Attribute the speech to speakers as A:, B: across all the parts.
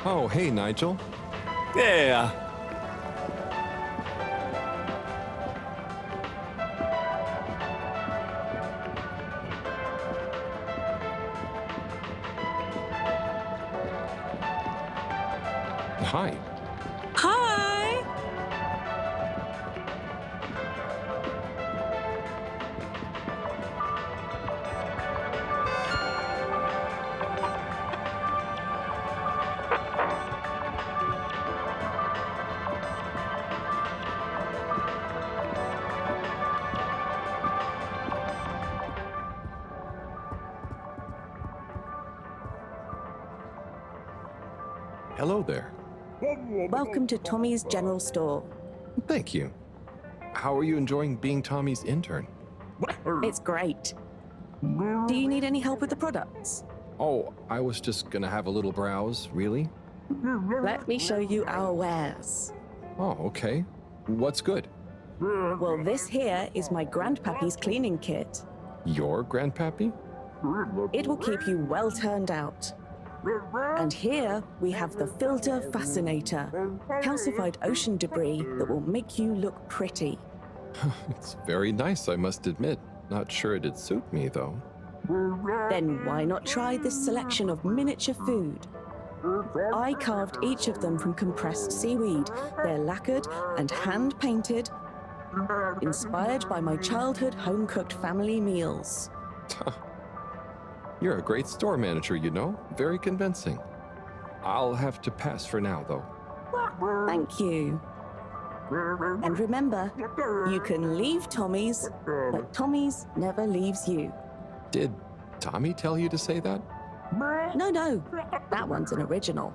A: Oh, hey, Nigel.
B: Yeah.
A: Hi.
C: Hi!
A: Hello there.
C: Welcome to Tommy's General Store.
A: Thank you. How are you enjoying being Tommy's intern?
C: It's great. Do you need any help with the products?
A: Oh, I was just gonna have a little browse, really?
C: Let me show you our wares.
A: Oh, okay. What's good?
C: Well, this here is my grandpappy's cleaning kit.
A: Your grandpappy?
C: It will keep you well turned out. And here we have the Filter Fascinator, calcified ocean debris that will make you look pretty.
A: It's very nice, I must admit. Not sure it'd suit me, though.
C: Then why not try this selection of miniature food? I carved each of them from compressed seaweed. They're lacquered and hand-painted, inspired by my childhood home-cooked family meals.
A: You're a great store manager, you know. Very convincing. I'll have to pass for now, though.
C: Thank you. And remember, you can leave Tommy's, but Tommy's never leaves you.
A: Did Tommy tell you to say that?
C: No, that one's an original.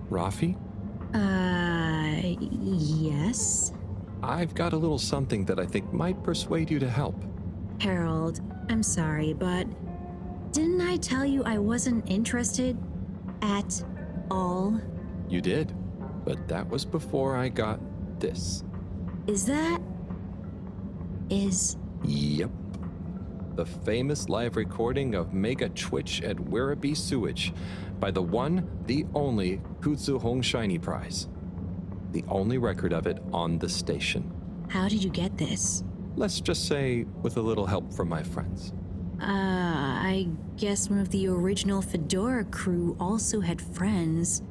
A: Rafi?
D: Yes?
A: I've got a little something that I think might persuade you to help.
D: Harold, I'm sorry, but didn't I tell you I wasn't interested at all?
A: You did, but that was before I got this.
D: Is
A: Yep. The famous live recording of Mega Twitch at Werribee Sewage by the one, the only Kutsu Hong Shiny Prize. The only record of it on the station.
D: How did you get this?
A: Let's just say with a little help from my friends.
D: I guess one of the original Fedora crew also had friends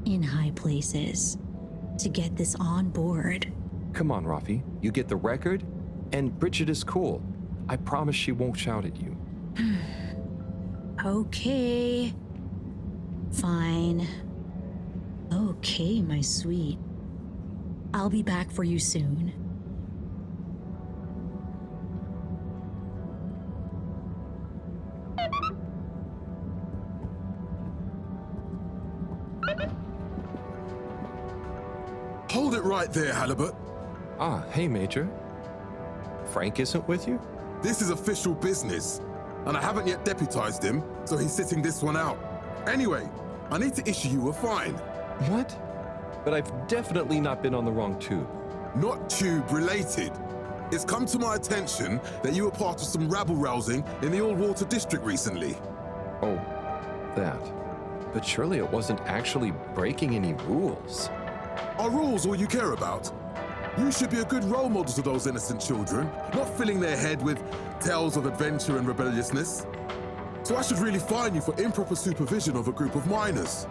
D: in high places to get this on board.
A: Come on, Rafi. You get the record, and Bridget is cool. I promise she won't shout at you.
D: Okay. Fine. Okay, my sweet. I'll be back for you soon.
E: Hold it right there, Halibut.
A: Ah, hey, Major. Frank isn't with you?
E: This is official business, and I haven't yet deputized him, so he's sitting this one out. Anyway, I need to issue you a fine.
A: What? But I've definitely not been on the wrong tube.
E: Not tube related. It's come to my attention that you were part of some rabble-rousing in the Old Water District recently.
A: Oh, that. But surely it wasn't actually breaking any rules.
E: Are rules all you care about? You should be a good role model to those innocent children, not filling their head with tales of adventure and rebelliousness. So I should really fine you for improper supervision of a group of minors.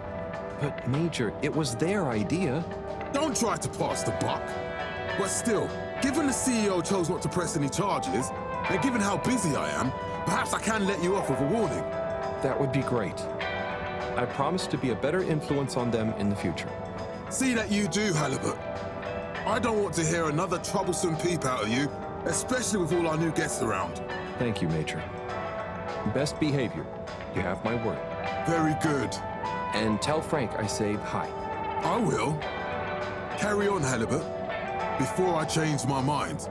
A: But Major, it was their idea.
E: Don't try to pass the buck. But still, given the CEO chose not to press any charges, and given how busy I am, perhaps I can let you off with a warning.
A: That would be great. I promise to be a better influence on them in the future.
E: See that you do, Halibut. I don't want to hear another troublesome peep out of you, especially with all our new guests around.
A: Thank you, Matron. Best behavior. You have my word.
E: Very good.
A: And tell Frank I say hi.
E: I will. Carry on, Halibut, before I change my mind.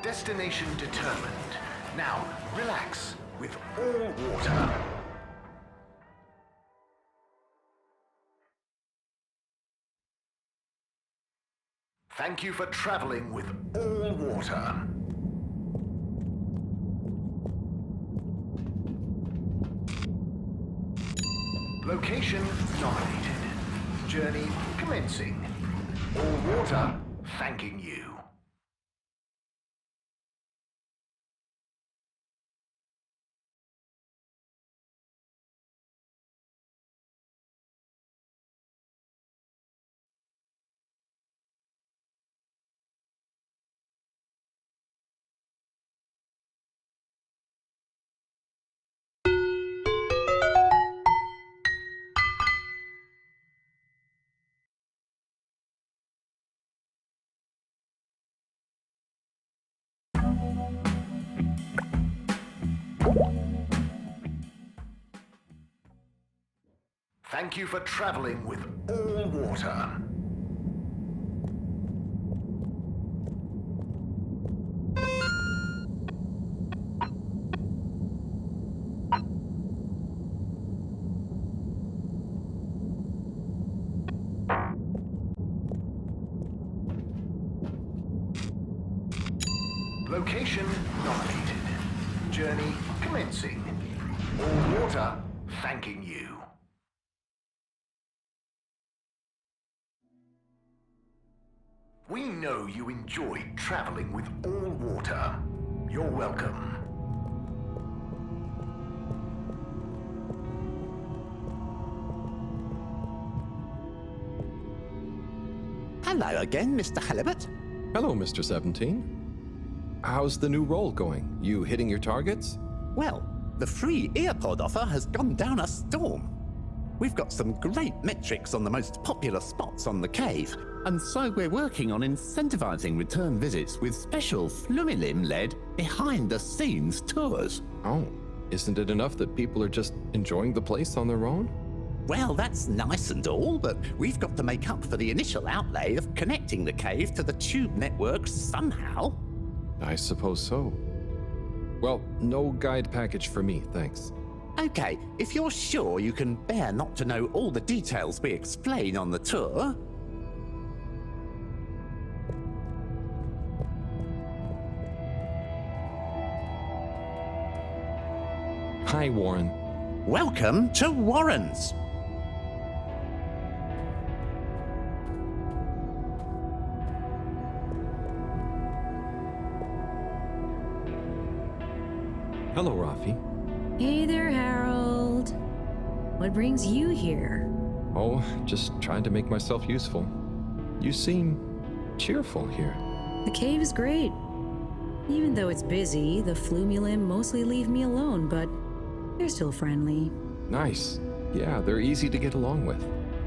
B: Destination determined. Now, relax with all water. Thank you for traveling with all water. Location nominated. Journey commencing. All water thanking you. Thank you for traveling with all water. Location nominated. Journey commencing. All water thanking you. We know you enjoyed traveling with all water. You're welcome.
F: Hello again, Mr. Halibut.
A: Hello, Mr. 17. How's the new role going? You hitting your targets?
F: Well, the free earpod offer has gone down a storm. We've got some great metrics on the most popular spots on the cave, and so we're working on incentivizing return visits with special Flumilim-led behind-the-scenes tours.
A: Oh, isn't it enough that people are just enjoying the place on their own?
F: Well, that's nice and all, but we've got to make up for the initial outlay of connecting the cave to the tube network somehow.
A: I suppose so. Well, no guide package for me, thanks.
F: Okay, if you're sure you can bear not to know all the details we explain on the tour.
A: Hi, Warren.
F: Welcome to Warren's.
A: Hello, Rafi.
D: Hey there, Harold. What brings you here?
A: Oh, just trying to make myself useful. You seem cheerful here.
D: The cave is great. Even though it's busy, the Flumilim mostly leave me alone, but they're still friendly.
A: Nice. Yeah, they're easy to get along with.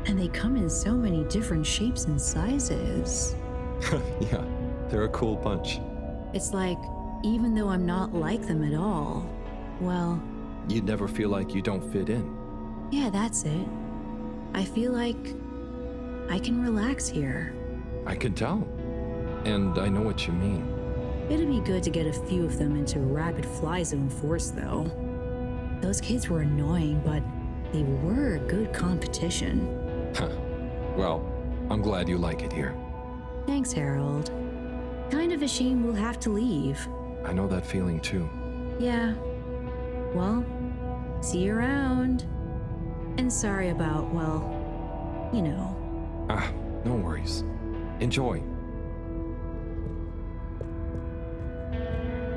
D: And they come in so many different shapes and sizes.
A: Yeah, they're a cool bunch.
D: It's like, even though I'm not like them at all, well...
A: You'd never feel like you don't fit in.
D: Yeah, that's it. I feel like I can relax here.
A: I can tell. And I know what you mean.
D: It'd be good to get a few of them into Rapid Fly Zone Force, though. Those kids were annoying, but they were good competition.
A: Well, I'm glad you like it here.
D: Thanks, Harold. Kind of a shame we'll have to leave.
A: I know that feeling too.
D: Yeah. Well, see you around. And sorry about, well, you know.
A: Ah, no worries. Enjoy.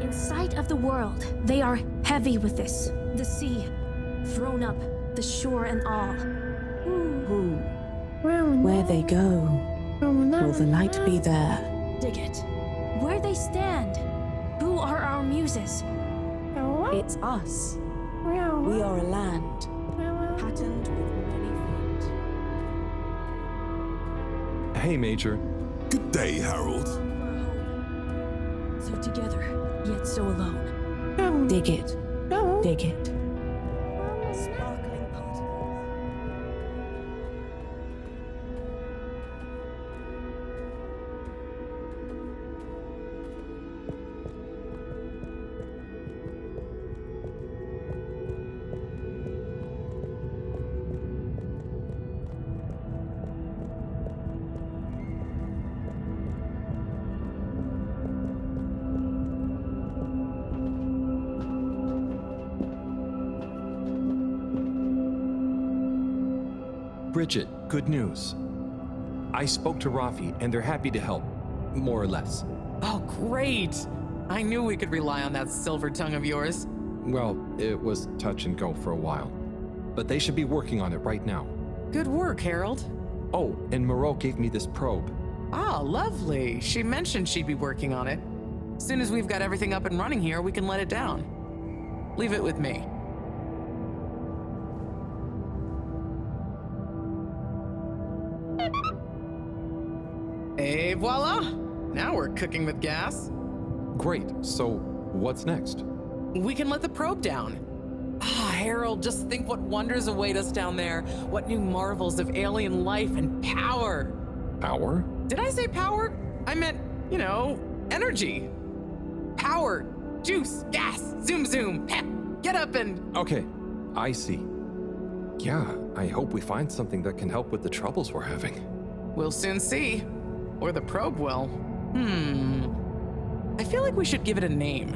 G: In sight of the world, they are heavy with this. The sea, thrown up, the shore and all.
C: Ooh. Where they go, will the light be there?
G: Dig it. Where they stand. Who are our muses?
C: It's us. We are a land, patterned with many feet.
A: Hey, Major.
E: Good day, Harold.
G: So together, yet so alone.
C: Dig it. Dig it. Sparkling particles.
A: Bridget, good news. I spoke to Rafi, and they're happy to help, more or less.
H: Oh, great! I knew we could rely on that silver tongue of yours.
A: Well, it was touch and go for a while, but they should be working on it right now.
H: Good work, Harold.
A: Oh, and Moreau gave me this probe.
H: Ah, lovely. She mentioned she'd be working on it. As soon as we've got everything up and running here, we can let it down. Leave it with me. Et voila! Now we're cooking with gas.
A: Great, so what's next?
H: We can let the probe down. Ah, Harold, just think what wonders await us down there. What new marvels of alien life and power.
A: Power?
H: Did I say power? I meant, you know, energy. Power, juice, gas, zoom zoom, pep, get up and...
A: Okay, I see. Yeah, I hope we find something that can help with the troubles we're having.
H: We'll soon see. Or the probe will. I feel like we should give it a name.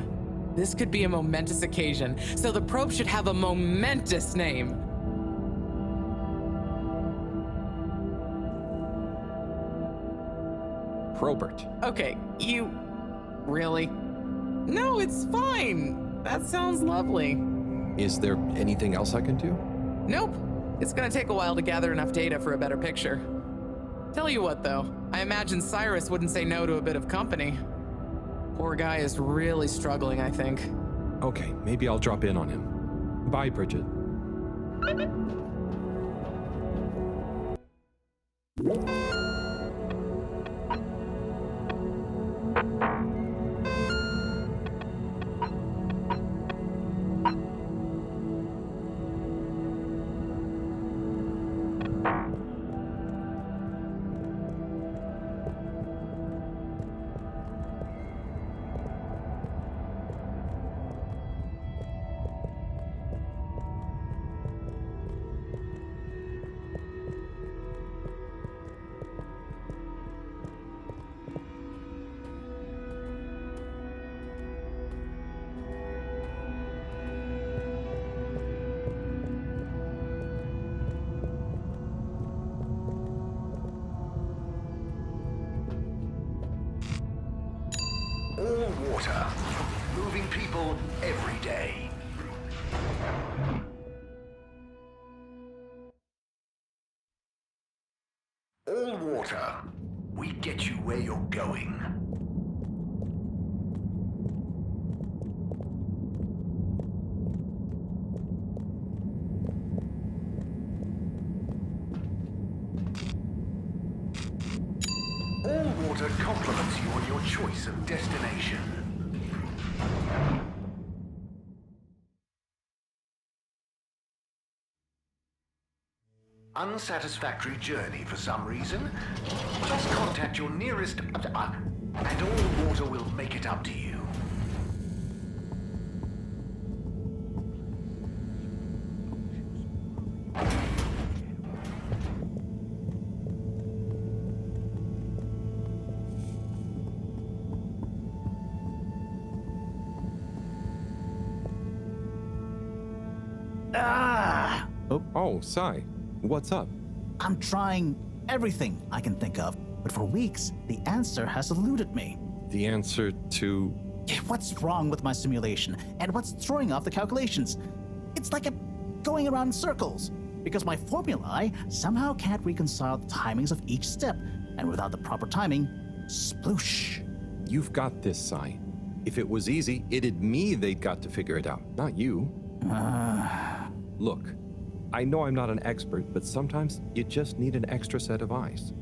H: This could be a momentous occasion, so the probe should have a momentous name.
A: Probert.
H: Okay, you... Really? No, it's fine. That sounds lovely.
A: Is there anything else I can do?
H: Nope. It's gonna take a while to gather enough data for a better picture. Tell you what, though, I imagine Cyrus wouldn't say no to a bit of company. Poor guy is really struggling, I think.
A: Okay, maybe I'll drop in on him. Bye, Bridget.
B: All water, moving people every day. All water, we get you where you're going. All water compliments you on your choice of destination. Unsatisfactory journey for some reason? Just contact your nearest... and all water will make it up to you.
I: Ah! Oh,
A: Oh, Sai, what's up?
I: I'm trying everything I can think of, but for weeks, the answer has eluded me.
A: The answer to.
I: What's wrong with my simulation, and what's throwing off the calculations? It's like I'm going around in circles, because my formulae somehow can't reconcile the timings of each step, and without the proper timing, sploosh.
A: You've got this, Sai. If it was easy, it'd me they'd got to figure it out, not you. Look, I know I'm not an expert, but sometimes you just need an extra set of eyes.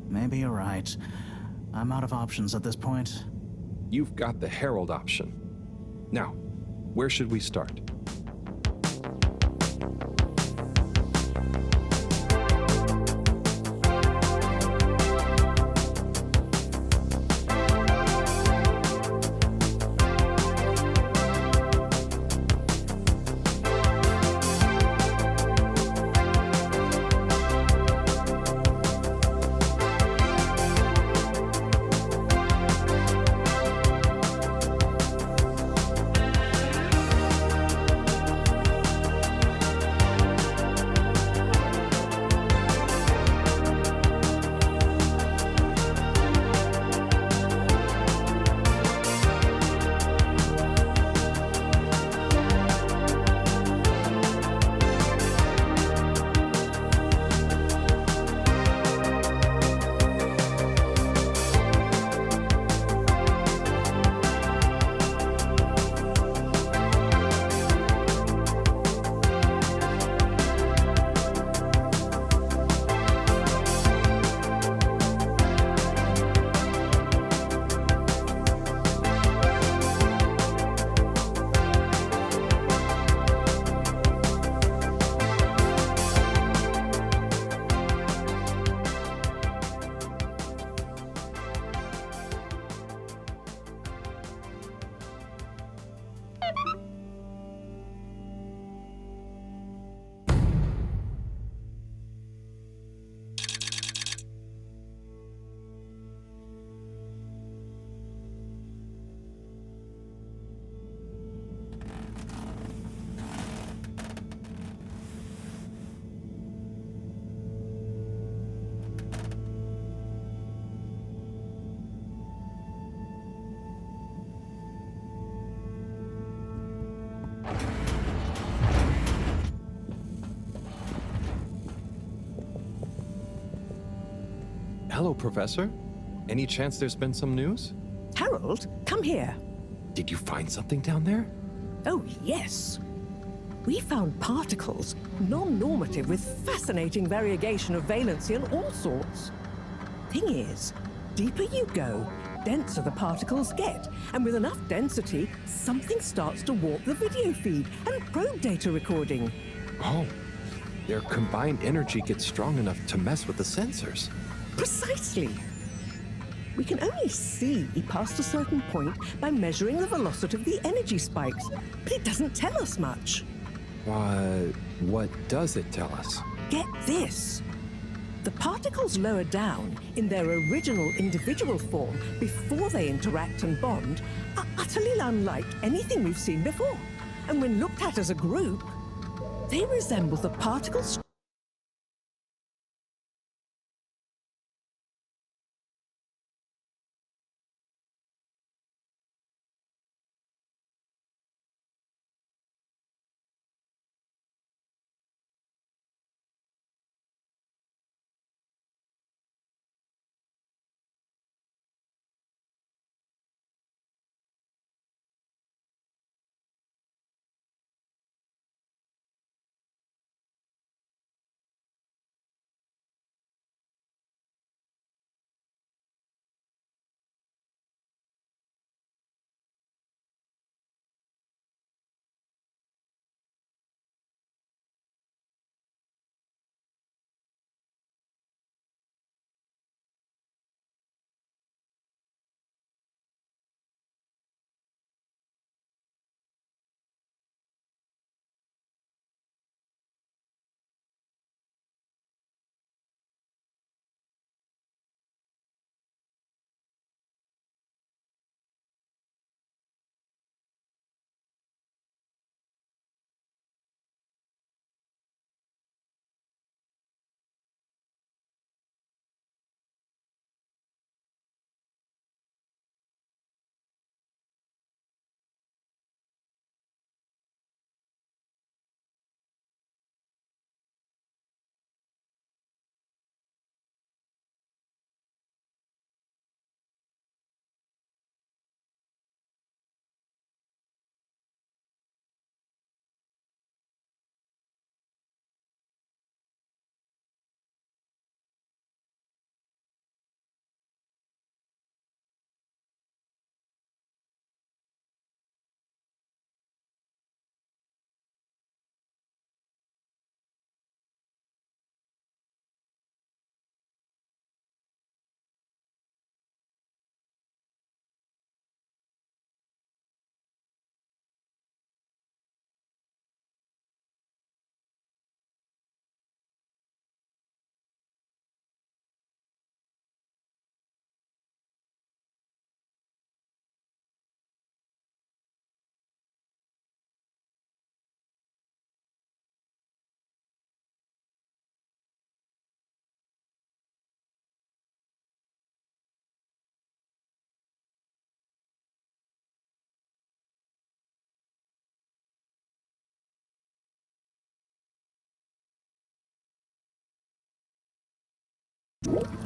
I: Maybe you're right. I'm out of options at this point.
A: You've got the Herald option. Now, where should we start? Hello, Professor. Any chance there's been some news?
J: Harold, come here.
A: Did you find something down there?
J: Oh, yes. We found particles, non-normative with fascinating variegation of valency and all sorts. Thing is, deeper you go, denser the particles get, and with enough density, something starts to warp the video feed and probe data recording.
A: Oh, their combined energy gets strong enough to mess with the sensors.
J: Precisely. We can only see past a certain point by measuring the velocity of the energy spikes, but it doesn't tell us much.
A: What does it tell us?
J: Get this. The particles lower down in their original individual form before they interact and bond are utterly unlike anything we've seen before. And when looked at as a group, they resemble the particles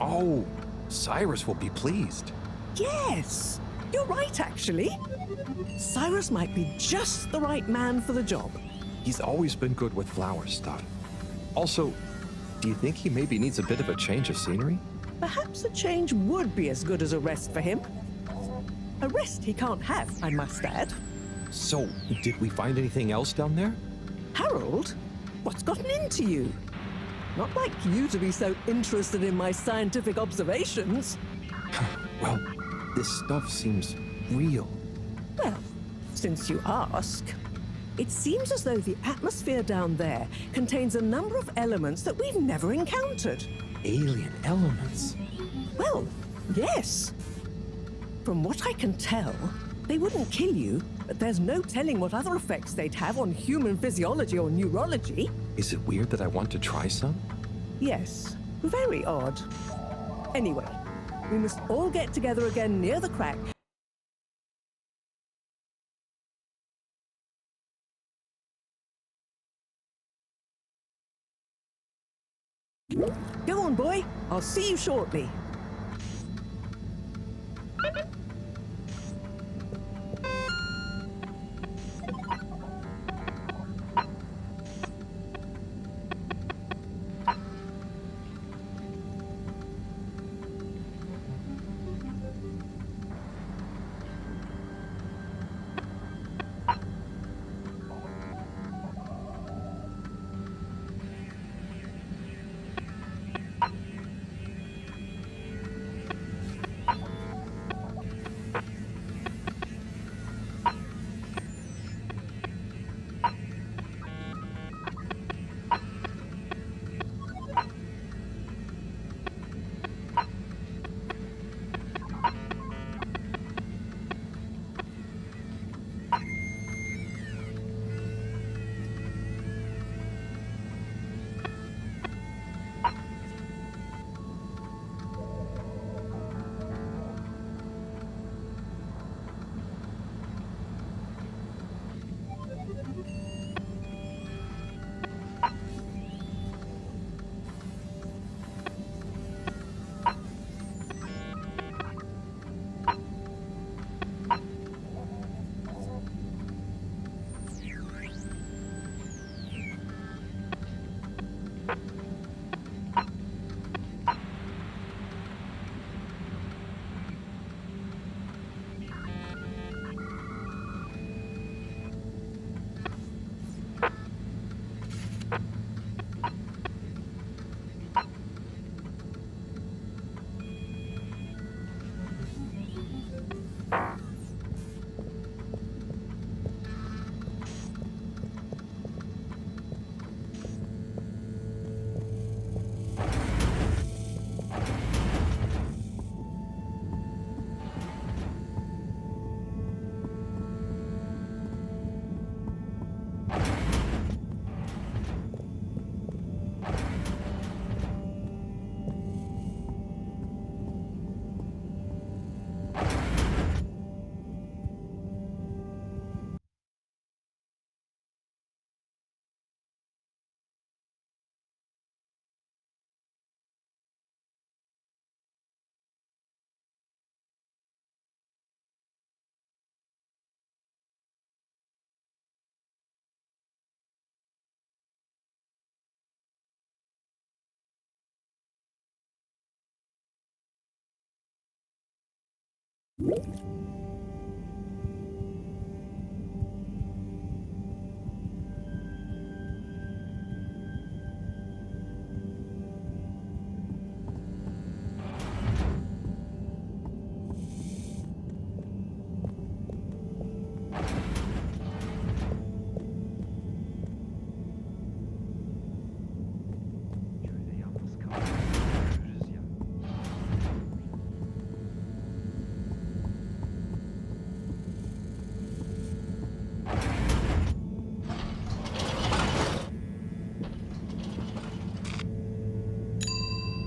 A: Oh, Cyrus will be pleased.
J: Yes, you're right, actually. Cyrus might be just the right man for the job.
A: He's always been good with flower stuff. Also, do you think he maybe needs a bit of a change of scenery?
J: Perhaps a change would be as good as a rest for him. A rest he can't have, I must add.
A: So, did we find anything else down there?
J: Harold, what's gotten into you? Not like you to be so interested in my scientific observations.
A: Well, this stuff seems real.
J: Well, since you ask, it seems as though the atmosphere down there contains a number of elements that we've never encountered.
A: Alien elements.
J: Well, yes. From what I can tell, they wouldn't kill you, but there's no telling what other effects they'd have on human physiology or neurology.
A: Is it weird that I want to try some?
J: Yes, very odd. Anyway, we must all get together again near the crack. Go on, boy. I'll see you shortly.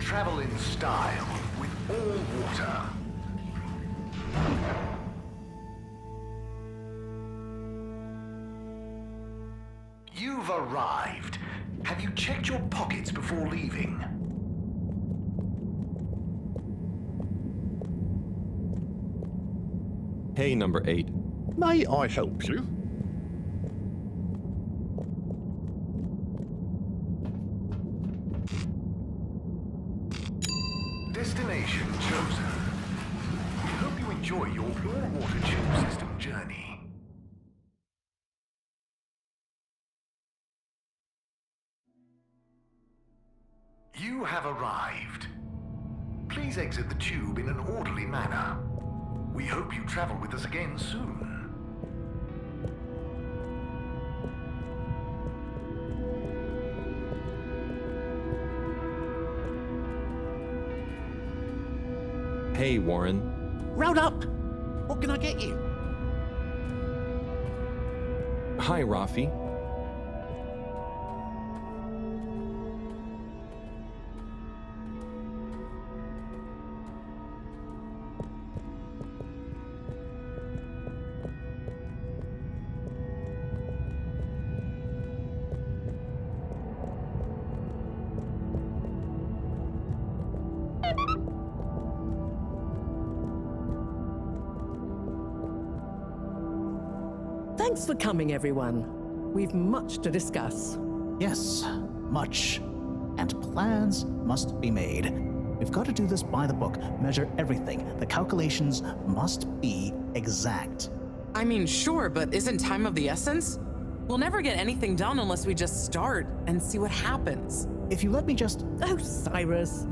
B: Travel in style with all water. You've arrived. Have you checked your pockets before leaving?
A: Hey, number 8.
F: May I help you?
B: Destination chosen. We hope you enjoy your all-water tube system journey. You have arrived. Please exit the tube in an orderly manner. We hope you travel with us again soon.
A: Hey, Warren.
F: Round up! What can I get you?
A: Hi, Rafi.
J: Thanks for coming, everyone. We've much to discuss.
I: Yes, much. And plans must be made. We've got to do this by the book, measure everything. The calculations must be exact.
H: I mean, sure, but isn't time of the essence? We'll never get anything done unless we just start and see what happens.
I: If you let me just...
J: Oh, Cyrus.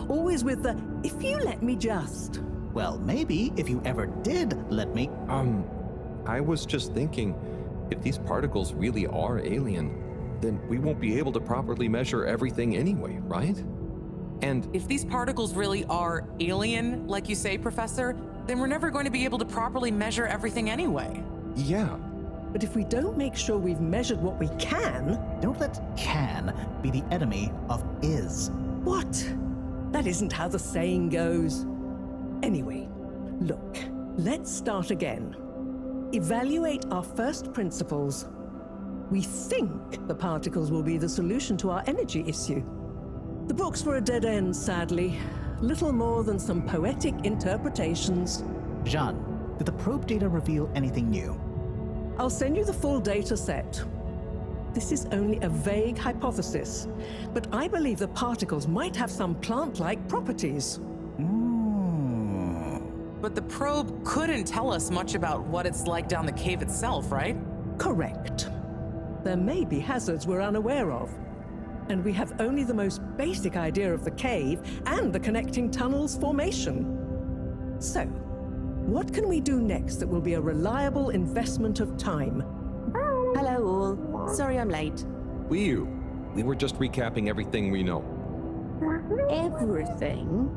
J: Always with the, if you let me just.
I: Well, maybe if you ever did let me...
A: I was just thinking, if these particles really are alien, then we won't be able to properly measure everything anyway, right? And
H: If these particles really are alien, like you say, Professor, then we're never going to be able to properly measure everything anyway.
A: yeah,
J: But if we don't make sure we've measured what we can.
I: Don't let can be the enemy of is.
J: What? That isn't how the saying goes. Anyway, look, let's start again. Evaluate our first principles. We think the particles will be the solution to our energy issue. The books were a dead end, sadly. Little more than some poetic interpretations.
I: Jean, did the probe data reveal anything new?
J: I'll send you the full data set. This is only a vague hypothesis, but I believe the particles might have some plant-like properties.
H: But the probe couldn't tell us much about what it's like down the cave itself, right?
J: Correct. There may be hazards we're unaware of, and we have only the most basic idea of the cave and the connecting tunnels formation. So, what can we do next that will be a reliable investment of time?
C: Hello, all. Sorry I'm late.
A: we were just recapping everything we know.
C: Everything?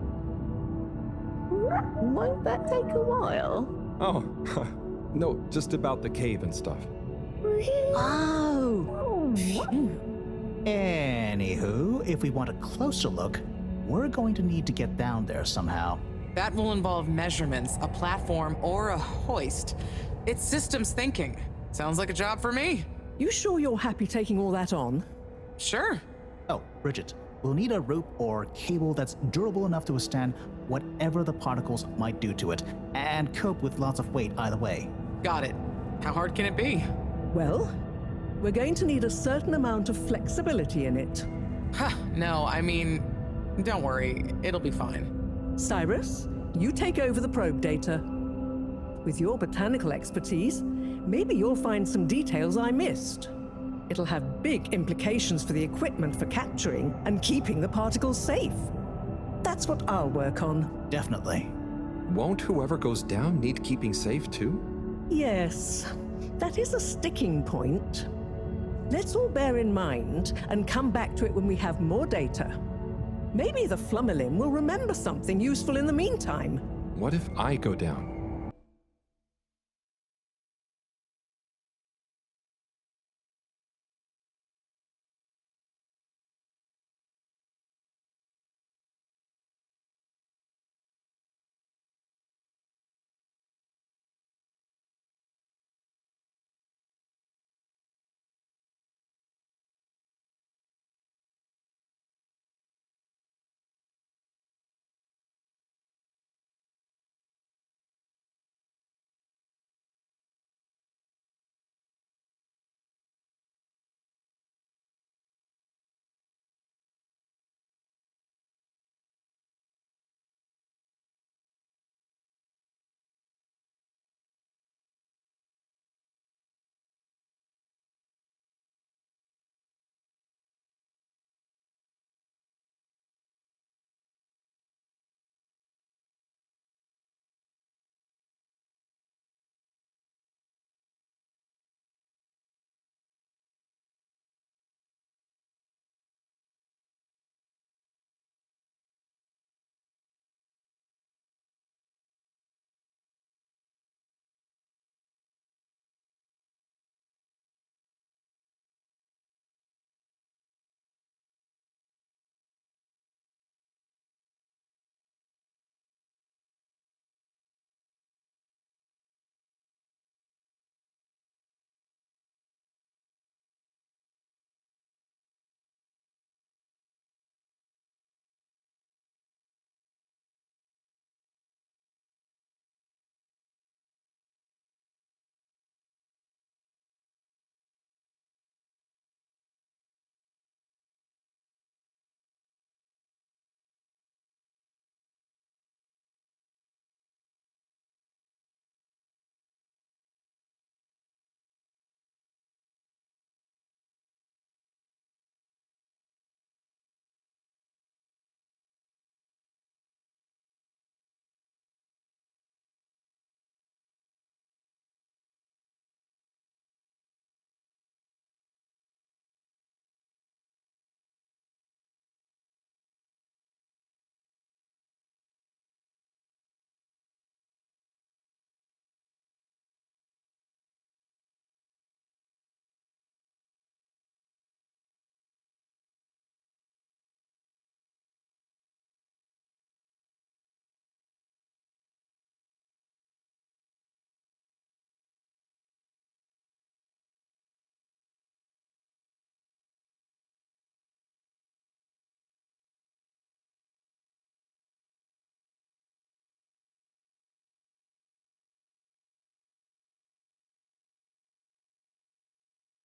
C: Won't that take a while?
A: Oh, no, just about the cave and stuff.
C: Oh. Phew.
I: Anywho, if we want a closer look, we're going to need to get down there somehow.
H: That will involve measurements, a platform, or a hoist. It's systems thinking. Sounds like a job for me.
J: You sure you're happy taking all that on?
H: Sure.
I: Oh, Bridget, we'll need a rope or cable that's durable enough to withstand whatever the particles might do to it, and cope with lots of weight either way.
H: Got it. How hard can it be?
J: Well, we're going to need a certain amount of flexibility in it.
H: No, I mean, don't worry. It'll be fine.
J: Cyrus, you take over the probe data. With your botanical expertise, maybe you'll find some details I missed. It'll have big implications for the equipment for capturing and keeping the particles safe. That's what I'll work on.
I: Definitely.
A: Won't whoever goes down need keeping safe too?
J: Yes, that is a sticking point. Let's all bear in mind and come back to it when we have more data. Maybe the Flummerlin will remember something useful in the meantime.
A: What if I go down?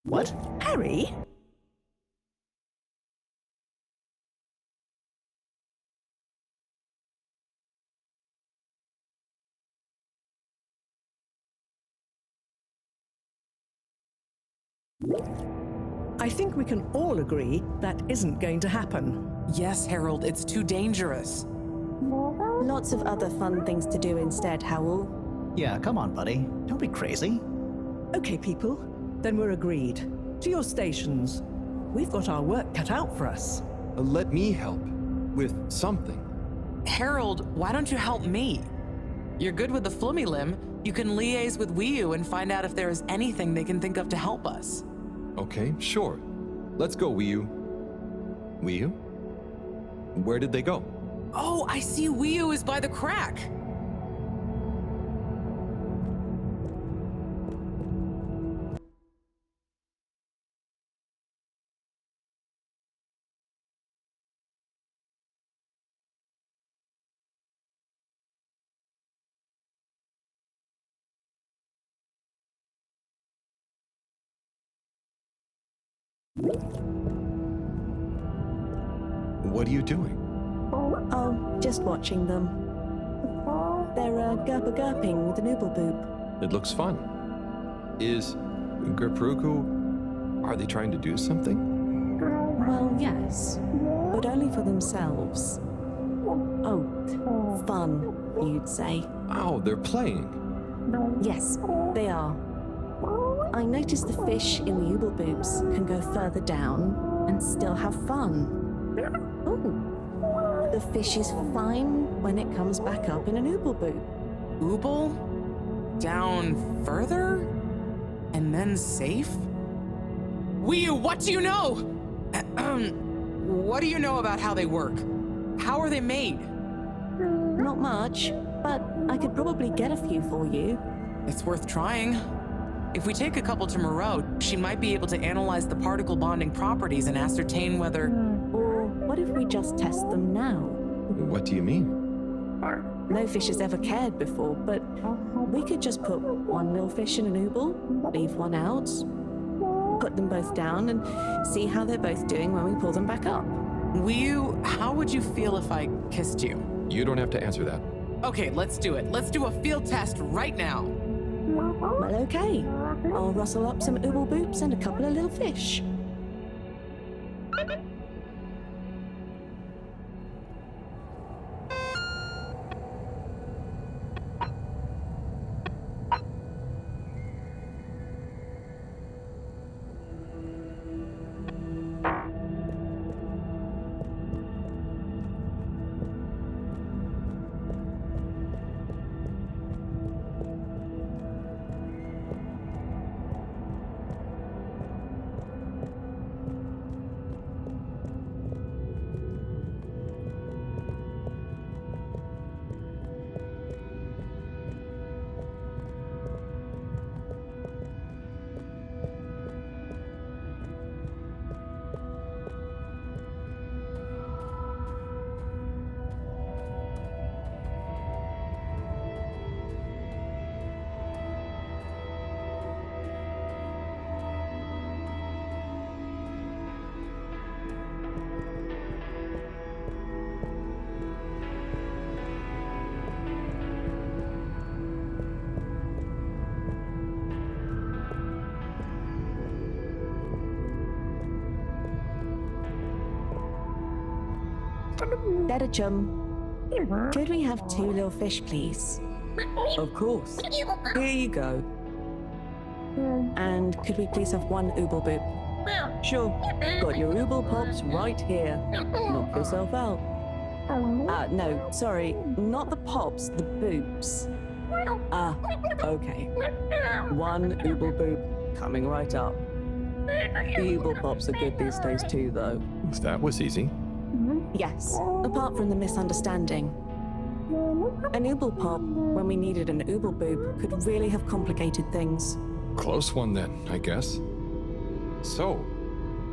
I: What?
J: Harry? I think we can all agree that isn't going to happen.
H: Yes, Harold, it's too dangerous.
C: Lots of other fun things to do instead, Howell.
I: Yeah, come on, buddy. Don't be crazy.
J: Okay, people, then we're agreed. To your stations. We've got our work cut out for us.
A: Let me help with something.
H: Harold, why don't you help me? You're good with the flummy limb. You can liaise with Wiyu and find out if there is anything they can think of to help us.
A: Okay, sure. Let's go, Wiyu. Wiyu? Where did they go?
H: Oh, I see Wiyu is by the crack.
A: What are you doing?
C: Oh, just watching them. They're gurping with an ooble boop.
A: It looks fun. Is Gerpruku... Are they trying to do something?
C: Well, yes, but only for themselves. Oh, fun, you'd say.
A: Oh, they're playing.
C: Yes, they are. I noticed the fish in the ooble boobs can go further down and still have fun. Oh, the fish is fine when it comes back up in an ooble boob.
H: Ooble? Down further? And then safe? Wiyu, what do you know? What do you know about how they work? How are they made?
C: Not much, but I could probably get a few for you.
H: It's worth trying. If we take a couple to Moreau, she might be able to analyze the particle bonding properties and ascertain whether...
C: Or what if we just test them now?
A: What do you mean?
C: No fish has ever cared before, but we could just put one little fish in an ooble, leave one out, put them both down, and see how they're both doing when we pull them back up.
H: Wiyu, how would you feel if I kissed you?
A: You don't have to answer that.
H: Okay, let's do it. Let's do a field test right now.
C: Well, okay. I'll rustle up some ooble boops and a couple of little fish. Better chum. Could we have 2 little fish, please?
J: Of course. Here you go.
C: And could we please have 1 ooble boop?
J: Sure. Got your ooble pops right here. Knock yourself out.
C: No, sorry, not the pops, the boops.
J: Okay. 1 ooble boop coming right up. The ooble pops are good these days too, though.
A: That was easy.
C: Yes, apart from the misunderstanding. An ooble pop, when we needed an ooble boob, could really have complicated things.
A: Close one then, I guess. So,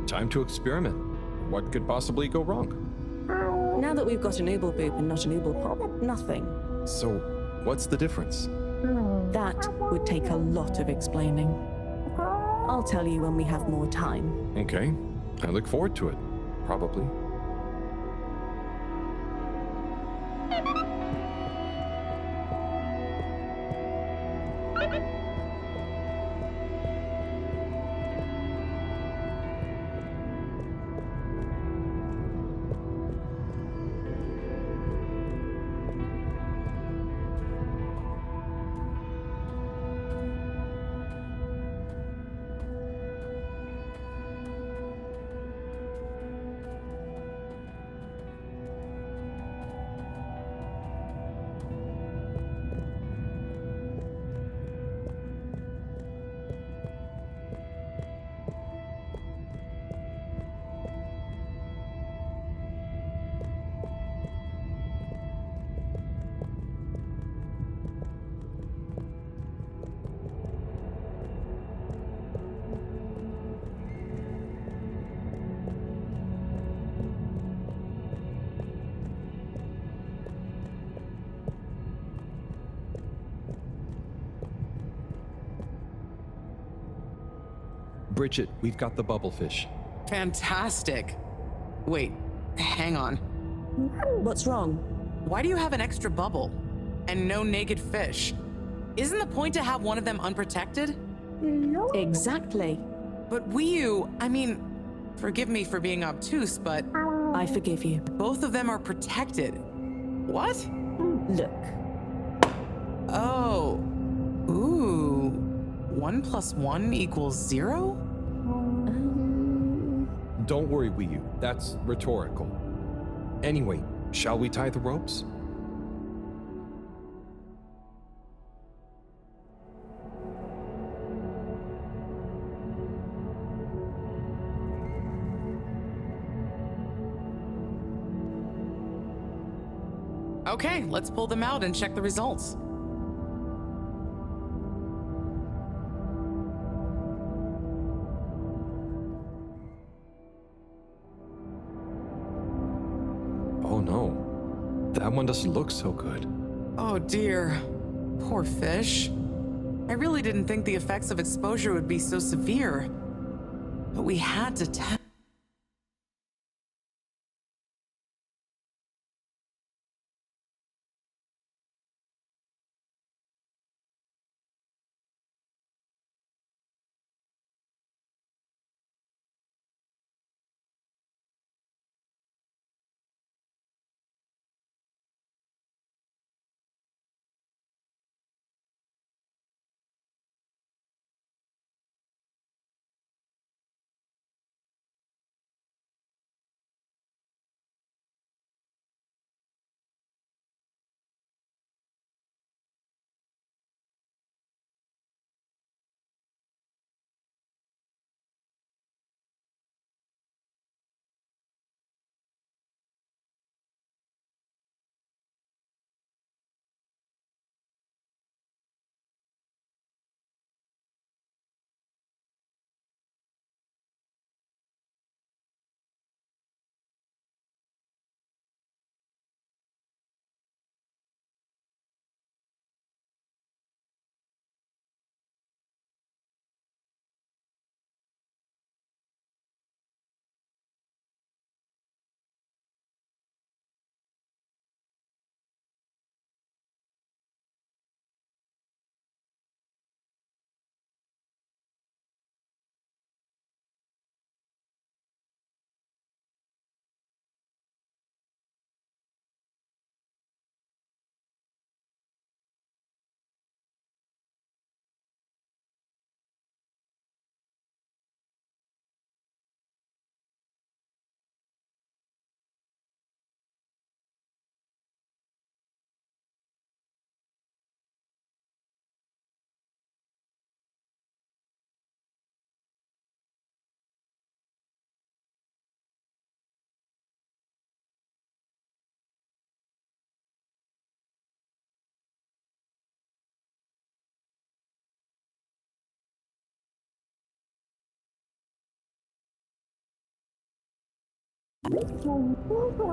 A: time to experiment. What could possibly go wrong?
C: Now that we've got an ooble boob and not an ooble pop, nothing.
A: So, what's the difference?
C: That would take a lot of explaining. I'll tell you when we have more time.
A: Okay. I look forward to it. Probably. Bridget, we've got the bubblefish.
H: Fantastic. Wait, hang on.
C: What's wrong?
H: Why do you have an extra bubble? And no naked fish? Isn't the point to have one of them unprotected?
C: Exactly.
H: But I mean, forgive me for being obtuse, but
C: I forgive you.
H: both of them are protected. What?
C: Look.
H: Oh. Ooh. 1 + 1 = 0?
A: Don't worry, Wii U. That's rhetorical. Anyway, shall we tie the ropes?
H: Okay, let's pull them out and check the results.
A: Oh no. That one doesn't look so good.
H: Oh dear. Poor fish. I really didn't think the effects of exposure would be so severe. But we had to test.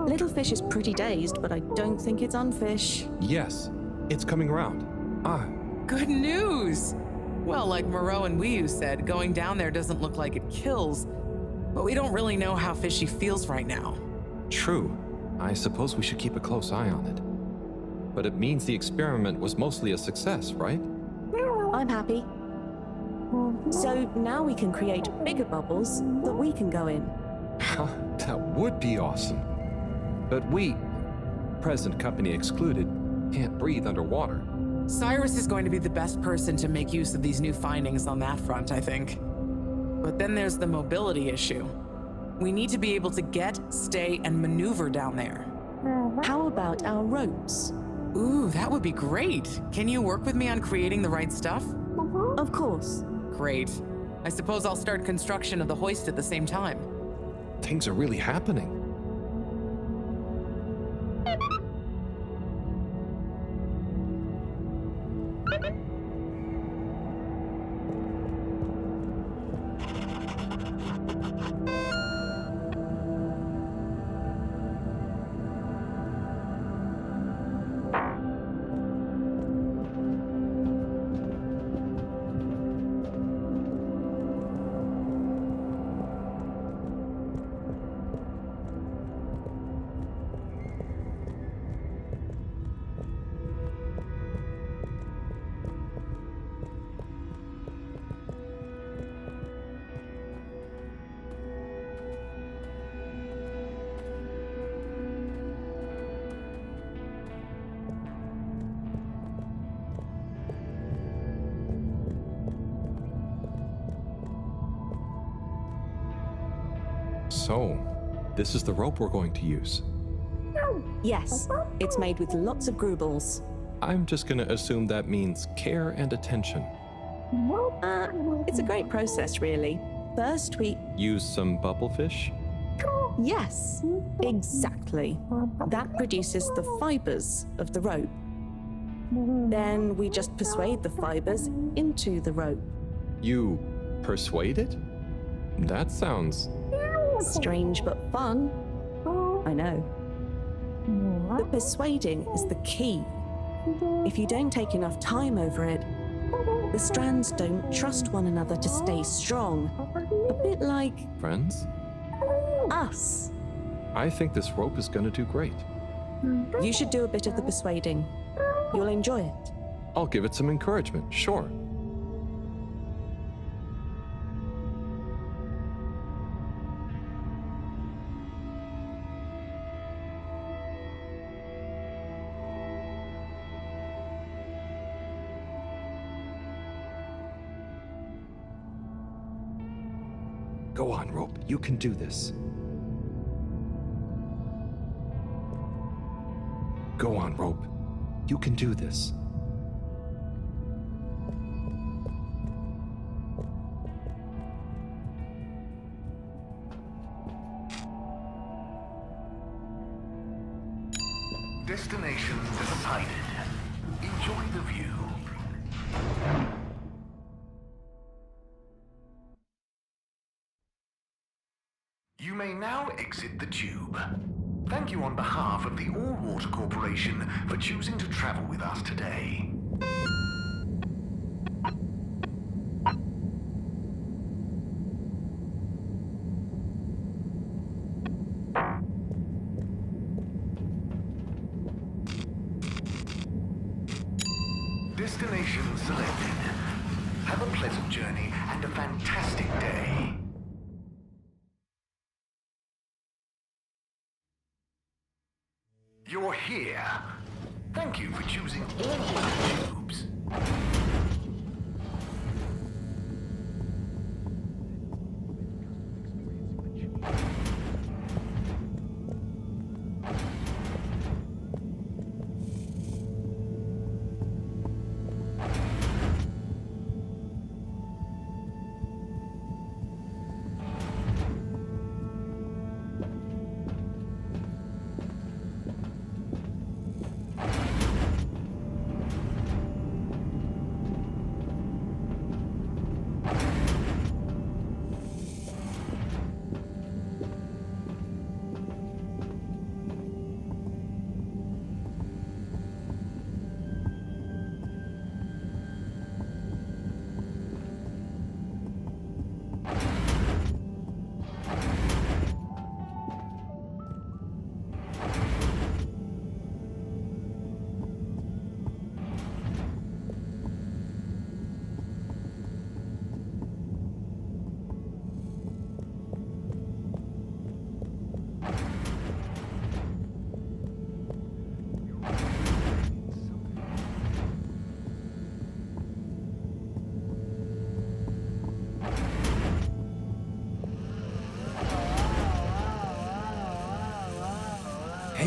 C: Little fish is pretty dazed, but I don't think it's unfish.
A: Yes, it's coming around. Ah,
H: Good news! Well, like Moreau and Wiyu said, going down there doesn't look like it kills, but we don't really know how fishy feels right now.
A: True. I suppose we should keep a close eye on it. But it means the experiment was mostly a success, right?
C: I'm happy. So now we can create bigger bubbles that we can go in.
A: That would be awesome. But we, present company excluded, can't breathe underwater.
H: Cyrus is going to be the best person to make use of these new findings on that front, I think. But then there's the mobility issue. We need to be able to get, stay, and maneuver down there.
C: How about our ropes?
H: Ooh, that would be great. Can you work with me on creating the right stuff?
C: Of course.
H: Great. I suppose I'll start construction of the hoist at the same time.
A: Things are really happening. So, this is the rope we're going to use.
C: Yes, it's made with lots of grubles.
A: I'm just gonna assume that means care and attention.
C: It's a great process, really. First, we...
A: Use some bubblefish?
C: Yes, exactly. That produces the fibers of the rope. Then we just persuade the fibers into the rope.
A: You persuade it? That sounds...
C: Strange but fun. I know. The persuading is the key. If you don't take enough time over it, the strands don't trust one another to stay strong. A bit like
A: Friends?
C: us.
A: I think this rope is gonna do great.
C: You should do a bit of the persuading. You'll enjoy it.
A: I'll give it some encouragement, sure. Go on, rope. You can do this. Go on, rope. You can do this.
B: Destination decided. Enjoy the view. You may now exit the tube. Thank you on behalf of the All-Water Corporation for choosing to travel with us today. Destination selected. Have a pleasant journey and a fantastic day. You're here. Thank you for choosing all-water tubes.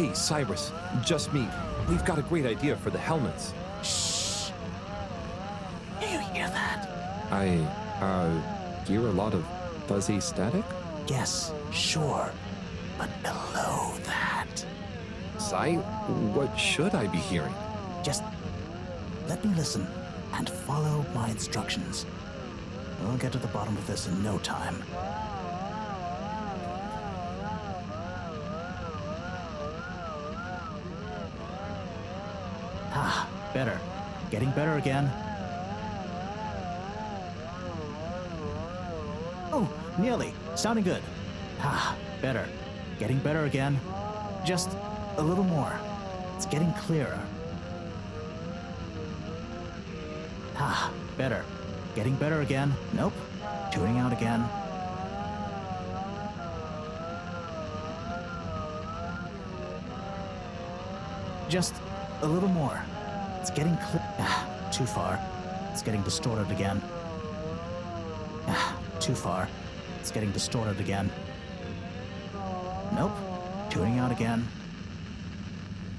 A: Hey, Cyrus, just me. We've got a great idea for the helmets.
I: Shh. Do you hear that?
A: I, hear a lot of fuzzy static?
I: Yes, sure. But below that,
A: Cy, what should I be hearing?
I: just let me listen and follow my instructions. We'll get to the bottom of this in no time. Ah, better. Getting better again. Oh, nearly. Sounding good. Ah, better. Getting better again. Just a little more. It's getting clearer. Ah, better. Getting better again. Nope. Tuning out again. Just a little more. It's getting clear. Ah, too far. It's getting distorted again. Ah, too far. It's getting distorted again. Nope. Tuning out again.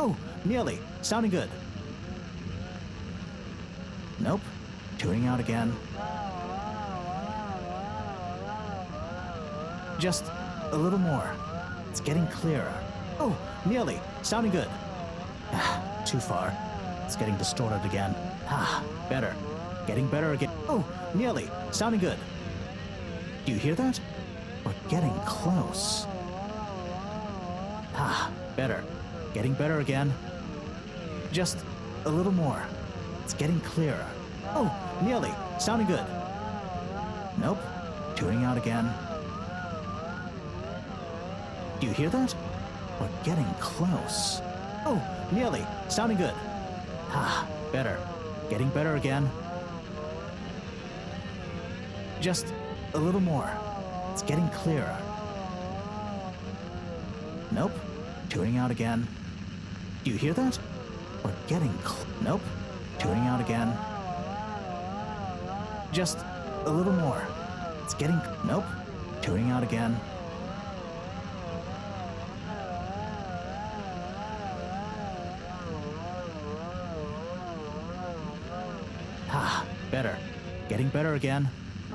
I: Oh, nearly. Sounding good. Nope. Tuning out again. Just a little more. It's getting clearer. Oh, nearly. Sounding good. Ah, too far. It's getting distorted again. Ah, better. Getting better again. Oh, nearly. Sounding good. Do you hear that? We're getting close. Ah, better. Getting better again. Just a little more. It's getting clearer. Oh, nearly. Sounding good. Nope. Tuning out again. Do you hear that? We're getting close. Oh, nearly. Sounding good. Ah, better. Getting better again. Just a little more. It's getting clearer. Nope. Tuning out again. Do you hear that? We're getting nope. Tuning out again. Just a little more. It's getting nope. Tuning out again. Ah, better. Getting better again.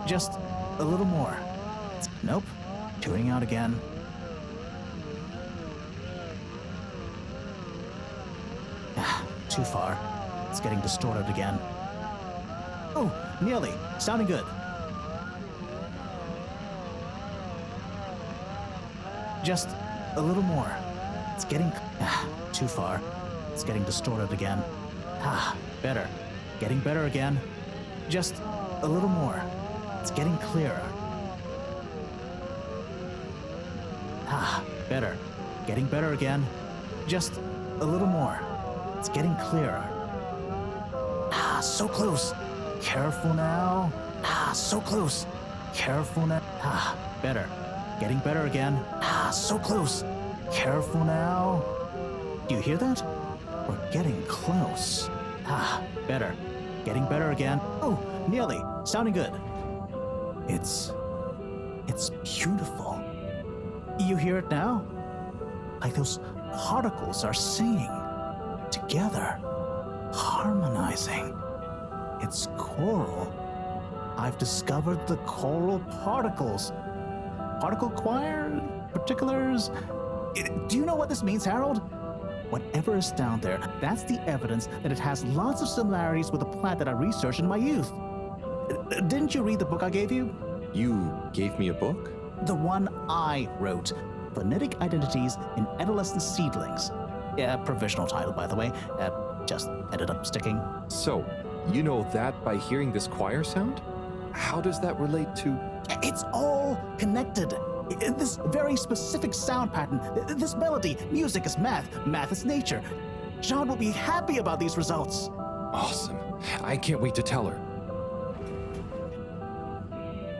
I: Just a little more. Nope. Tuning out again. Ah, too far. It's getting distorted again. Oh, nearly. Sounding good. Just a little more. It's getting too far. It's getting distorted again. Ah, better. Getting better again. Just a little more. It's getting clearer. Ah, better. Getting better again. Just a little more. It's getting clearer. Ah, so close. Careful now. Ah, so close. Careful now. Ah, better. Getting better again. Ah, so close. Careful now. Do you hear that? We're getting close. Ah, better. Getting better again. Oh, nearly. Sounding good. It's beautiful. You hear it now? Like those particles are singing together, harmonizing. It's choral. I've discovered the choral particles. Particle choir? Particulars? Do you know what this means, Harold? Whatever is down there, that's the evidence that it has lots of similarities with a plant that I researched in my youth. Didn't you read the book I gave you?
A: You gave me a book?
I: The one I wrote. Phonetic Identities in Adolescent Seedlings. Provisional title, by the way. Just ended up sticking.
A: So, you know that by hearing this choir sound? How does that relate to...
I: It's all connected. This very specific sound pattern, this melody, music is math, math is nature. John will be happy about these results.
A: Awesome. I can't wait to tell her.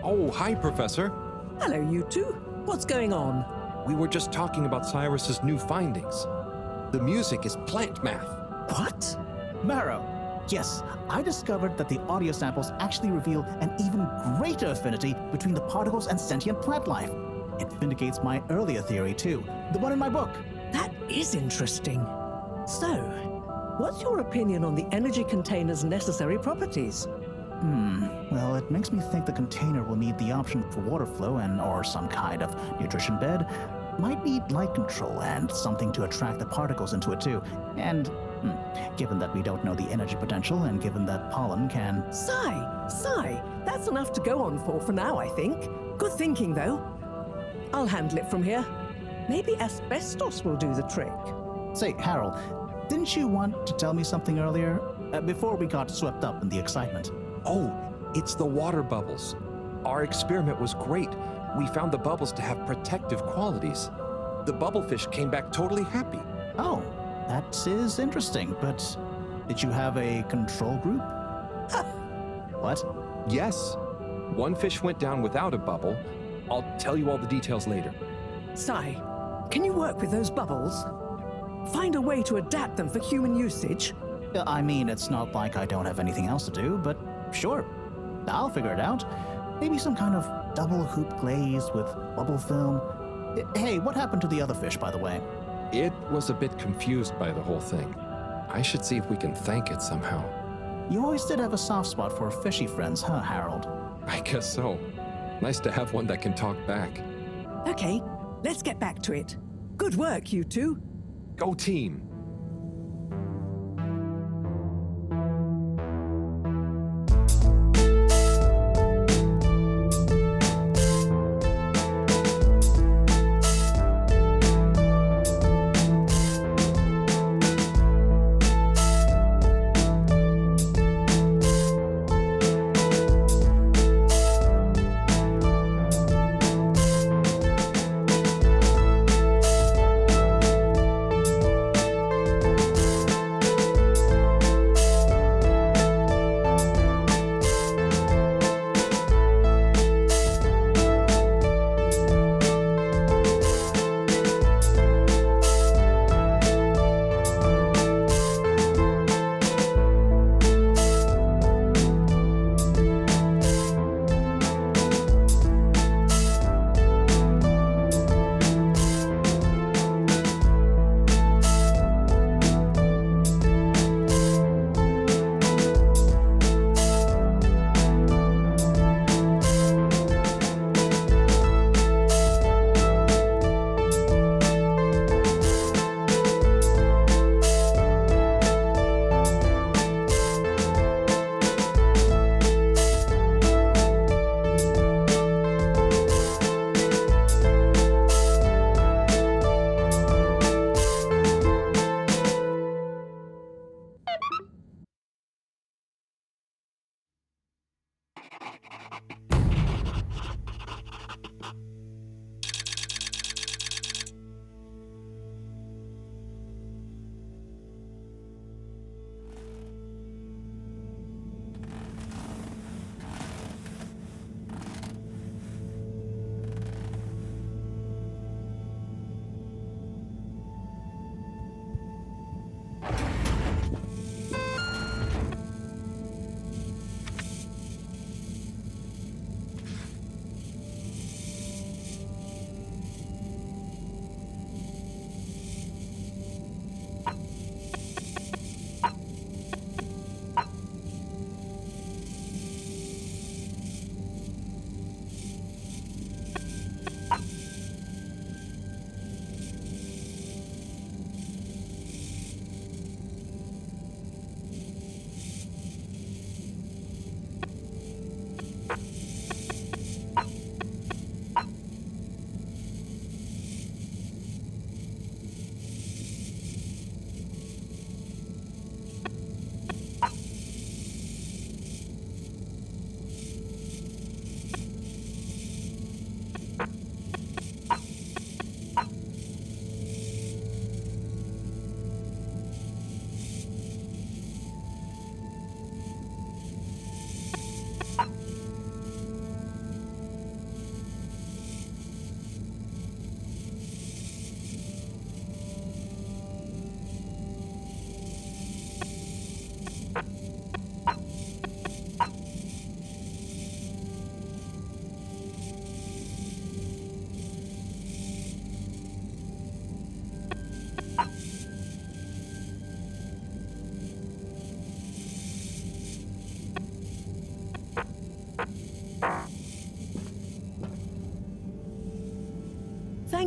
A: Oh, hi, Professor.
J: Hello, you two. What's going on?
A: We were just talking about Cyrus's new findings. The music is plant math.
J: What?
I: Marrow. Yes, I discovered that the audio samples actually reveal an even greater affinity between the particles and sentient plant life. It vindicates my earlier theory, too, the one in my book.
J: That is interesting. So, what's your opinion on the energy container's necessary properties?
I: Well, it makes me think the container will need the option for water flow or some kind of nutrition bed. Might need light control and something to attract the particles into it too. And, given that we don't know the energy potential and given that pollen can...
J: Sigh. That's enough to go on for now, I think. Good thinking, though. I'll handle it from here. Maybe asbestos will do the trick.
I: Say, Harold, didn't you want to tell me something earlier? Before we got swept up in the excitement.
A: Oh, it's the water bubbles. Our experiment was great. We found the bubbles to have protective qualities. The bubblefish came back totally happy.
I: Oh, that is interesting, but did you have a control group? What?
A: Yes. One fish went down without a bubble. I'll tell you all the details later.
J: Sai, can you work with those bubbles? Find a way to adapt them for human usage?
I: I mean, it's not like I don't have anything else to do, but sure. I'll figure it out. Maybe some kind of double hoop glaze with bubble film. Hey, what happened to the other fish, by the way?
A: It was a bit confused by the whole thing. I should see if we can thank it somehow.
I: You always did have a soft spot for fishy friends, huh, Harold?
A: I guess so. Nice to have one that can talk back.
J: Okay, let's get back to it. Good work, you two.
A: Go team!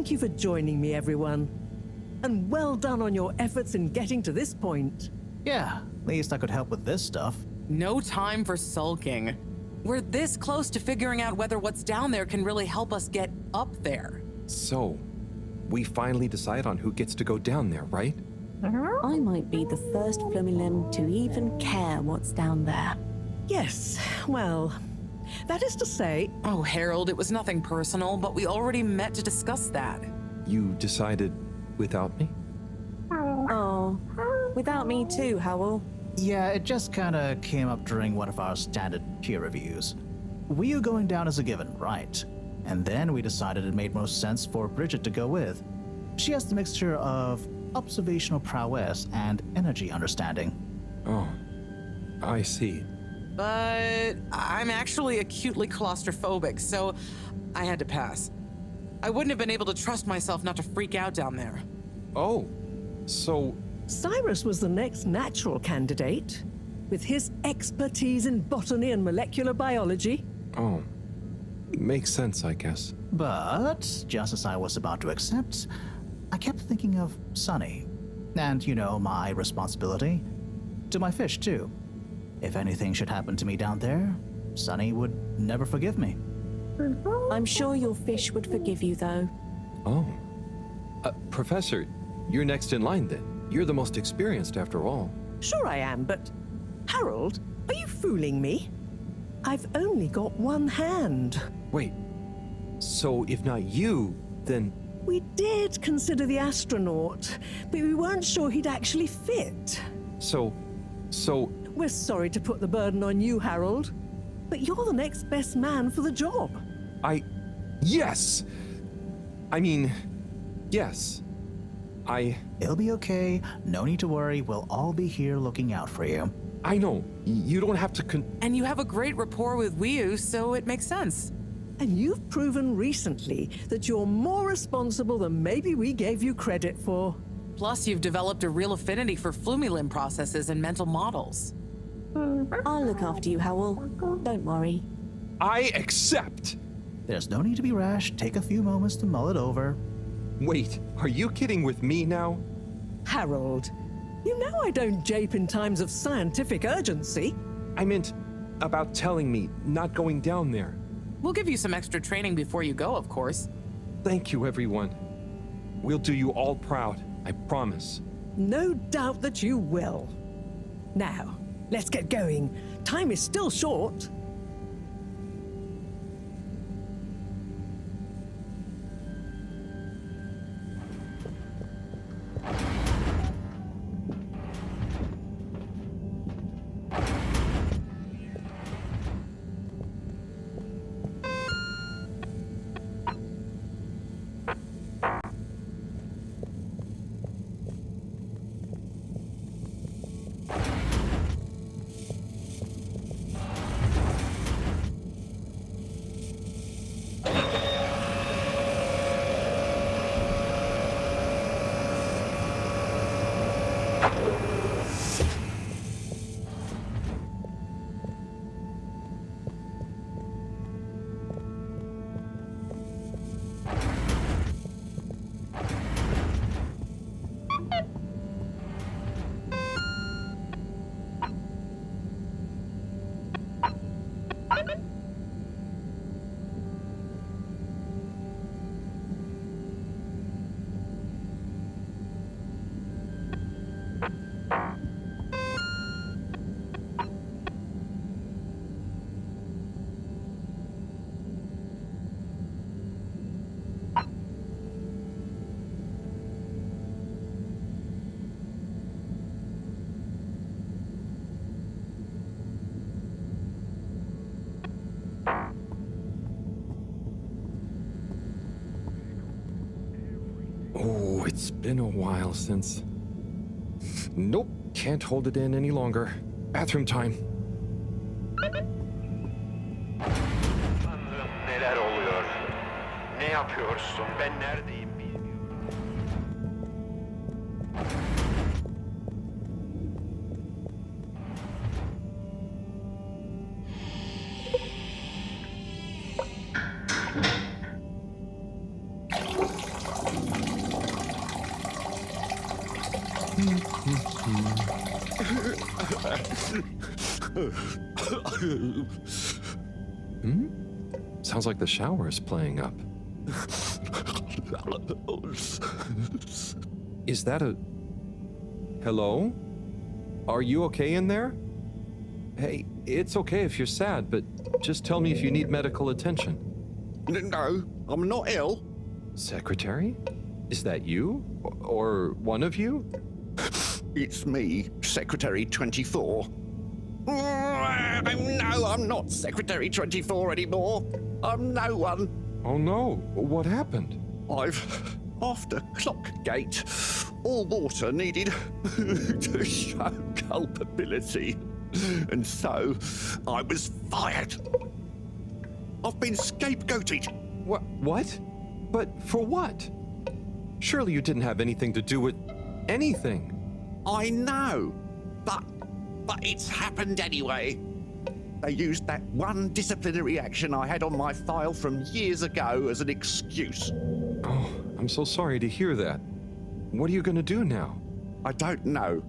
J: Thank you for joining me, everyone. And well done on your efforts in getting to this point.
I: Yeah, at least I could help with this stuff.
H: No time for sulking. We're this close to figuring out whether what's down there can really help us get up there.
A: So, we finally decide on who gets to go down there, right?
C: I might be the first Flumilim to even care what's down there.
J: Yes, well, that is to say,
H: Oh, Harold, it was nothing personal, but we already met to discuss that.
A: You decided without me?
C: Oh, without me too, Howell.
I: Yeah, it just kinda came up during one of our standard peer reviews. We are going down as a given, right? And then we decided it made most sense for Bridget to go with. She has the mixture of observational prowess and energy understanding.
A: Oh, I see.
H: But I'm actually acutely claustrophobic, so I had to pass. I wouldn't have been able to trust myself not to freak out down there.
A: Oh, so
J: Cyrus was the next natural candidate. With his expertise in botany and molecular biology.
A: Oh, makes sense, I guess.
I: But, just as I was about to accept, I kept thinking of Sunny. And, you know, my responsibility. To my fish, too. If anything should happen to me down there, Sunny would never forgive me.
C: I'm sure your fish would forgive you, though.
A: Oh. Professor, you're next in line then. You're the most experienced after all.
J: Sure I am, but Harold, are you fooling me? I've only got one hand.
A: Wait, so if not you, then...
J: We did consider the astronaut, but we weren't sure he'd actually fit.
A: So...
J: We're sorry to put the burden on you, Harold, but you're the next best man for the job.
A: Yes! I mean, yes.
I: It'll be okay. No need to worry. We'll all be here looking out for you.
A: I know. You don't have to
H: And you have a great rapport with Wiu, so it makes sense.
J: And you've proven recently that you're more responsible than maybe we gave you credit for.
H: Plus, you've developed a real affinity for Flumilim processes and mental models.
C: I'll look after you, Howell. Don't worry.
A: I accept!
I: There's no need to be rash. Take a few moments to mull it over.
A: Wait, are you kidding with me now?
J: Harold, you know I don't jape in times of scientific urgency.
A: I meant about telling me, not going down there.
H: We'll give you some extra training before you go, of course.
A: Thank you, everyone. We'll do you all proud, I promise.
J: No doubt that you will. Now, let's get going. Time is still short.
A: Oh, it's been a while since... Nope, can't hold it in any longer. Bathroom time.
K: Tanrım, neler oluyor? Ne yapıyorsun? Ben neredeyim bilmiyorum.
A: Sounds like the shower is playing up. Is that a... Hello? Are you okay in there? Hey, it's okay if you're sad, but just tell me if you need medical attention.
F: No, I'm not ill.
A: Secretary? Is that you? Or one of you?
F: It's me, Secretary 24. No, I'm not Secretary 24 anymore. I'm no one.
A: Oh no, what happened?
F: After Clockgate, all water needed to show culpability. And so, I was fired. I've been scapegoated.
A: What? But for what? Surely you didn't have anything to do with anything.
F: I know, but it's happened anyway. They used that one disciplinary action I had on my file from years ago as an excuse.
A: Oh, I'm so sorry to hear that. What are you going to do now?
F: I don't know.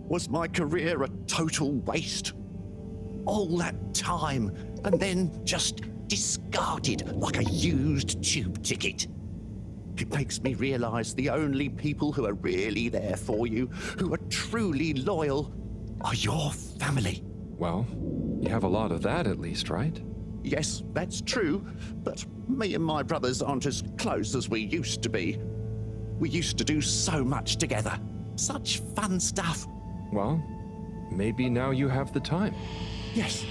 F: Was my career a total waste? All that time, and then just discarded like a used tube ticket. It makes me realize the only people who are really there for you, who are truly loyal, are your family.
A: Well, you have a lot of that at least, right?
F: Yes, that's true, but me and my brothers aren't as close as we used to be. We used to do so much together. Such fun stuff.
A: Well, maybe now you have the time.
F: Yes.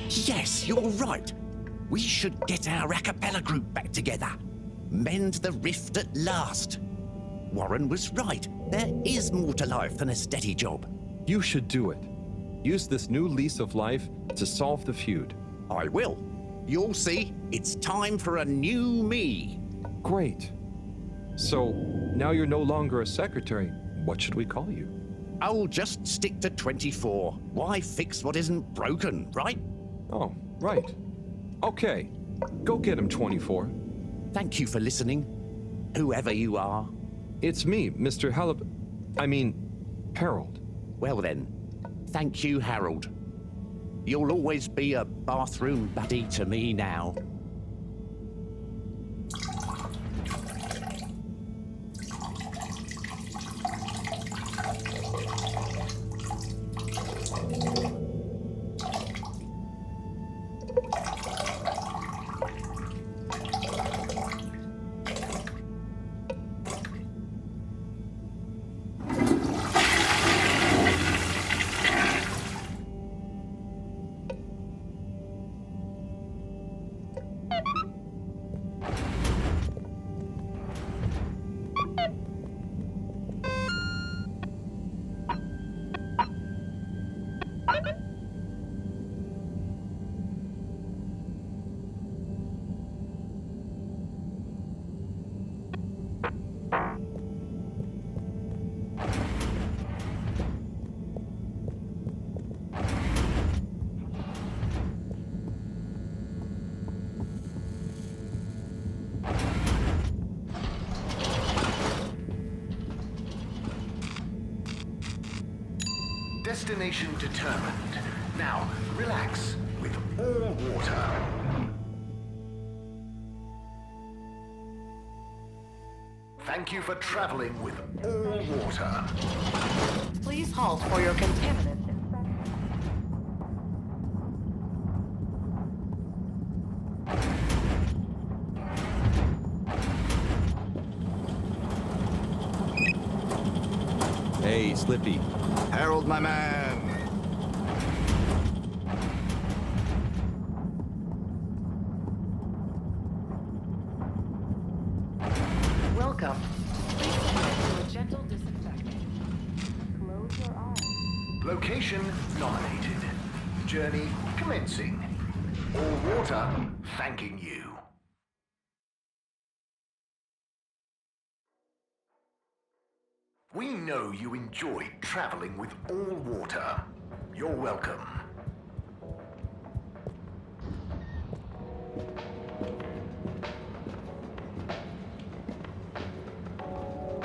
F: Yes, you're right. We should get our a cappella group back together. Mend the rift at last. Warren was right. There is more to life than a steady job.
A: You should do it. Use this new lease of life to solve the feud.
F: I will. You'll see, it's time for a new me.
A: Great. So, now you're no longer a secretary. What should we call you?
F: I'll just stick to 24. Why fix what isn't broken, right?
A: Oh, right. Okay. Go get him, 24.
F: Thank you for listening, whoever you are.
A: It's me, Mr. Harold.
F: Well then, thank you, Harold. You'll always be a bathroom buddy to me now.
B: Destination determined. Now, relax with all water. Thank you for traveling with all water.
L: Please halt for your contaminant inspection.
A: Hey, Slippy.
M: Harold, my man.
L: Welcome. Please submit to a gentle disinfectant. Close your eyes.
B: Location nominated. Journey commencing. All water thanking you. We know you enjoyed traveling with all water. You're welcome.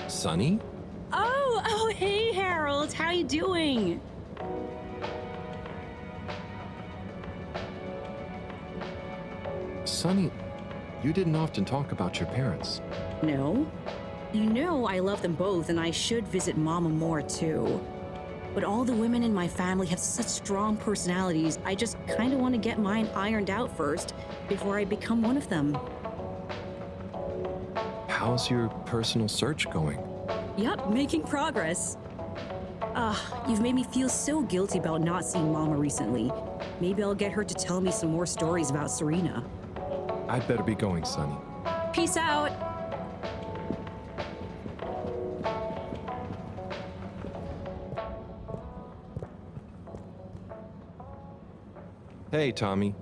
A: Sunny?
D: Oh, hey, Harold. How you doing?
A: Sonny, you didn't often talk about your parents.
D: No? You know I love them both and I should visit Mama more too. But all the women in my family have such strong personalities, I just kind of want to get mine ironed out first before I become one of them.
A: How's your personal search going?
D: Yup, making progress. You've made me feel so guilty about not seeing Mama recently. Maybe I'll get her to tell me some more stories about Serena.
A: I'd better be going, Sonny.
D: Peace out!
A: Hey, Tommy.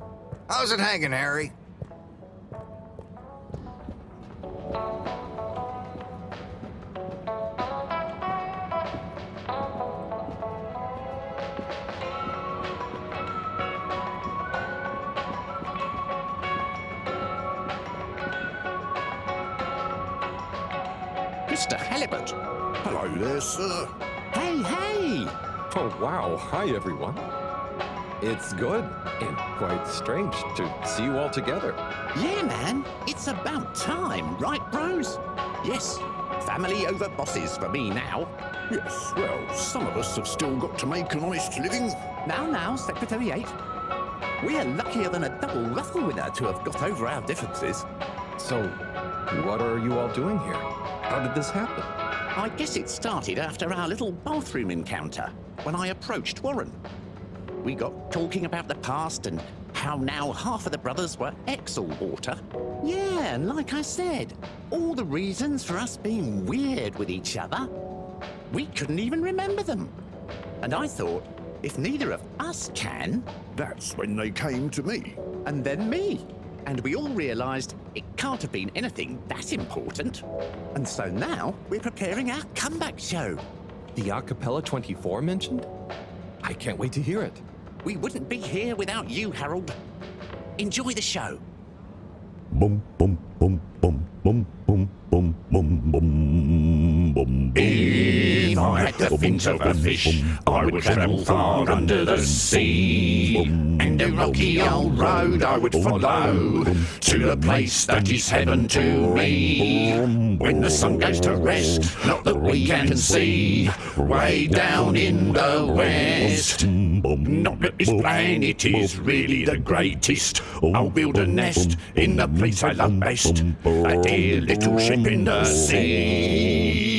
M: How's it hanging, Harry?
F: Mr. Halibut.
M: Hello there, sir.
F: Hey!
A: Oh, wow. Hi, everyone. It's good and quite strange to see you all together.
F: Yeah, man. It's about time, right, bros? Yes. Family over bosses for me now.
M: Yes, well, some of us have still got to make an honest living.
F: Now, Secretary 8. We're luckier than a double raffle winner to have got over our differences.
A: So, what are you all doing here? How did this happen?
F: I guess it started after our little bathroom encounter, when I approached Warren. We got talking about the past and how now half of the brothers were ex-all-water. Yeah, and like I said, all the reasons for us being weird with each other, we couldn't even remember them. And I thought, if neither of us can...
M: That's when they came to me.
F: And then me. And we all realised it can't have been anything that important. And so now we're preparing our comeback show.
A: The Acapella 24 mentioned? I can't wait to hear it.
F: We wouldn't be here without you, Harold. Enjoy the show.
N: Bum bum bum bum bum bum bum bum bum bum.
O: If I had the fins of a fish, I would travel far under the sea. And the rocky old road I would follow to the place that is heaven to me. When the sun goes to rest, not that we can see, way down in the west. Not that this planet is really the greatest. I'll build a nest in the place I love best, a dear little ship in the sea.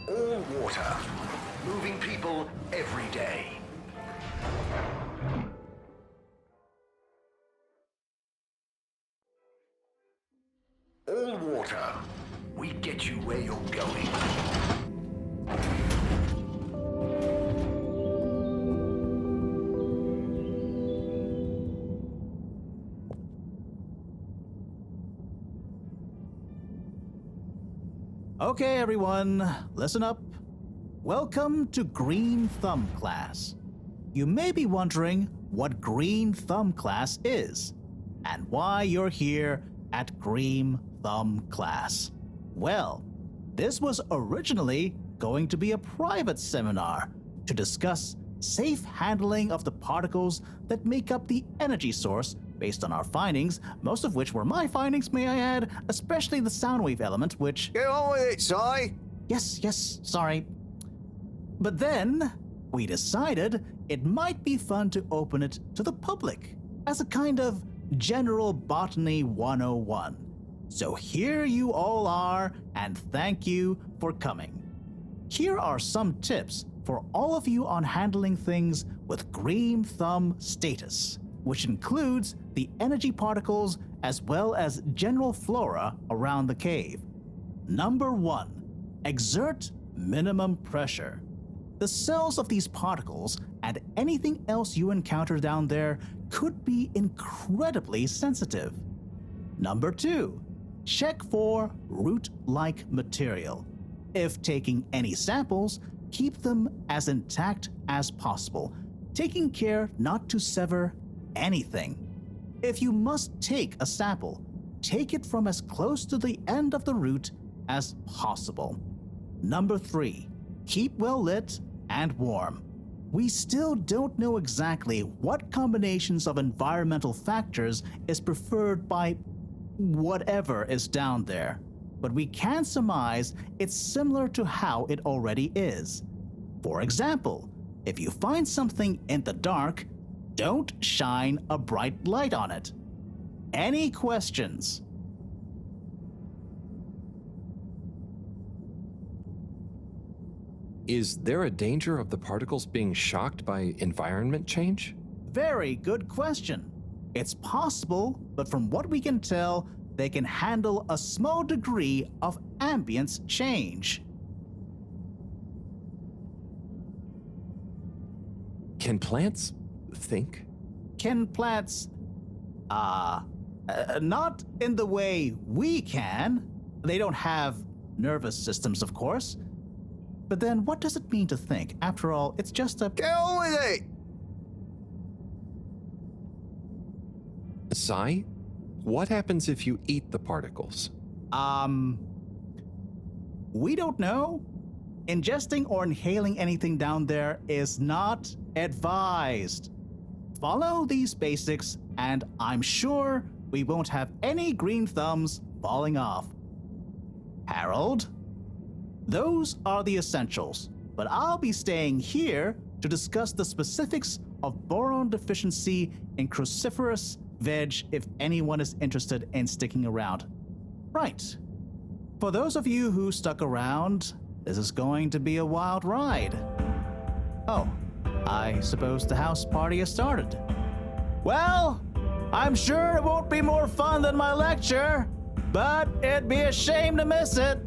B: All water, moving people every day. All water, we get you where you're going.
I: Okay, everyone, listen up. Welcome to Green Thumb class. You may be wondering what Green Thumb class is and why you're here at Green Thumb class. Well, this was originally going to be a private seminar to discuss safe handling of the particles that make up the energy source based on our findings, most of which were my findings, may I add, especially the sound wave element, which...
M: Get on with it, Si.
I: Yes, sorry. But then, we decided it might be fun to open it to the public as a kind of General Botany 101. So here you all are, and thank you for coming. Here are some tips for all of you on handling things with green thumb status, which includes the energy particles as well as general flora around the cave. Number 1, exert minimum pressure. The cells of these particles and anything else you encounter down there could be incredibly sensitive. Number 2, check for root-like material. If taking any samples, keep them as intact as possible, taking care not to sever anything. If you must take a sample, take it from as close to the end of the root as possible. Number 3, keep well lit and warm. We still don't know exactly what combinations of environmental factors is preferred by whatever is down there, but we can surmise it's similar to how it already is. For example, if you find something in the dark, don't shine a bright light on it. Any questions?
A: Is there a danger of the particles being shocked by environment change?
I: Very good question. It's possible, but from what we can tell, they can handle a small degree of ambience change.
A: Can plants think?
I: Can plants, not in the way we can. They don't have nervous systems, of course. But then what does it mean to think? After all, it's just a...
E: Get on with it!
A: Sai, what happens if you eat the particles?
I: We don't know. Ingesting or inhaling anything down there is not advised. Follow these basics, and I'm sure we won't have any green thumbs falling off. Harold? Those are the essentials, but I'll be staying here to discuss the specifics of boron deficiency in cruciferous veg if anyone is interested in sticking around. Right. For those of you who stuck around, this is going to be a wild ride. Oh, I suppose the house party has started. Well, I'm sure it won't be more fun than my lecture, but it'd be a shame to miss it.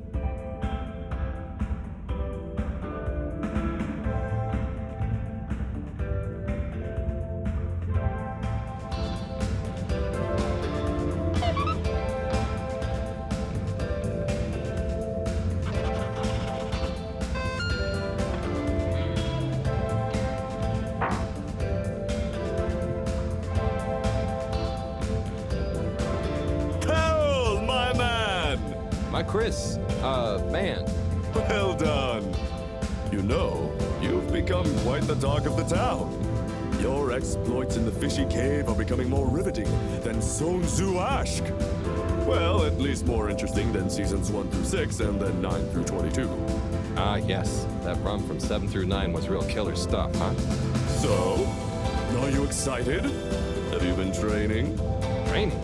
A: Chris, man.
P: Well done. You know, you've become quite the talk of the town. Your exploits in the fishy cave are becoming more riveting than Sun Tzu Ashk. Well, at least more interesting than seasons 1 through 6 and then 9 through 22.
A: Ah, yes. That run from 7 through 9 was real killer stuff, huh?
P: So, are you excited? Have you been training?
A: Training?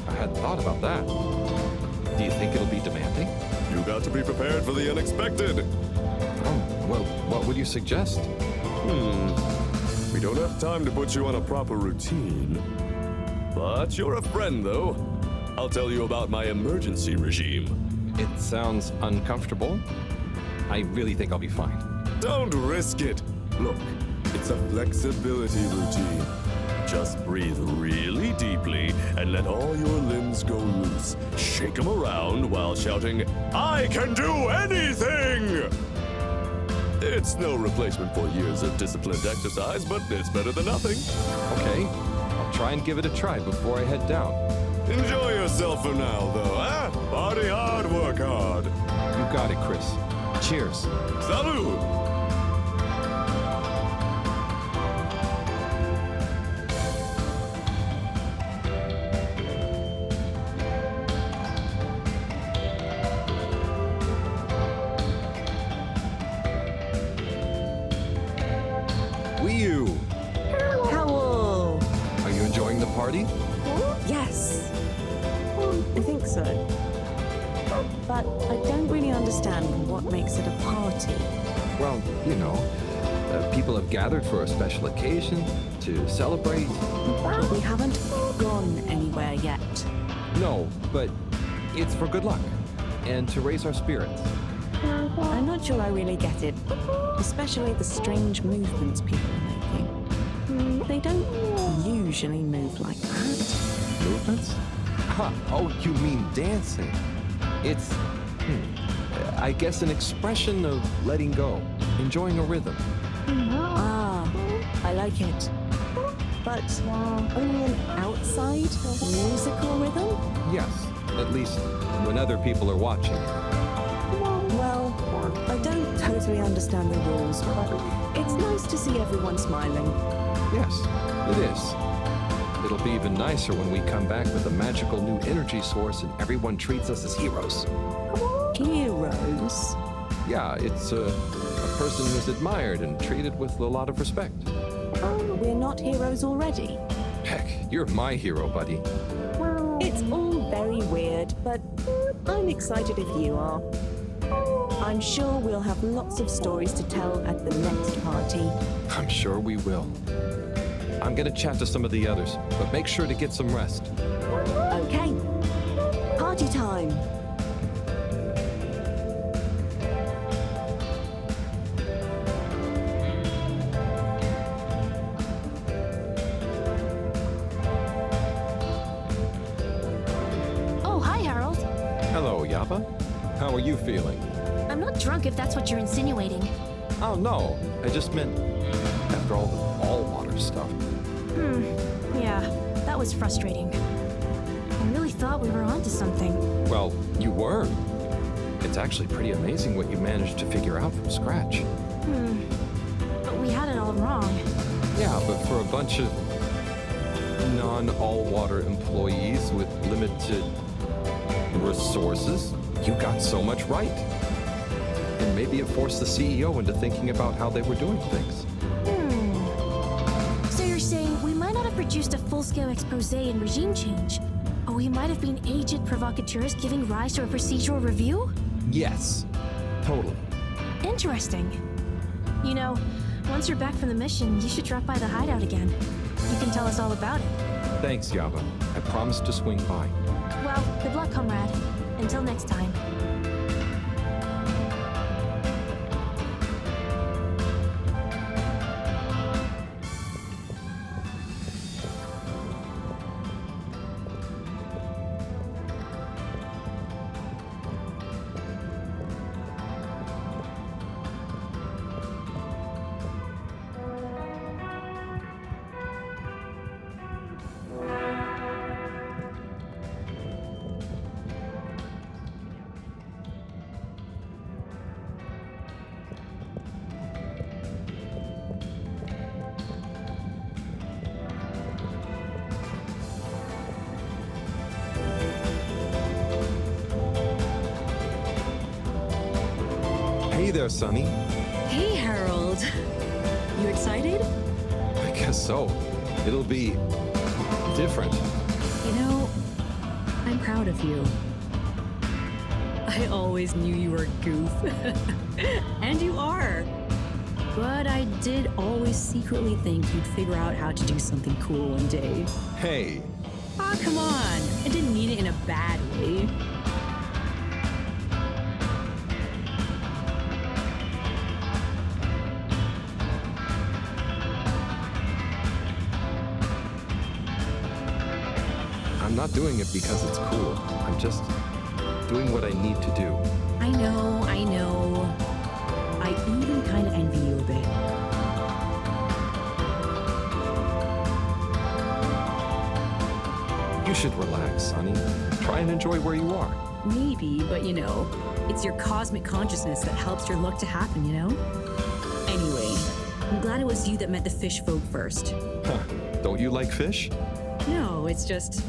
A: I hadn't thought about that. Do you think it'll be demanding?
P: You got to be prepared for the unexpected.
A: Oh, well, what would you suggest?
P: We don't have time to put you on a proper routine. But you're a friend, though. I'll tell you about my emergency regime.
A: It sounds uncomfortable. I really think I'll be fine.
P: Don't risk it. Look, it's a flexibility routine. Just breathe really deeply and let all your limbs go loose. Shake them around while shouting, "I can do anything!" It's no replacement for years of disciplined exercise, but it's better than nothing.
A: Okay, I'll try and give it a try before I head down.
P: Enjoy yourself for now, though, eh? Party hard, work hard.
A: You got it, Chris. Cheers.
P: Salud!
C: Howl!
A: Are you enjoying the party?
C: Yes. I think so. But I don't really understand what makes it a party.
A: Well, you know, People have gathered for a special occasion to celebrate.
C: But we haven't gone anywhere yet.
A: No, but it's for good luck and to raise our spirits.
C: I'm not sure I really get it, especially the strange movements people are making. They don't usually move like that.
A: Movements? Huh. Oh, you mean dancing? It's, I guess, an expression of letting go, enjoying a rhythm.
C: Ah, I like it. But only an outside musical rhythm?
A: Yes, at least when other people are watching.
C: Well, I don't totally understand the rules, but it's nice to see everyone smiling.
A: Yes, it is. It'll be even nicer when we come back with a magical new energy source and everyone treats us as heroes.
C: Heroes?
A: Yeah, it's a person who's admired and treated with a lot of respect.
C: We're not heroes already.
A: Heck, you're my hero, buddy.
C: It's all very weird, but I'm excited if you are. I'm sure we'll have lots of stories to tell at the next party.
A: I'm sure we will. I'm gonna chat to some of the others, but make sure to get some rest.
C: Okay. Party time.
G: Oh, hi, Harold.
A: Hello, Yapa. How are you feeling?
G: I'm not drunk if that's what you're insinuating.
A: Oh, no. I just meant after all the all-water stuff.
G: Yeah, that was frustrating. I really thought we were onto something.
A: Well, you were. It's actually pretty amazing what you managed to figure out from scratch.
G: But we had it all wrong.
A: Yeah, but for a bunch of non-all-water employees with limited resources, you got so much right. And maybe it forced the CEO into thinking about how they were doing things.
G: So you're saying we might not have produced a full-scale expose in regime change, or we might have been aged provocateurs giving rise to a procedural review?
A: Yes, totally.
G: Interesting. You know, once you're back from the mission, you should drop by the hideout again. You can tell us all about it.
A: Thanks, Yava. I promise to swing by.
G: Well, good luck, comrade. Until next time.
A: Hey there, Sonny.
D: Hey, Harold. You excited?
A: I guess so. It'll be different.
D: You know, I'm proud of you. I always knew you were a goof. And you are. But I did always secretly think you'd figure out how to do something cool one day.
A: Hey.
D: Aw, come on. I didn't mean it in a bad way.
A: I'm not doing it because it's cool. I'm just doing what I need to do.
D: I know, I know. I even kind of envy you a bit.
A: You should relax, Sonny. Try and enjoy where you are.
D: Maybe, but you know, it's your cosmic consciousness that helps your luck to happen, you know? Anyway, I'm glad it was you that met the fish folk first.
A: Huh. Don't you like fish?
D: No, it's just,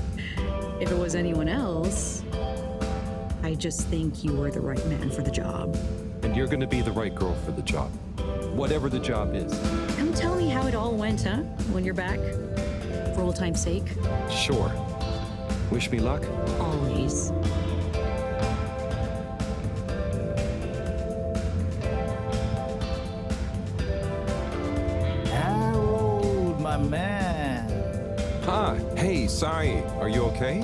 D: if it was anyone else, I just think you were the right man for the job.
A: And you're gonna be the right girl for the job. Whatever the job is.
D: Come tell me how it all went, huh? When you're back? For old time's sake?
A: Sure. Wish me luck?
D: Always.
I: man.
A: Ah, hey, Sai, are you okay?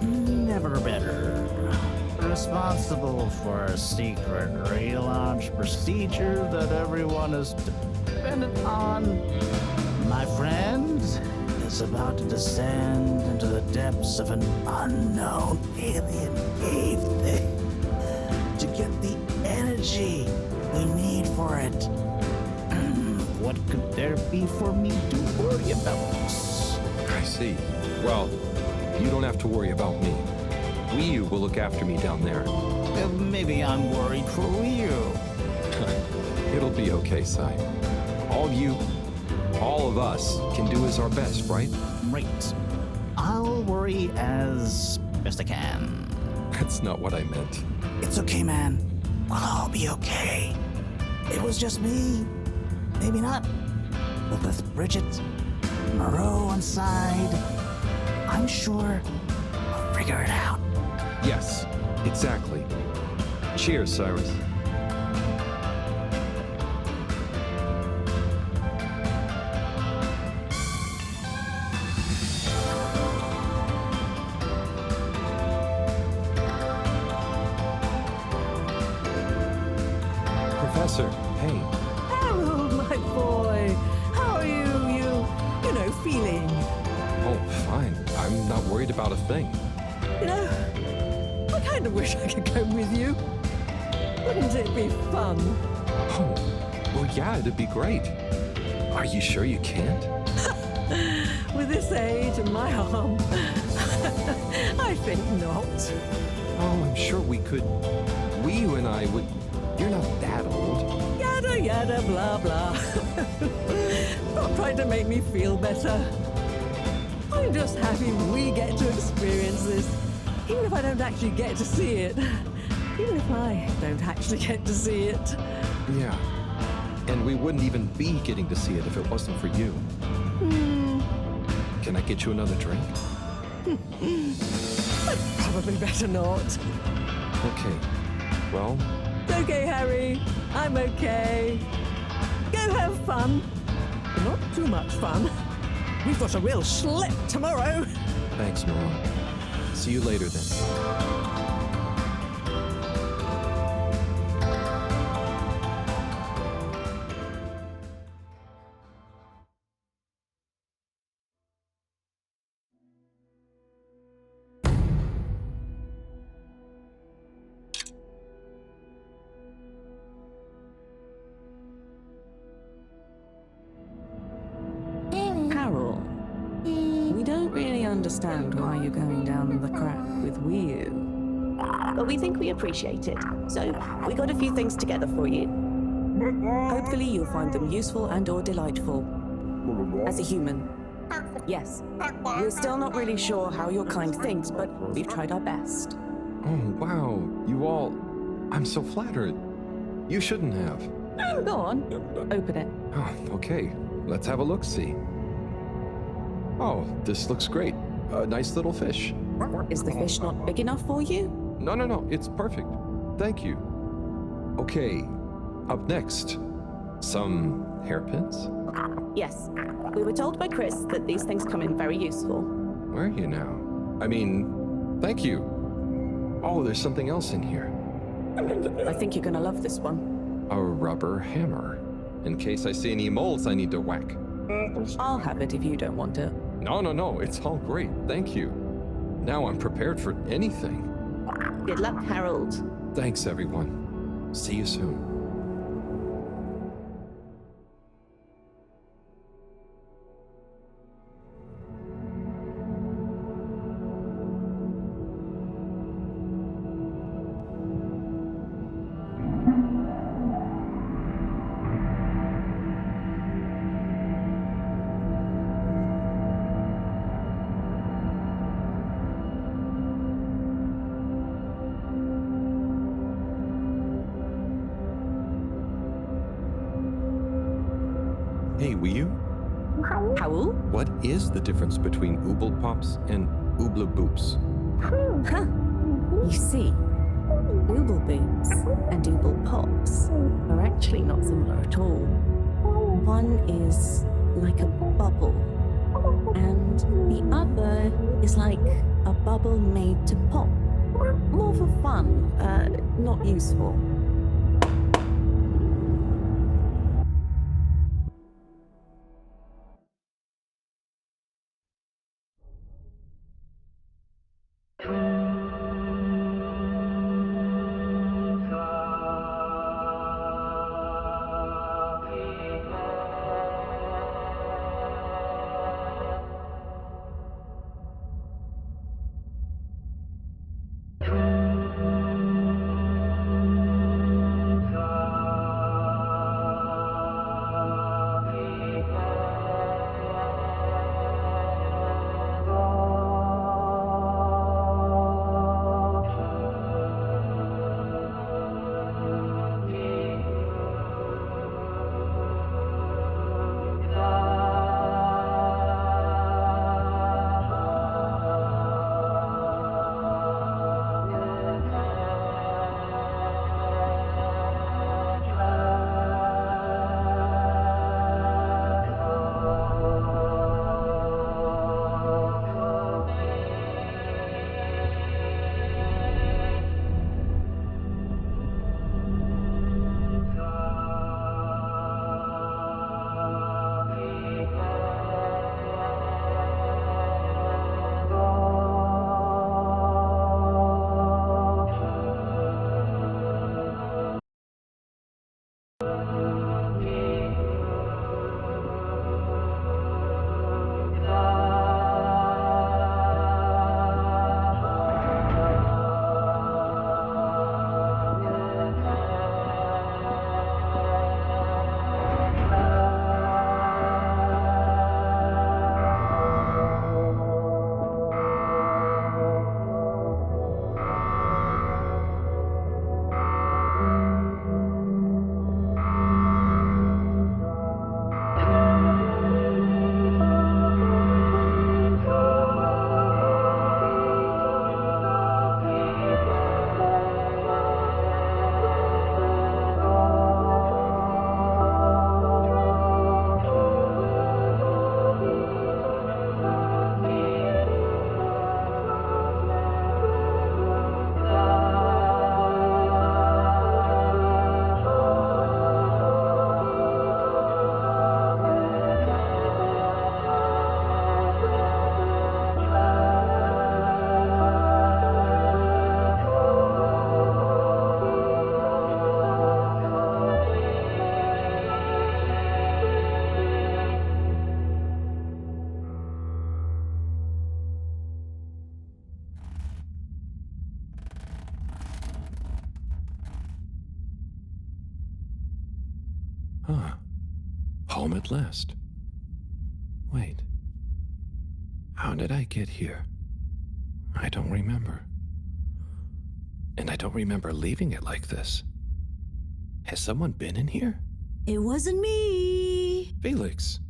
I: Never better. Responsible for a secret relaunch procedure that everyone is dependent on. My friend is about to descend into the depths of an unknown alien cave thing to get the energy we need for it. What could there be for me to worry about?
A: I see. Well, you don't have to worry about me. Wiyu will look after me down there.
I: Maybe I'm worried for you.
A: It'll be okay, Sai. All of us can do is our best, right?
I: Right. I'll worry as best I can.
A: That's not what I meant.
I: It's okay, man. We'll all be okay. It was just me. Maybe not. But with Bridget, Moreau on side, I'm sure we'll figure it out.
A: Yes, exactly. Cheers, Cyrus. Professor, hey.
J: Harold, my boy. How are you know, feeling?
A: Oh, fine. I'm not worried about a thing.
J: You know, I kind of wish I could go with you. Wouldn't it be fun?
A: Oh, well, yeah, it'd be great. Are you sure you can't?
J: With this age and my arm, I think not.
A: Oh, I'm sure we could. Wiyu and I would. You're not that old.
J: Yada yada blah blah. Not trying to make me feel better. I'm just happy we get to experience this, even if I don't actually get to see it. Even if I don't actually get to see it.
A: Yeah. And we wouldn't even be getting to see it if it wasn't for you. Can I get you another drink?
J: I'd probably better not.
A: Okay. Well,
J: Okay, Harry. I'm okay. Go have fun. Not too much fun. We've got a real schlep tomorrow.
A: thanks, Moreau. See you later then.
C: Carol, we don't really understand why you're going down the crack with Wiyu. But we think we appreciate it, so we got a few things together for you. Hopefully you'll find them useful and or delightful. As a human. Yes, we're still not really sure how your kind thinks, but we've tried our best.
A: Oh, wow. You all. I'm so flattered. You shouldn't have.
C: Go on, open it.
A: Oh, okay. Let's have a look-see. Oh, this looks great. A nice little fish.
C: Is the fish not big enough for you?
A: No, it's perfect. Thank you. Okay, up next, some hairpins?
C: Yes, we were told by Chris that these things come in very useful.
A: Where are you now? I mean, thank you. Oh, there's something else in here.
C: I think you're gonna love this one.
A: A rubber hammer. In case I see any moles I need to whack.
C: I'll have it if you don't want it.
A: No, it's all great. Thank you. Now I'm prepared for anything.
C: Good luck, Harold.
A: Thanks, everyone. See you soon. Hey, Wiyu?
C: Howl?
A: What is the difference between Ooble Pops and Ooble Boops?
C: Huh. You see, Ooble Boots and Ooble Pops are actually not similar at all. One is like a bubble. And the other is like a bubble made to pop. More for fun, not useful.
A: Home at last. Wait. How did I get here? I don't remember. And I don't remember leaving it like this. Has someone been in here?
D: It wasn't me.
A: Felix,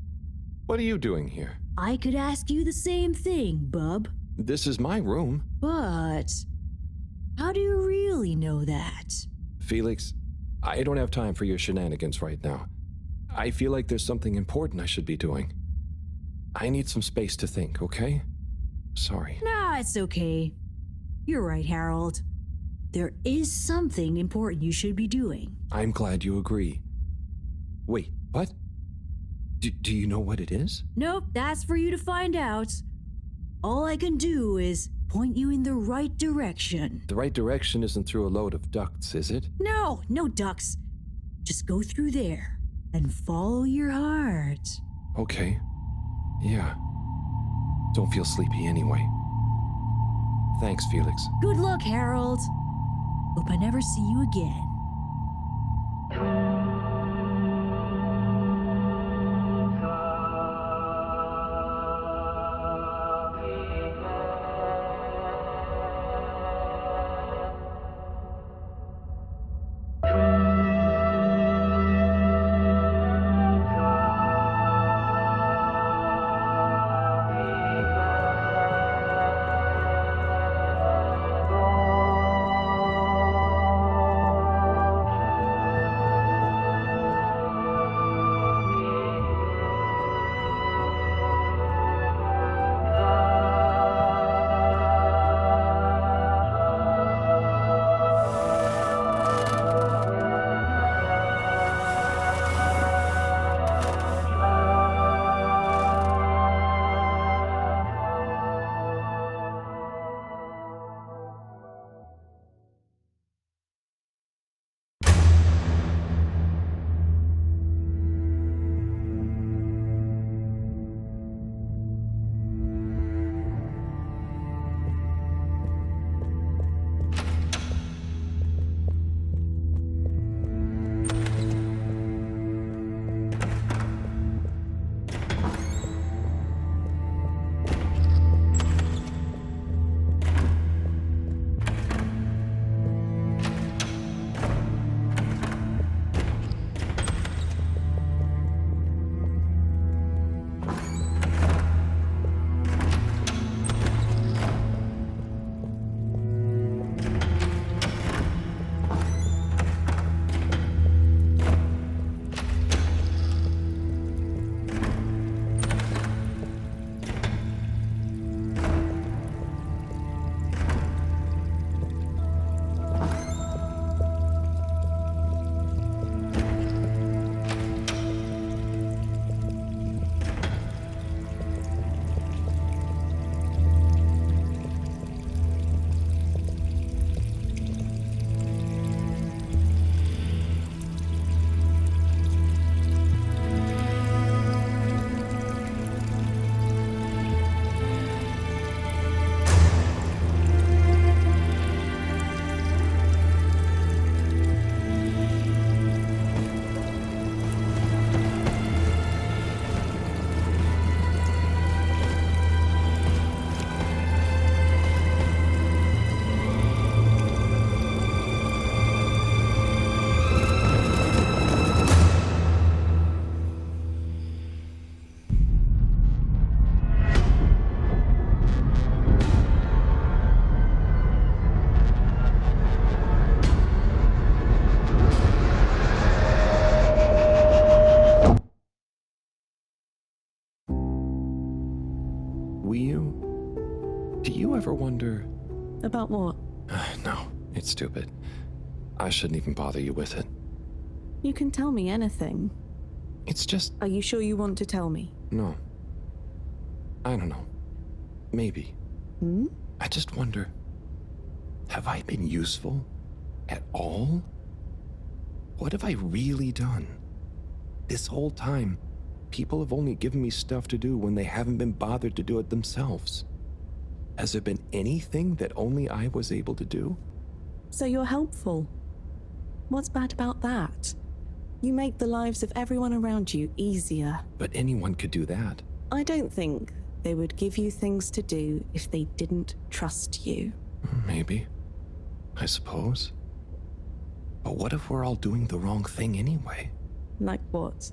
A: what are you doing here?
D: I could ask you the same thing, bub.
A: This is my room.
D: But how do you really know that?
A: Felix, I don't have time for your shenanigans right now. I feel like there's something important I should be doing. I need some space to think, okay? Sorry.
D: Nah, it's okay. You're right, Harold. There is something important you should be doing.
A: I'm glad you agree. Wait, what? Do you know what it is?
D: Nope, that's for you to find out. All I can do is point you in the right direction.
A: The right direction isn't through a load of ducts, is it?
D: No, no ducks. Just go through there and follow your heart.
A: Okay. Yeah. Don't feel sleepy anyway. Thanks, Felix.
D: Good luck, Harold. Hope I never see you again.
A: ever wonder?
C: About what?
A: No, it's stupid. I shouldn't even bother you with it.
C: You can tell me anything.
A: It's just...
C: Are you sure you want to tell me?
A: No. I don't know. Maybe. I just wonder, have I been useful at all? What have I really done? This whole time, people have only given me stuff to do when they haven't been bothered to do it themselves. Has there been anything that only I was able to do?
C: So you're helpful. What's bad about that? You make the lives of everyone around you easier.
A: But anyone could do that.
C: I don't think they would give you things to do if they didn't trust you.
A: Maybe. I suppose. But what if we're all doing the wrong thing anyway?
C: Like what?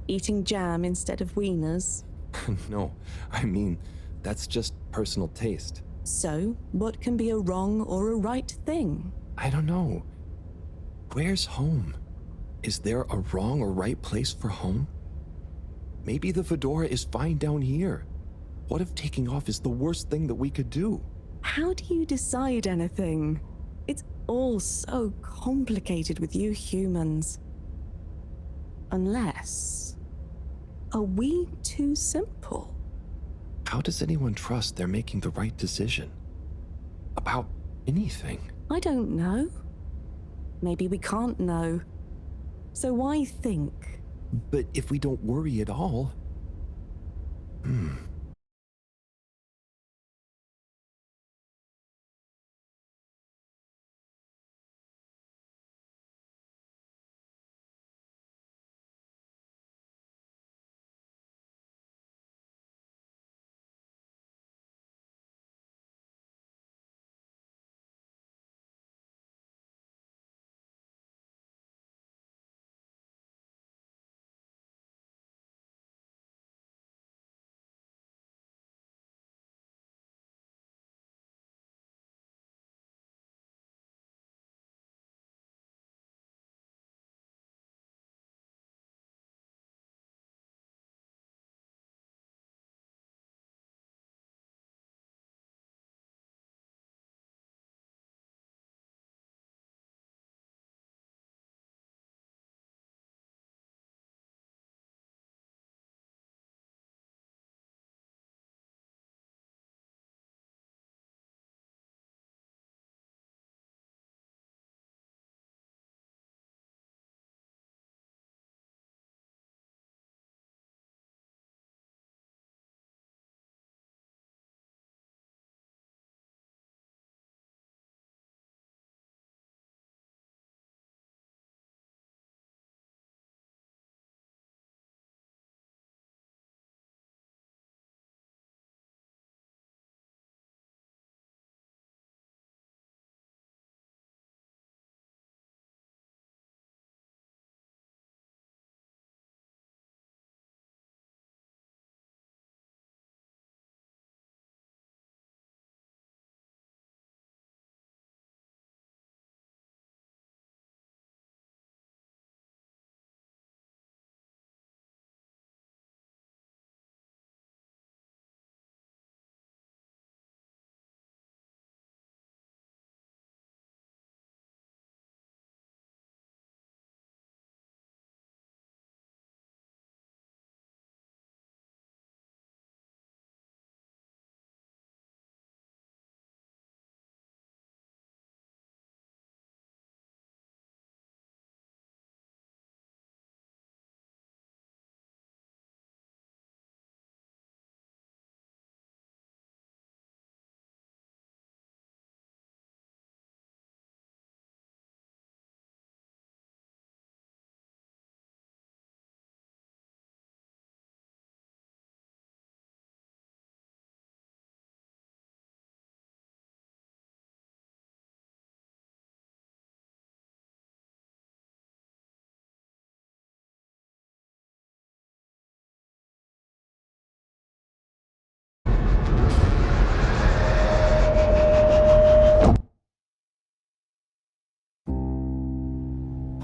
C: Eating jam instead of wieners?
A: No, I mean, that's just personal taste.
C: So, what can be a wrong or a right thing?
A: I don't know. Where's home? Is there a wrong or right place for home? Maybe the fedora is fine down here. What if taking off is the worst thing that we could do?
C: How do you decide anything? It's all so complicated with you humans. Unless... Are we too simple?
A: How does anyone trust they're making the right decision? About anything?
C: I don't know. Maybe we can't know. So why think?
A: But if we don't worry at all...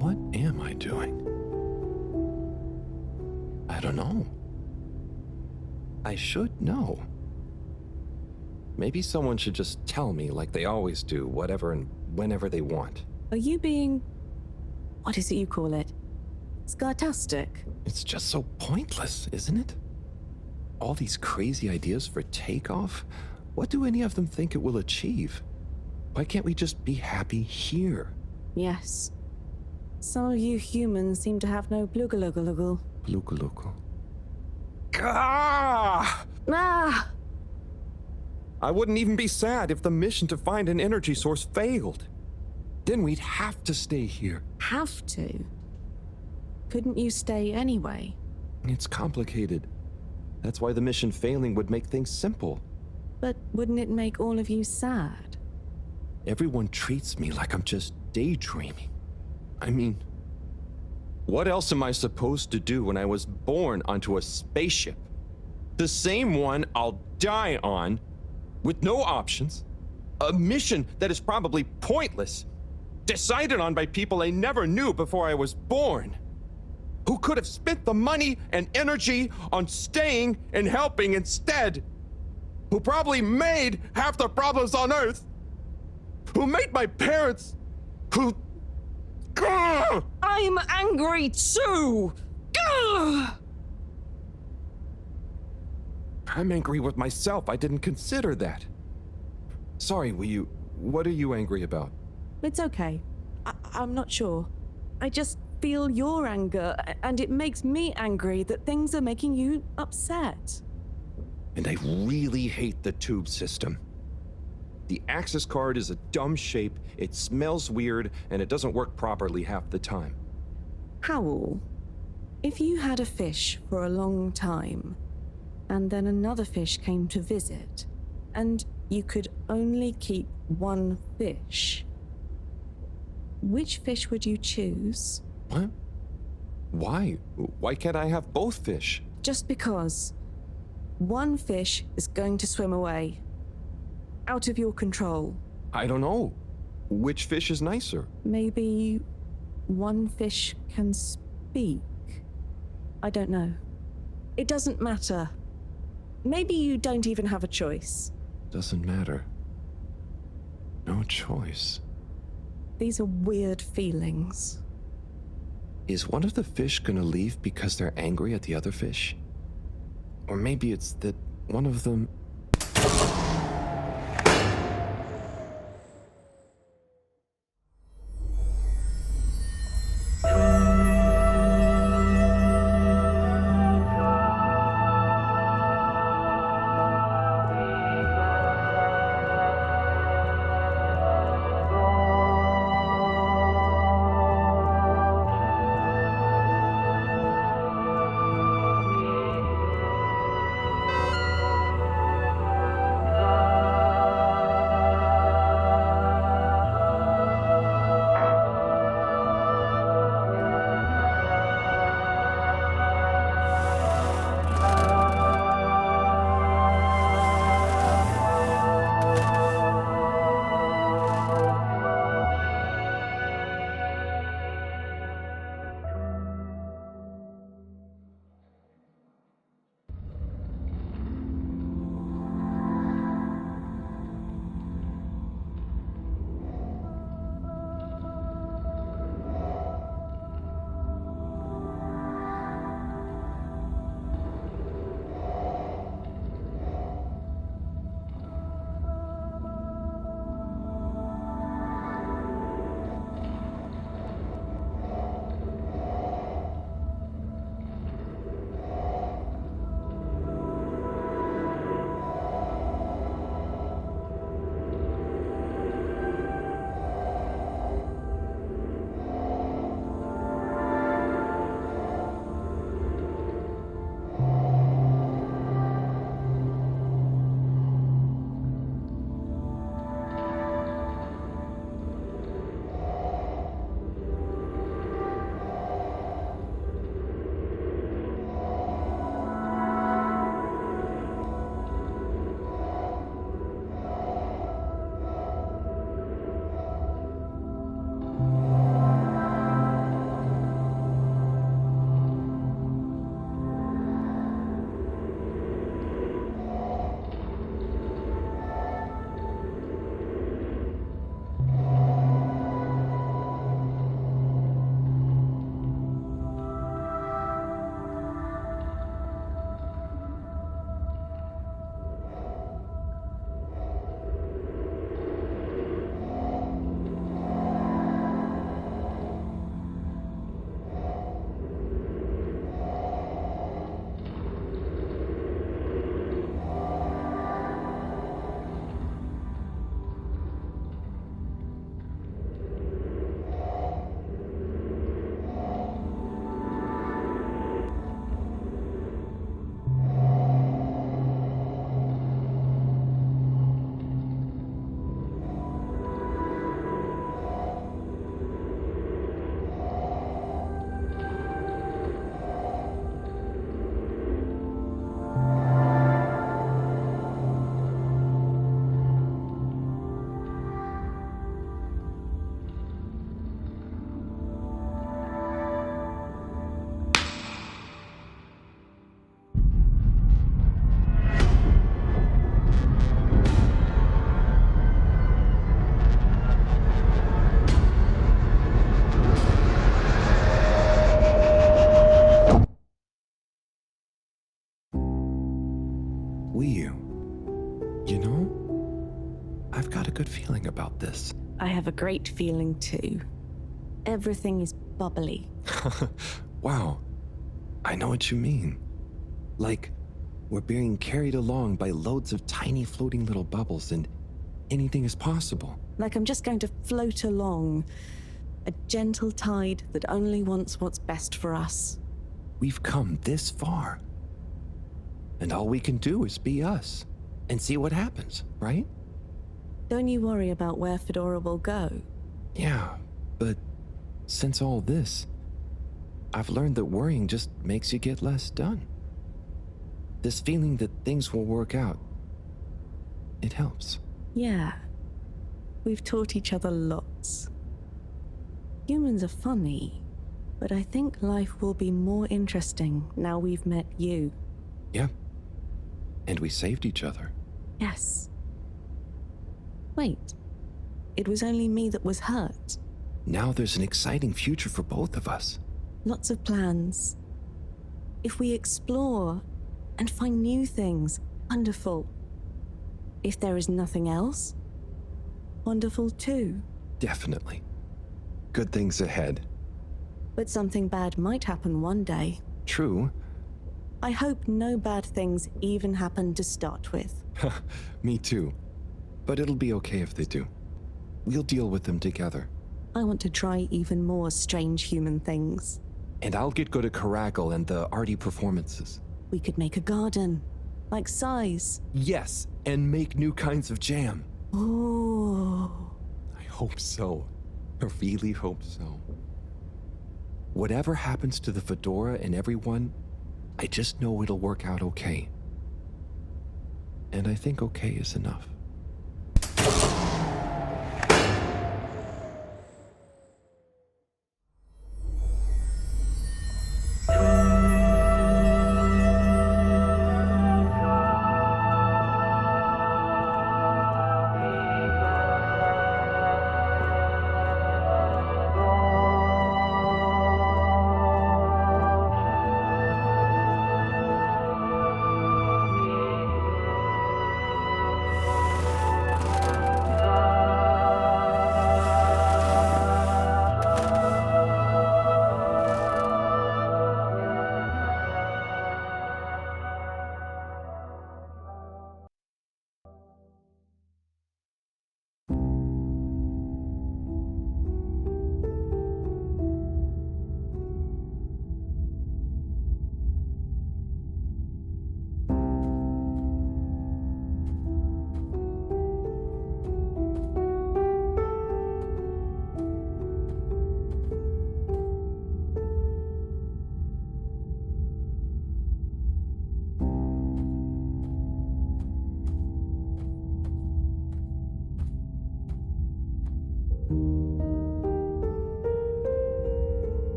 A: What am I doing? I don't know. I should know. Maybe someone should just tell me like they always do, whatever and whenever they want.
C: Are you being... what is it you call it? Scartastic?
A: It's just so pointless, isn't it? All these crazy ideas for takeoff? What do any of them think it will achieve? Why can't we just be happy here?
C: Yes. Some of you humans seem to have no blugaluggaluggle.
A: Blugaluggal. Gah!
C: Ah!
A: I wouldn't even be sad if the mission to find an energy source failed. Then we'd have to stay here.
C: Have to? Couldn't you stay anyway?
A: It's complicated. That's why the mission failing would make things simple.
C: But wouldn't it make all of you sad?
A: Everyone treats me like I'm just daydreaming. I mean, what else am I supposed to do when I was born onto a spaceship? The same one I'll die on, with no options. A mission that is probably pointless, decided on by people I never knew before I was born, who could have spent the money and energy on staying and helping instead, who probably made half the problems on Earth, who made my parents, who... Gah!
C: I'm angry too! Gah!
A: I'm angry with myself. I didn't consider that. Sorry, what are you angry about?
C: It's okay. I'm not sure. I just feel your anger, and it makes me angry that things are making you upset.
A: And I really hate the tube system. The access card is a dumb shape, it smells weird, and it doesn't work properly half the time.
C: Howl, if you had a fish for a long time, and then another fish came to visit, and you could only keep one fish, which fish would you choose?
A: What? Why? Why can't I have both fish?
C: Just because one fish is going to swim away. Out of your control.
A: I don't know. Which fish is nicer?
C: Maybe one fish can speak. I don't know. It doesn't matter. Maybe you don't even have a choice.
A: Doesn't matter. No choice.
C: These are weird feelings.
A: Is one of the fish gonna leave because they're angry at the other fish? Or maybe it's that one of them... about this.
C: I have a great feeling too. Everything is bubbly.
A: Wow. I know what you mean. Like, we're being carried along by loads of tiny floating little bubbles and anything is possible.
C: Like I'm just going to float along. A gentle tide that only wants what's best for us.
A: We've come this far. And all we can do is be us and see what happens, right?
C: Don't you worry about where Fedora will go.
A: Yeah, but since all this, I've learned that worrying just makes you get less done. This feeling that things will work out, it helps.
C: Yeah. We've taught each other lots. Humans are funny, but I think life will be more interesting now we've met you.
A: Yeah. And we saved each other.
C: Yes. Wait. It was only me that was hurt.
A: Now there's an exciting future for both of us.
C: Lots of plans. If we explore and find new things, wonderful. If there is nothing else, wonderful too.
A: Definitely. Good things ahead.
C: But something bad might happen one day.
A: True.
C: I hope no bad things even happen to start with.
A: Me too. But it'll be okay if they do. We'll deal with them together.
C: I want to try even more strange human things.
A: And I'll get good at Caracal and the arty performances.
C: We could make a garden, like size.
A: Yes, and make new kinds of jam.
C: Oh.
A: I hope so. I really hope so. Whatever happens to the Fedora and everyone, I just know it'll work out okay. And I think okay is enough.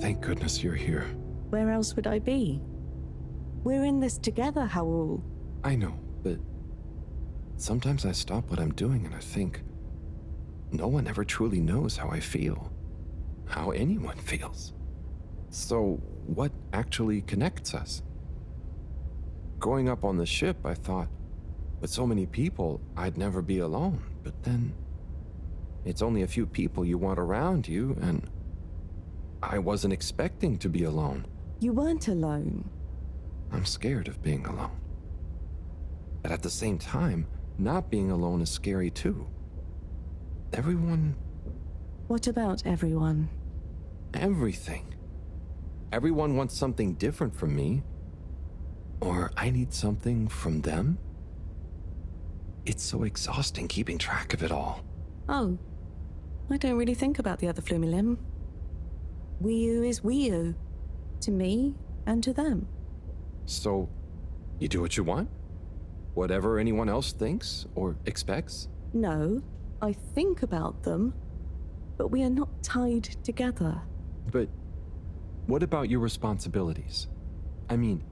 A: Thank goodness you're here.
C: Where else would I be? We're in this together, Howell.
A: I know, but sometimes I stop what I'm doing and I think, no one ever truly knows how I feel, how anyone feels. So what actually connects us? Growing up on the ship, I thought, with so many people, I'd never be alone. But then, it's only a few people you want around you, and I wasn't expecting to be alone.
C: You weren't alone.
A: I'm scared of being alone. But at the same time, not being alone is scary too. Everyone...
C: What about everyone?
A: Everything. Everyone wants something different from me. Or I need something from them. It's so exhausting keeping track of it all.
C: Oh, I don't really think about the other Flumilim. Wii-U is Wii-U. To me and to them.
A: So, you do what you want? Whatever anyone else thinks or expects?
C: No, I think about them, but we are not tied together.
A: But what about your responsibilities? I mean,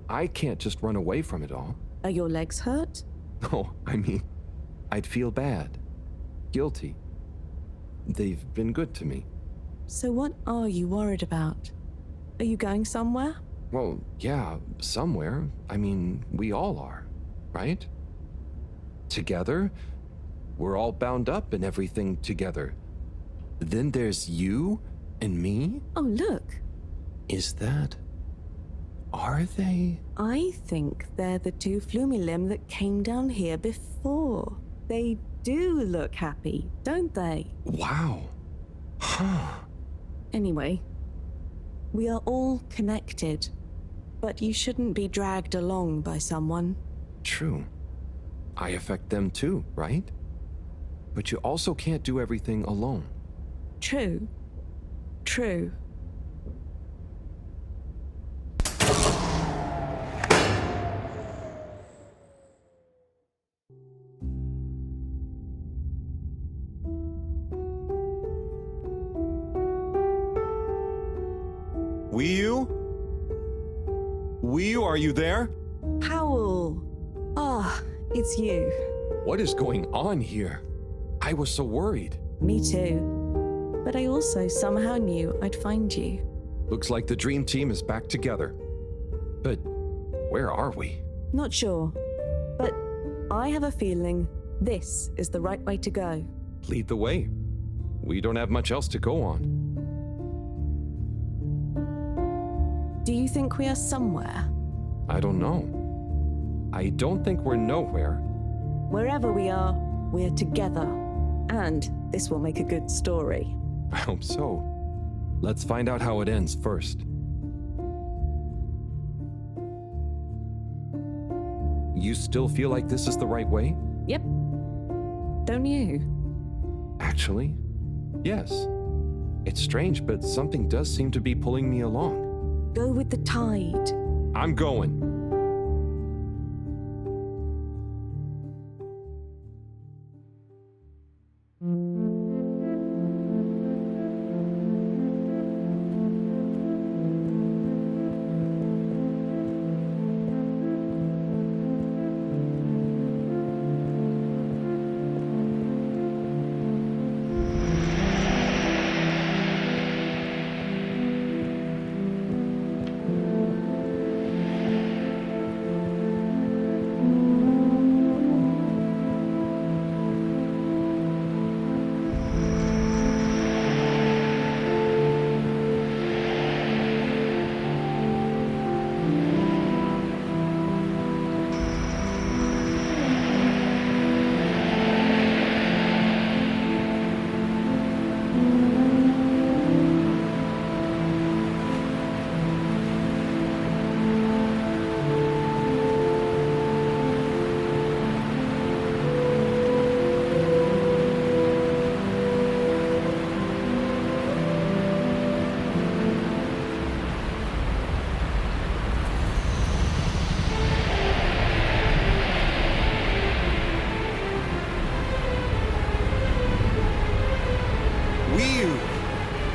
A: I can't just run away from it all.
C: Are your legs hurt?
A: Oh, I mean, I'd feel bad. Guilty. They've been good to me.
C: So what are you worried about? Are you going somewhere?
A: Well, yeah, somewhere. I mean, we all are, right? Together? We're all bound up in everything together. Then there's you and me?
C: Oh, look.
A: Is that... Are they?
C: I think they're the two Flumilim that came down here before. They do look happy, don't they?
A: Wow. Huh.
C: Anyway, we are all connected, but you shouldn't be dragged along by someone.
A: True. I affect them too, right? But you also can't do everything alone.
C: True. True.
A: Wiyu, are you there?
C: Powell! Ah, it's you.
A: What is going on here? I was so worried.
C: Me too. But I also somehow knew I'd find you.
A: Looks like the dream team is back together. But where are we?
C: Not sure. But I have a feeling this is the right way to go.
A: Lead the way. We don't have much else to go on.
C: Do you think we are somewhere?
A: I don't know. I don't think we're nowhere.
C: Wherever we are together. And this will make a good story.
A: I hope so. Let's find out how it ends first. You still feel like this is the right way?
C: Yep. Don't you?
A: Actually, yes. It's strange, but something does seem to be pulling me along.
C: Go with the tide.
A: I'm going.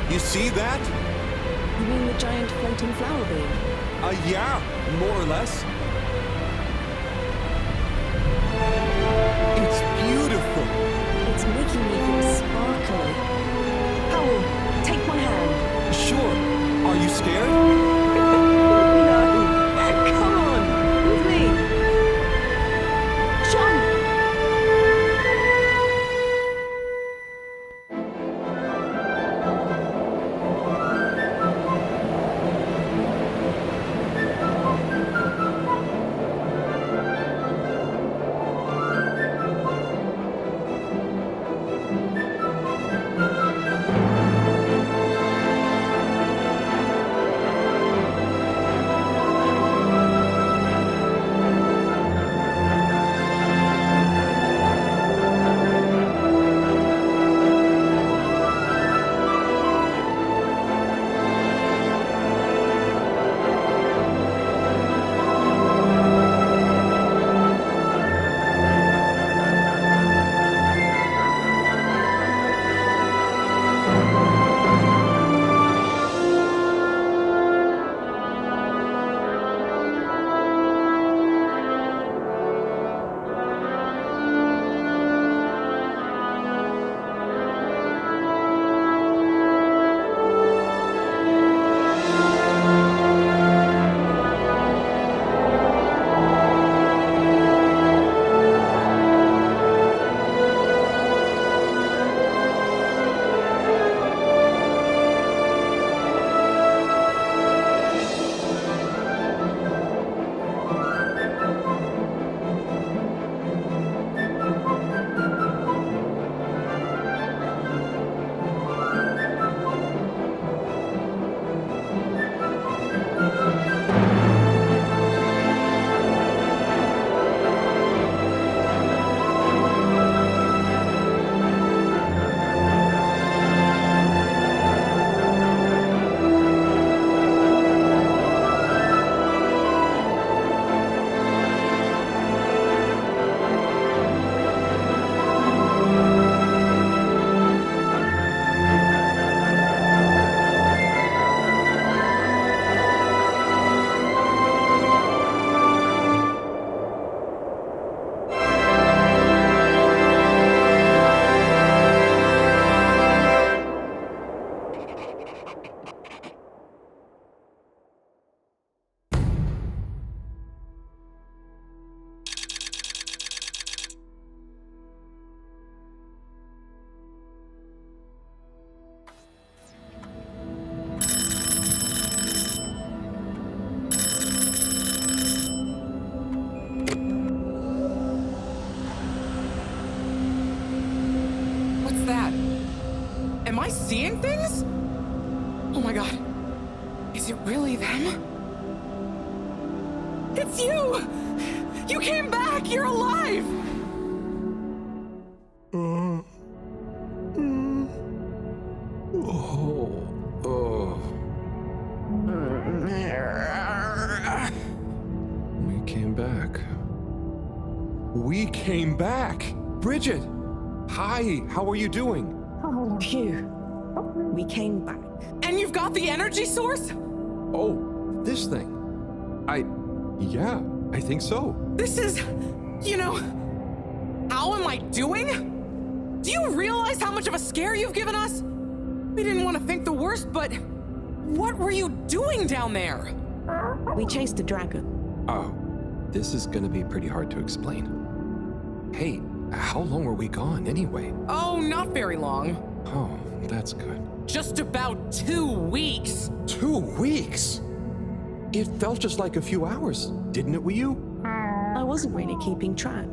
Q: You see that?
C: You mean the giant floating flower beam?
Q: Yeah, more or less. It's beautiful.
C: It's making me feel sparkly. Powell, take my hand.
Q: Sure. Are you scared?
C: No. Come on, with me. Jump.
H: I seeing things? Oh my god. Is it really them? It's you! You came back! You're alive!
A: We came back. We came back! Bridget! Hi, how are you doing?
C: Phew. We came back.
H: And you've got the energy source?
A: Oh, this thing. Yeah, I think so.
H: This is, how am I doing? Do you realize how much of a scare you've given us? We didn't want to think the worst, but what were you doing down there?
C: We chased a dragon.
A: Oh, this is gonna be pretty hard to explain. Hey, how long were we gone anyway?
H: Oh, not very long.
A: Oh, that's good.
H: Just about 2 weeks.
A: 2 weeks? It felt just like a few hours, didn't it, Wii?
C: I wasn't really keeping track.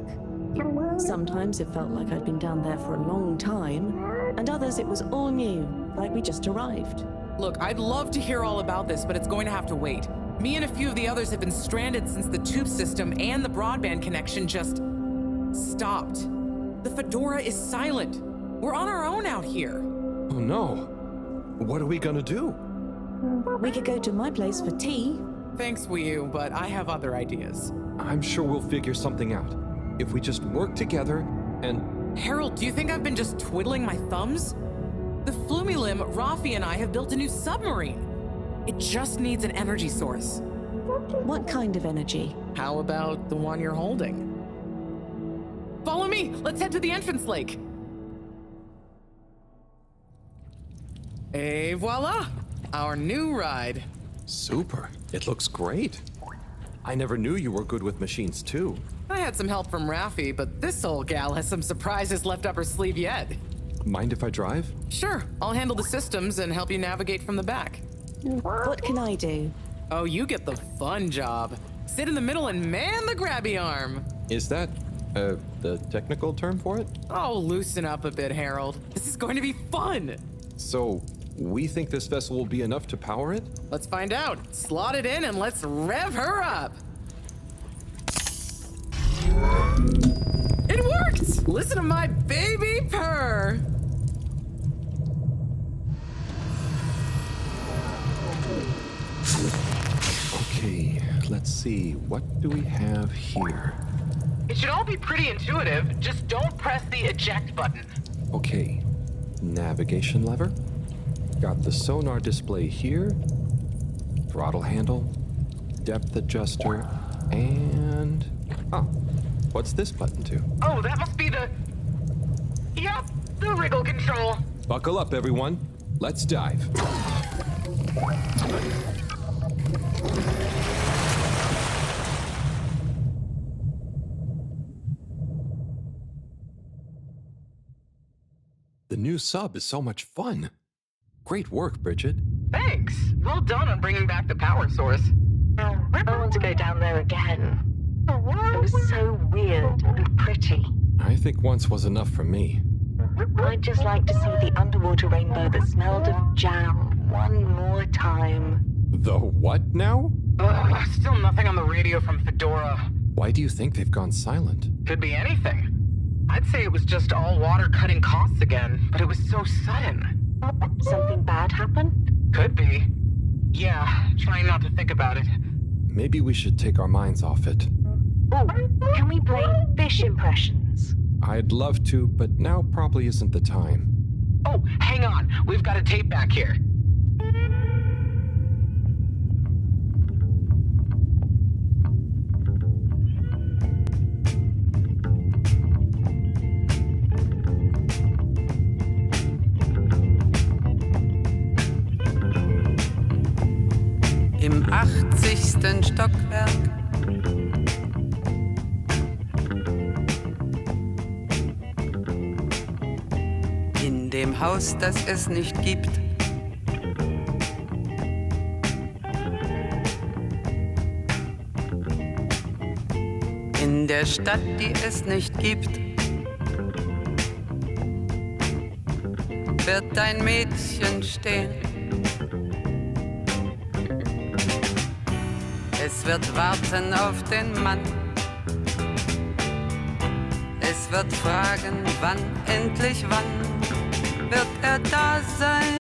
C: Sometimes it felt like I'd been down there for a long time, and others it was all new, like we just arrived.
H: Look, I'd love to hear all about this, but it's going to have to wait. Me and a few of the others have been stranded since the tube system and the broadband connection just stopped. The Fedora is silent. We're on our own out here.
A: Oh no. What are we gonna do?
C: We could go to my place for tea.
H: Thanks, Wii U, but I have other ideas.
A: I'm sure we'll figure something out. If we just work together and...
H: Harold, do you think I've been just twiddling my thumbs? The Flumilim, Rafi, and I have built a new submarine. It just needs an energy source.
C: What kind of energy?
H: How about the one you're holding? Follow me! Let's head to the entrance lake! Et voila! Our new ride.
A: Super. It looks great. I never knew you were good with machines, too.
H: I had some help from Rafi, but this old gal has some surprises left up her sleeve yet.
A: Mind if I drive?
H: Sure. I'll handle the systems and help you navigate from the back.
C: What can I do?
H: Oh, you get the fun job. Sit in the middle and man the grabby arm.
A: Is that, the technical term for it?
H: Oh, loosen up a bit, Harold. This is going to be fun.
A: So, we think this vessel will be enough to power it?
H: Let's find out. Slot it in and let's rev her up. It worked! Listen to my baby purr.
A: Okay, let's see. What do we have here?
H: It should all be pretty intuitive. Just don't press the eject button.
A: Okay, navigation lever. Got the sonar display here. Throttle handle. Depth adjuster. And... oh, what's this button to?
H: Oh, that must be the... Yep, the wriggle control.
A: Buckle up, everyone. Let's dive. The new sub is so much fun. Great work, Bridget.
H: Thanks. Well done on bringing back the power source.
L: I want to go down there again. It was so weird and pretty.
A: I think once was enough for me.
L: I'd just like to see the underwater rainbow that smelled of jam one more time.
A: The what now?
H: Still nothing on the radio from Fedora.
A: Why do you think they've gone silent?
H: Could be anything. I'd say it was just all water cutting costs again, but it was so sudden.
L: Something bad happened?
H: Could be. Yeah, trying not to think about it.
A: Maybe we should take our minds off it.
L: Oh, can we play fish impressions?
A: I'd love to, but now probably isn't the time.
H: Oh, hang on. We've got a tape back here.
R: Im 80. Stockwerk. In dem Haus, das es nicht gibt. In der Stadt, die es nicht gibt. wird ein Mädchen stehen. Es wird warten auf den Mann. Es wird fragen, wann, endlich wann wird er da sein.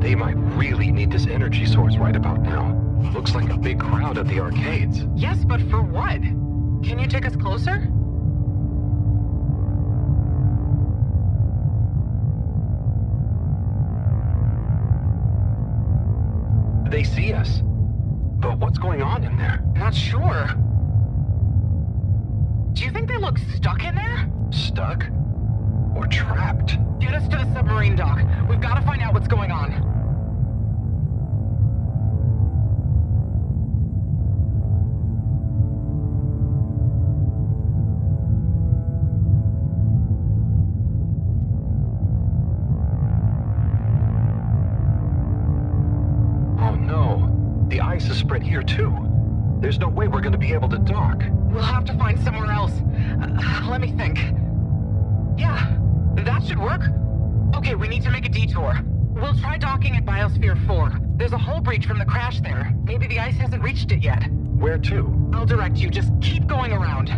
A: They might really need this energy source right about now. Looks like a big crowd at the arcades.
H: Yes, but for what? Can you take us closer?
A: They see us. But what's going on in there?
H: Not sure. Do you think they look stuck in there?
A: Stuck? Or trapped?
H: Get us to the submarine dock. We've got to find out what's going on.
A: Oh no. The ice is spread here too. There's no way we're going to be able to dock.
H: We'll have to find somewhere else. Let me think. Yeah, that should work. Okay, we need to make a detour. We'll try docking at Biosphere 4. There's a hull breach from the crash there. Maybe the ice hasn't reached it yet.
A: Where to?
H: I'll direct you. Just keep going around.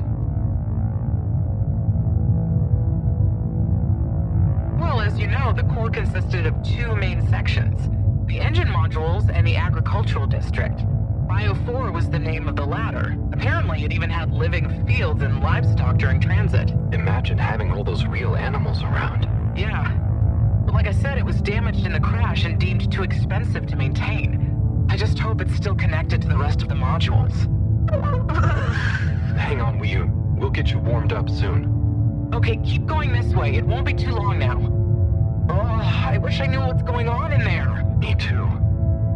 H: Well, as you know, the core consisted of two main sections. The engine modules and the agricultural district. Bio 4 was the name of the ladder. Apparently, it even had living fields and livestock during transit.
A: Imagine having all those real animals around.
H: Yeah. But like I said, it was damaged in the crash and deemed too expensive to maintain. I just hope it's still connected to the rest of the modules.
A: Hang on, Wu. We'll get you warmed up soon.
H: Okay, keep going this way. It won't be too long now. Oh, I wish I knew what's going on in there.
A: Me too.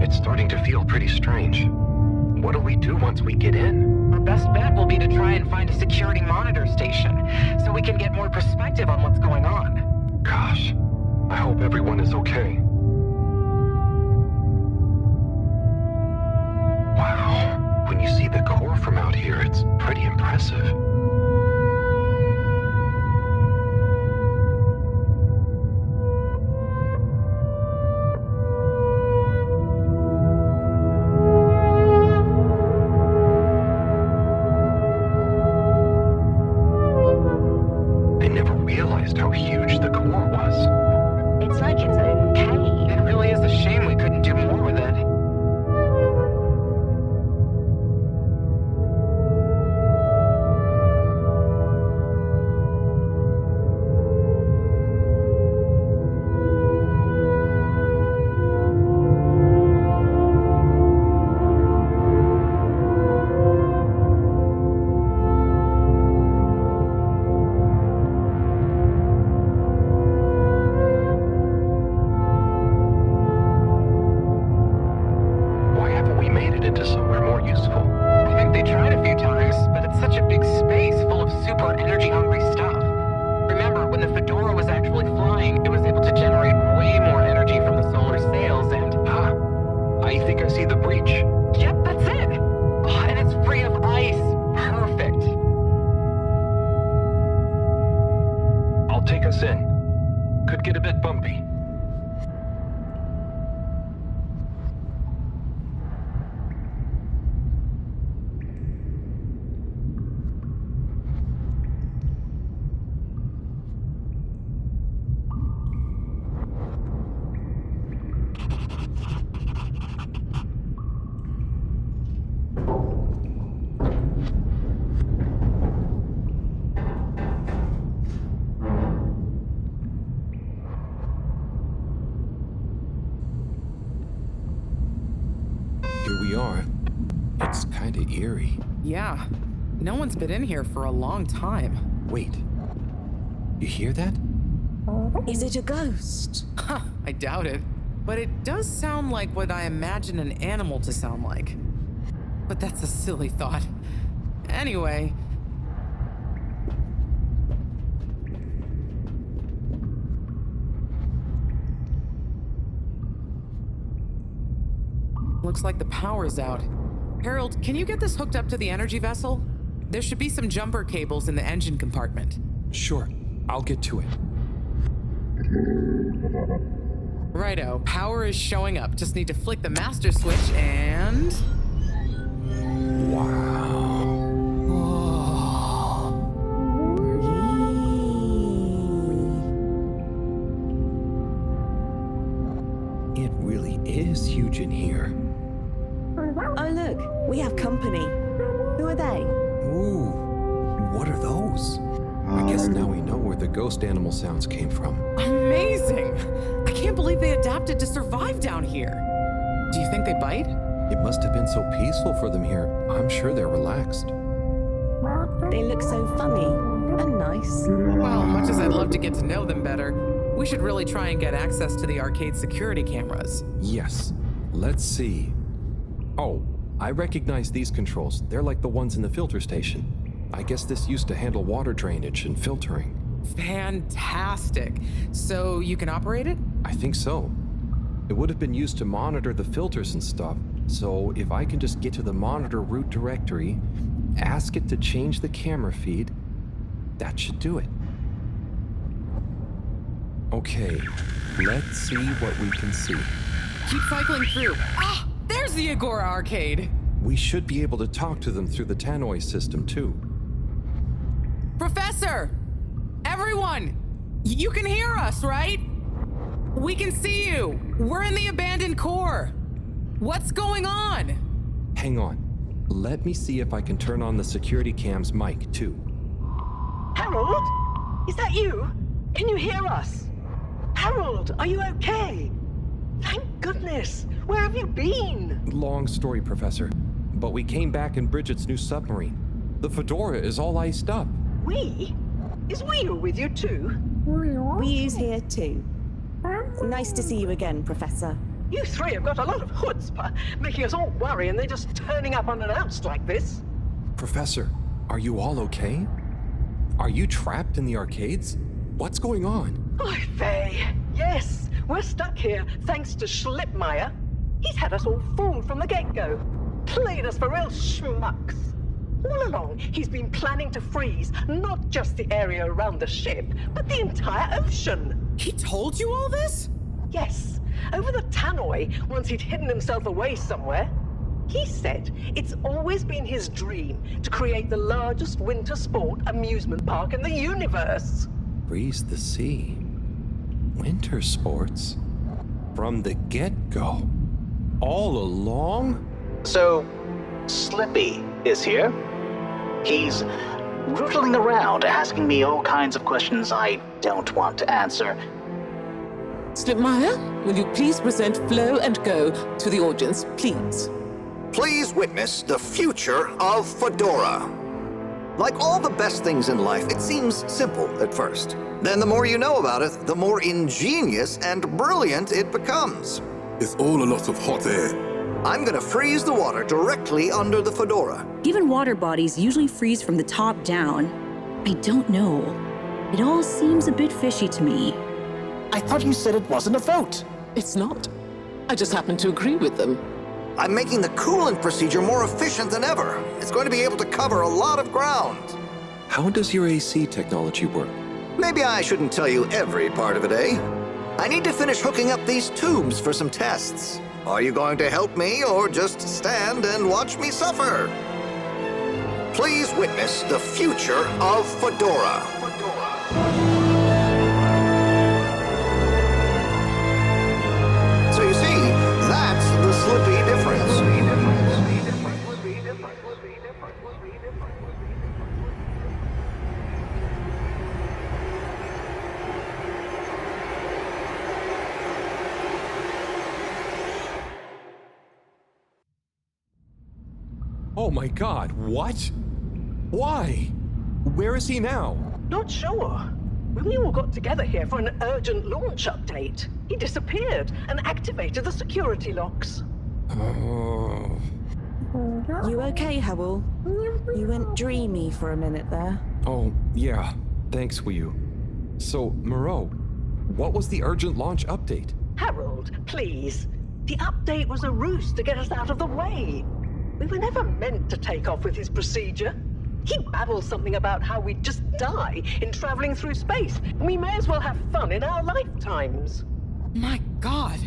A: It's starting to feel pretty strange. What do we do once we get in?
H: Our best bet will be to try and find a security monitor station, so we can get more perspective on what's going on.
A: Gosh, I hope everyone is okay. Wow, when you see the core from out here, it's pretty impressive. How huge the core was.
L: It's like its own cave.
H: It really is a shame we couldn't do more with it.
A: Here we are. It's kind of eerie.
H: Yeah. No one's been in here for a long time.
A: Wait. You hear that?
C: Is it a ghost?
H: Huh, I doubt it. But it does sound like what I imagine an animal to sound like. But that's a silly thought. Anyway. Looks like the power's out. Harold, can you get this hooked up to the energy vessel? There should be some jumper cables in the engine compartment.
A: Sure, I'll get to it.
H: Righto, power is showing up. Just need to flick the master switch and...
A: Wow. It really is huge in here.
C: Oh, look, we have company. Who are they?
A: Ooh, what are those? I guess now we know where the ghost animal sounds came from.
H: Amazing! I can't believe they adapted to survive down here. Do you think they bite?
A: It must have been so peaceful for them here. I'm sure they're relaxed.
C: They look so funny and nice.
H: Well, much as I'd love to get to know them better, we should really try and get access to the arcade security cameras.
A: Yes. Let's see. Oh, I recognize these controls. They're like the ones in the filter station. I guess this used to handle water drainage and filtering.
H: Fantastic. So you can operate it?
A: I think so. It would have been used to monitor the filters and stuff. So if I can just get to the monitor root directory, ask it to change the camera feed, that should do it. Okay, let's see what we can see.
H: Keep cycling through. Ah, there's the Agora arcade.
A: We should be able to talk to them through the tannoy system too.
H: Professor! Everyone! You can hear us, right? We can see you! We're in the abandoned core! What's going on?
A: Hang on. Let me see if I can turn on the security cam's mic, too.
J: Harold? Is that you? Can you hear us? Harold, are you okay? Thank goodness. Where have you been?
A: Long story, Professor. But we came back in Bridget's new submarine. The Fedora is all iced up.
J: We? Is Wee-oo with you too?
C: Wee-oo's here too. Nice to see you again, Professor.
J: You three have got a lot of chutzpah, making us all worry and then just turning up unannounced like this.
A: Professor, are you all okay? Are you trapped in the arcades? What's going on?
J: Oy vey. Yes, we're stuck here thanks to Schlipmeyer. He's had us all fooled from the get-go. Played us for real schmucks. All along, he's been planning to freeze not just the area around the ship, but the entire ocean.
H: He told you all this?
J: Yes, over the tannoy, once he'd hidden himself away somewhere. He said it's always been his dream to create the largest winter sport amusement park in the universe.
A: Freeze the sea. Winter sports. From the get-go. All along?
I: So, Slippy is here. He's rootling around, asking me all kinds of questions I don't want to answer.
S: Slipmeyer, will you please present Flow and Go to the audience, please?
T: Please witness the future of Fedora. Like all the best things in life, it seems simple at first. Then the more you know about it, the more ingenious and brilliant it becomes.
E: It's all a lot of hot air.
T: I'm gonna freeze the water directly under the Fedora.
D: Given water bodies usually freeze from the top down, I don't know. It all seems a bit fishy to me.
I: I thought you said it wasn't a vote.
S: It's not. I just happen to agree with them.
T: I'm making the coolant procedure more efficient than ever. It's going to be able to cover a lot of ground.
A: How does your AC technology work?
T: Maybe I shouldn't tell you every part of it, eh? I need to finish hooking up these tubes for some tests. Are you going to help me or just stand and watch me suffer? Please witness the future of Fedora. So you see, that's the Slippy difference.
A: Oh my god, what? Why? Where is he now?
J: Not sure. When we all got together here for an urgent launch update, he disappeared and activated the security locks.
A: Oh.
C: You okay, Howell? You went dreamy for a minute there.
A: Oh, yeah. Thanks, Wii-oo. So, Moreau, what was the urgent launch update?
J: Harold, please. The update was a ruse to get us out of the way. We were never meant to take off with his procedure. He babbled something about how we'd just die in traveling through space, and we may as well have fun in our lifetimes.
H: My God.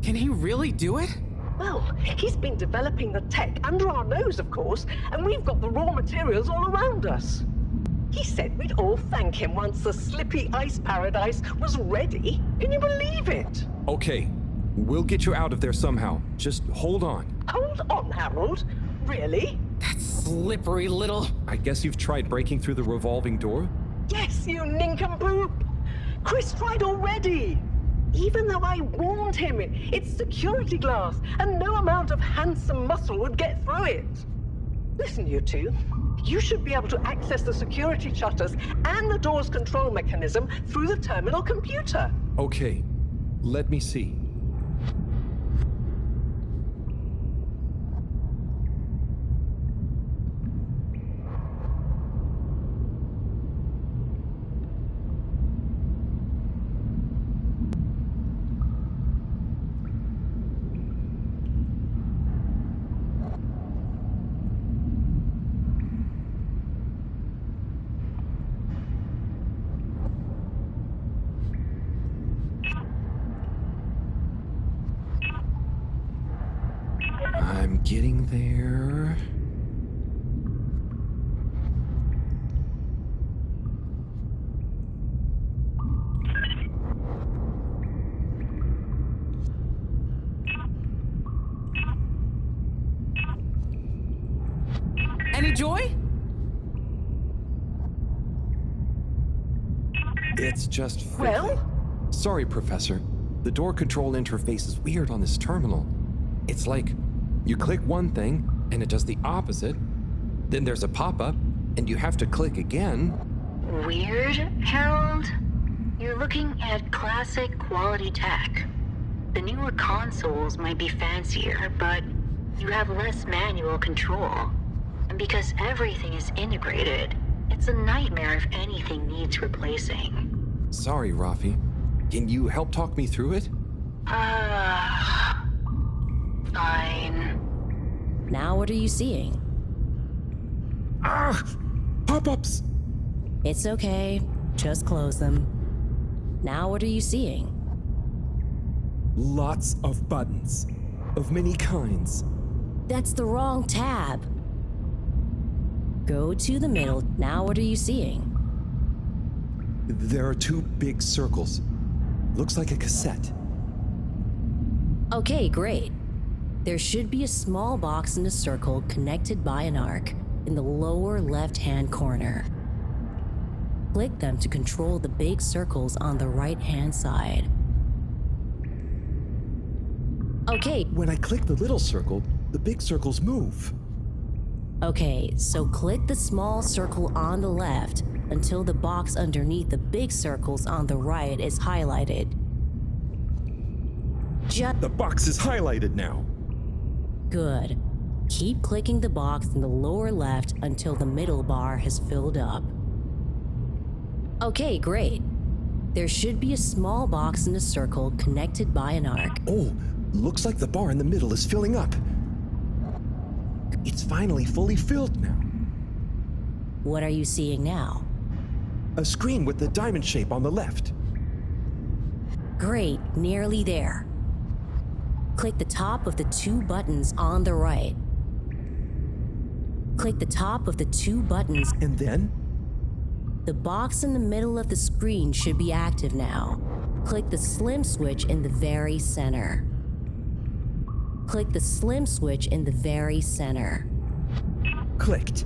H: Can he really do it?
J: Well, he's been developing the tech under our nose, of course, and we've got the raw materials all around us. He said we'd all thank him once the Slippy Ice Paradise was ready. Can you believe it?
A: Okay, we'll get you out of there somehow. Just hold on.
J: Hold on, Harold. Really?
H: That slippery little...
A: I guess you've tried breaking through the revolving door?
J: Yes, you nincompoop! Chris tried already! Even though I warned him, it's security glass, and no amount of handsome muscle would get through it. Listen, you two. You should be able to access the security shutters and the door's control mechanism through the terminal computer.
A: Okay, let me see. I'm getting there.
H: Joy?
A: It's just fiddly.
J: Well?
A: Sorry, Professor. The door control interface is weird on this terminal. It's like you click one thing and it does the opposite. Then there's a pop-up and you have to click again.
L: Weird, Harold? You're looking at classic quality tech. The newer consoles might be fancier, but you have less manual control. And because everything is integrated, it's a nightmare if anything needs replacing.
A: Sorry, Rafi. Can you help talk me through it?
L: Fine.
D: Now what are you seeing?
A: Ah! Pop-ups!
D: It's okay. Just close them. Now what are you seeing?
A: Lots of buttons. Of many kinds.
D: That's the wrong tab. Go to the middle. Now what are you seeing?
A: There are two big circles. Looks like a cassette.
D: Okay, great. There should be a small box in a circle connected by an arc in the lower left-hand corner. Click them to control the big circles on the right-hand side. Okay.
A: When I click the little circle, the big circles move.
D: Okay, so click the small circle on the left until the box underneath the big circles on the right is highlighted.
A: The box is highlighted now.
D: Good. Keep clicking the box in the lower left until the middle bar has filled up. Okay, great. There should be a small box in a circle connected by an arc.
A: Oh, looks like the bar in the middle is filling up. It's finally fully filled now.
D: What are you seeing now?
A: A screen with the diamond shape on the left.
D: Great, nearly there. Click the top of the two buttons on the right. Click the top of the two buttons.
A: And then?
D: The box in the middle of the screen should be active now. Click the slim switch in the very center. Click the slim switch in the very center.
A: Clicked.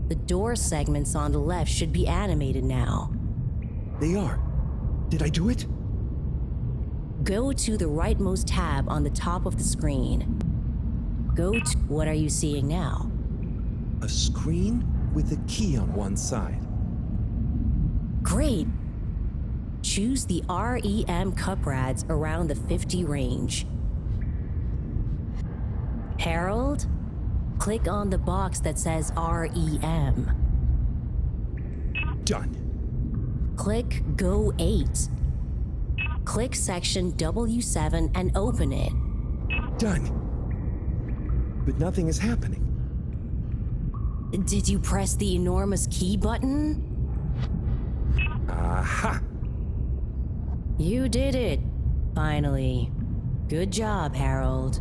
D: The door segments on the left should be animated now.
A: They are. Did I do it?
D: Go to the rightmost tab on the top of the screen. What are you seeing now?
A: A screen with a key on one side.
D: Great. Choose the REM cup rads around the 50 range. Harold, click on the box that says REM.
A: Done.
D: Click Go 8. Click section W7 and open it.
A: Done. But nothing is happening.
D: Did you press the enormous key button?
A: Aha!
D: You did it, finally. Good job, Harold.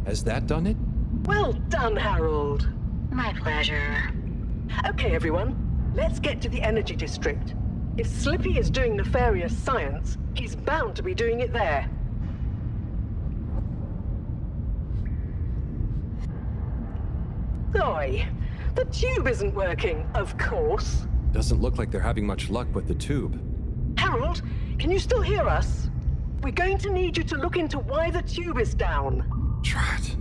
A: Has that done it?
J: Well done, Harold.
L: My pleasure.
J: Okay, everyone. Let's get to the energy district. If Slippy is doing nefarious science, he's bound to be doing it there. Oi, the tube isn't working, of course.
A: Doesn't look like they're having much luck with the tube.
J: Harold, can you still hear us? We're going to need you to look into why the tube is down.
A: Drat.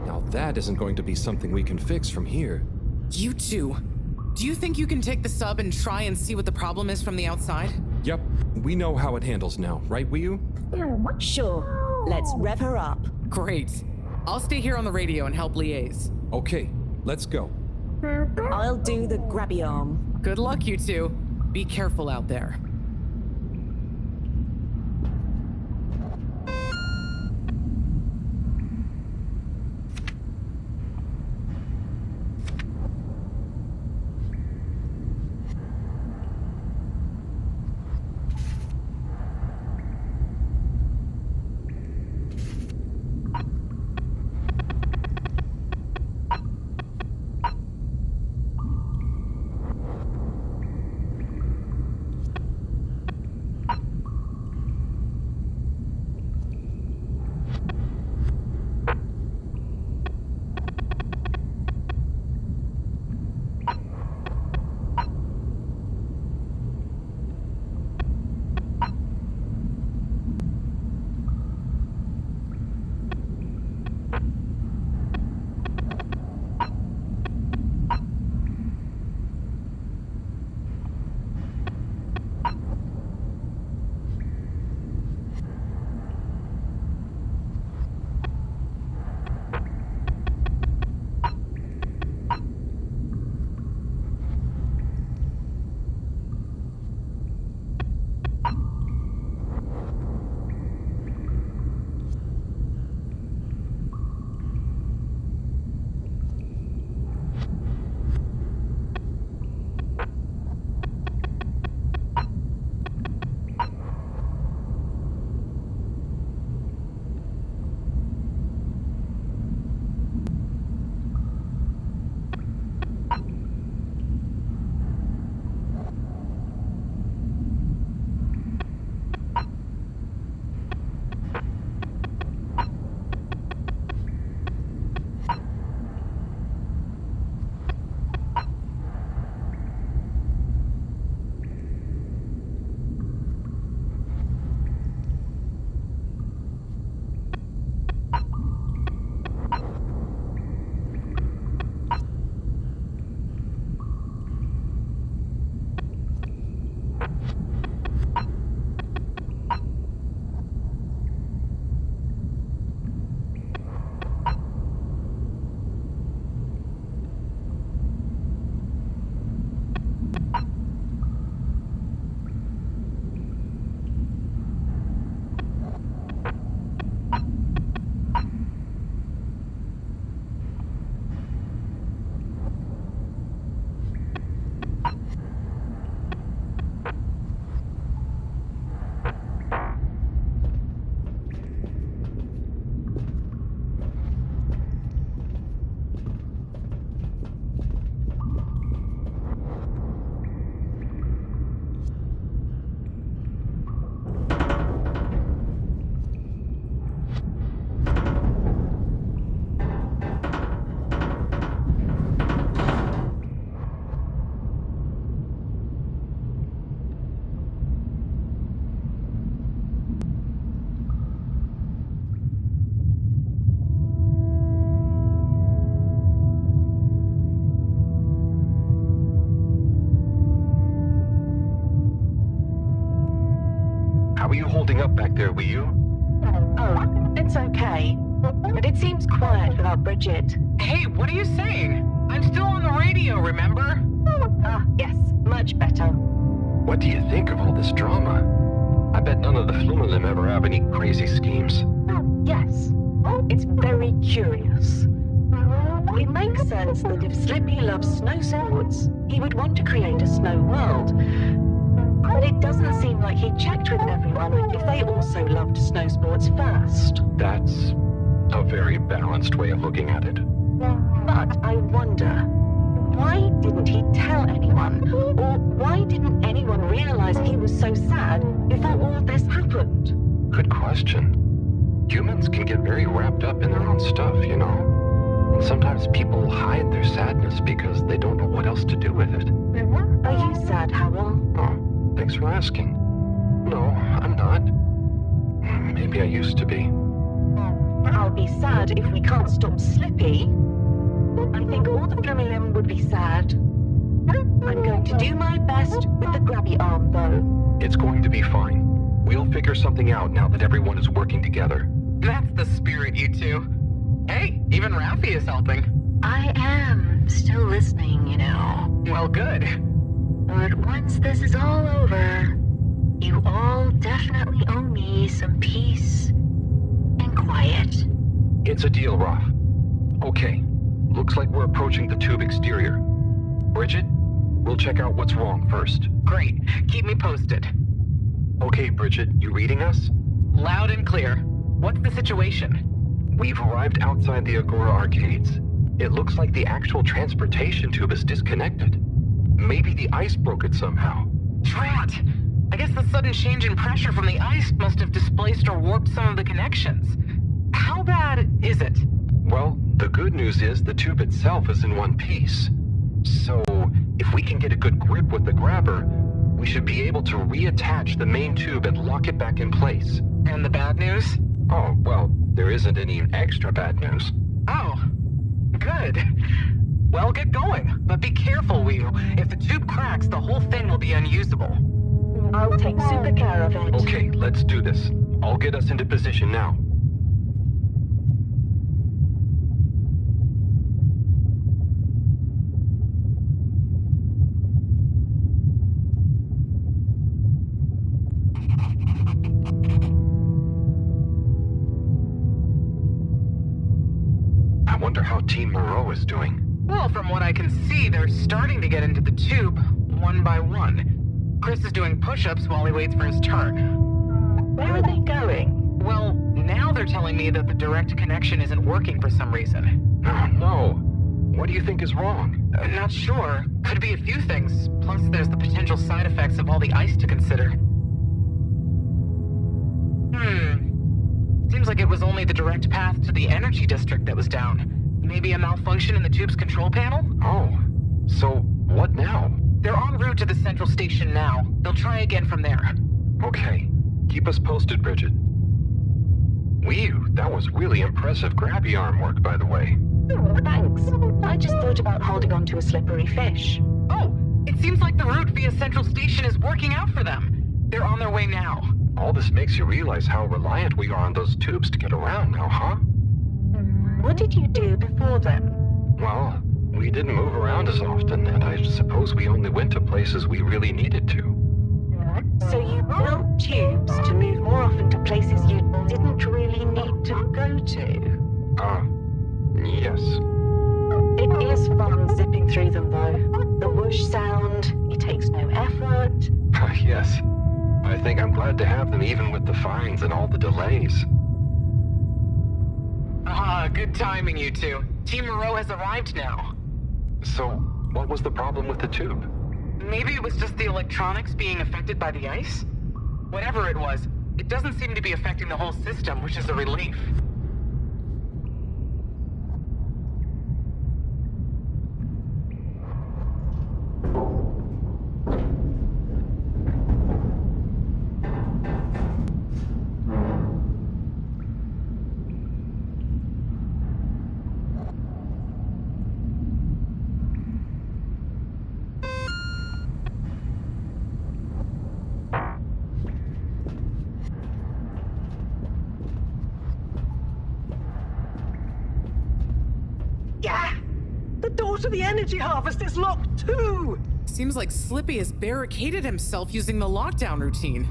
A: Now that isn't going to be something we can fix from here.
H: You two. Do you think you can take the sub and try and see what the problem is from the outside?
A: Yep, we know how it handles now, right, Wiyu?
C: Sure. Let's rev her up.
H: Great. I'll stay here on the radio and help liaise.
A: Okay, let's go.
C: I'll do the grabby arm.
H: Good luck, you two. Be careful out there.
K: How are you holding up back there, were you?
U: Oh, it's okay. But it seems quiet without Bridget.
H: Hey, what are you saying? I'm still on the radio, remember?
U: Ah, yes, much better.
K: What do you think of all this drama? I bet none of the Flumelim ever have any crazy schemes.
U: Yes, it's very curious. It makes sense that if Slippy loves snow sports, he would want to create a snow world. But it doesn't seem like he checked with everyone if they also loved snow sports first.
K: That's a very balanced way of looking at it.
U: But I wonder, why didn't he tell anyone? Or why didn't anyone realize he was so sad before all this happened?
K: Good question. Humans can get very wrapped up in their own stuff, you know? And sometimes people hide their sadness because they don't know what else to do with it.
U: Are you sad, Howell?
K: Oh, thanks for asking. No, I'm not. Maybe I used to be.
U: I'll be sad if we can't stop Slippy. I think all the Flumelim would be sad. I'm going to do my best with the grabby arm, though.
K: It's going to be fine. We'll figure something out now that everyone is working together.
H: That's the spirit, you two. Hey, even Raffi is helping.
L: I am still listening, you know.
H: Well, good.
L: But once this is all over, you all definitely owe me some peace and quiet.
K: It's a deal, Raf. Okay, looks like we're approaching the tube exterior. Bridget, we'll check out what's wrong first.
H: Great. Keep me posted.
K: Okay, Bridget, you reading us?
H: Loud and clear. What's the situation?
K: We've arrived outside the Agora arcades. It looks like the actual transportation tube is disconnected. Maybe the ice broke it somehow.
H: Drat! I guess the sudden change in pressure from the ice must have displaced or warped some of the connections. How bad is it?
K: Well, the good news is the tube itself is in one piece. So, if we can get a good grip with the grabber, we should be able to reattach the main tube and lock it back in place.
H: And the bad news?
K: Oh, well, there isn't any extra bad news.
H: Oh, good. Well, get going. But be careful, Wii. If the tube cracks, the whole thing will be unusable.
U: I'll take super care of it.
K: Okay, let's do this. I'll get us into position now. I wonder how Team Moreau is doing.
H: Well, from what I can see, they're starting to get into the tube, one by one. Chris is doing push-ups while he waits for his turn.
U: Where are they going?
H: Well, now they're telling me that the direct connection isn't working for some reason.
K: Oh, no. What do you think is wrong?
H: Not sure. Could be a few things. Plus, there's the potential side effects of all the ice to consider. Seems like it was only the direct path to the energy district that was down. Maybe a malfunction in the tube's control panel?
K: Oh, so what now?
H: They're en route to the central station now. They'll try again from there.
K: Okay. Keep us posted, Bridget. Whew, that was really impressive grabby arm work, by the way.
U: Oh, thanks. I just thought about holding on to a slippery fish.
H: Oh, It seems like the route via Central Station is working out for them. They're on their way now.
K: All this makes you realize how reliant we are on those tubes to get around now, huh?
U: What did you do before then?
K: Well, we didn't move around as often, and I suppose we only went to places we really needed to.
U: So you built tubes to move more often to places you didn't really need to go to?
K: Yes.
U: It is fun zipping through them, though. The whoosh sound, it takes no effort.
K: Yes. I think I'm glad to have them even with the fines and all the delays.
H: Good timing, you two. Team Moreau has arrived now.
K: So, what was the problem with the tube?
H: Maybe it was just the electronics being affected by the ice? Whatever it was, it doesn't seem to be affecting the whole system, which is a relief.
J: To the energy harvest is locked too!
H: Seems like Slippy has barricaded himself using the lockdown routine.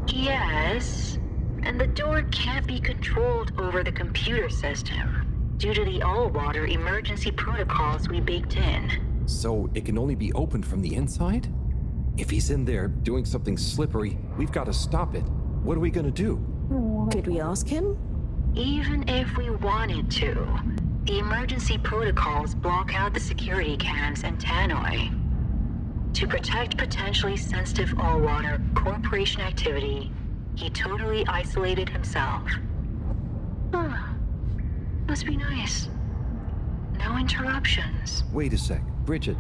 L: Yes, and the door can't be controlled over the computer system due to the all-water emergency protocols we baked in.
A: So it can only be opened from the inside? If he's in there doing something slippery, we've got to stop it. What are we gonna do?
C: Did we ask him?
L: Even if we wanted to, the emergency protocols block out the security cams and tannoy. To protect potentially sensitive all-water corporation activity, he totally isolated himself. Must be nice. No interruptions.
A: Wait a sec. Bridget,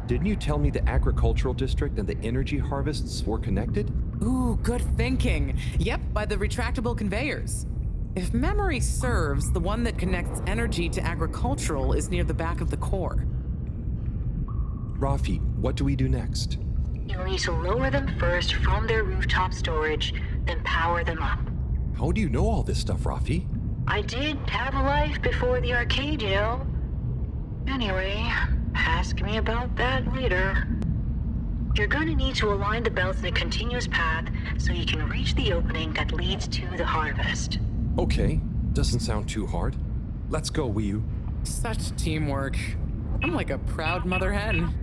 A: didn't you tell me the agricultural district and the energy harvests were connected?
H: Ooh, good thinking. Yep, by the retractable conveyors. If memory serves, the one that connects energy to agricultural is near the back of the core.
A: Rafi, what do we do next?
L: You'll need to lower them first from their rooftop storage, then power them up.
A: How do you know all this stuff, Rafi?
L: I did have a life before the arcade, you know. Anyway, ask me about that later. You're gonna need to align the belts in a continuous path so you can reach the opening that leads to the harvest.
A: Okay, doesn't sound too hard. Let's go, Wii-U.
H: Such teamwork. I'm like a proud mother hen.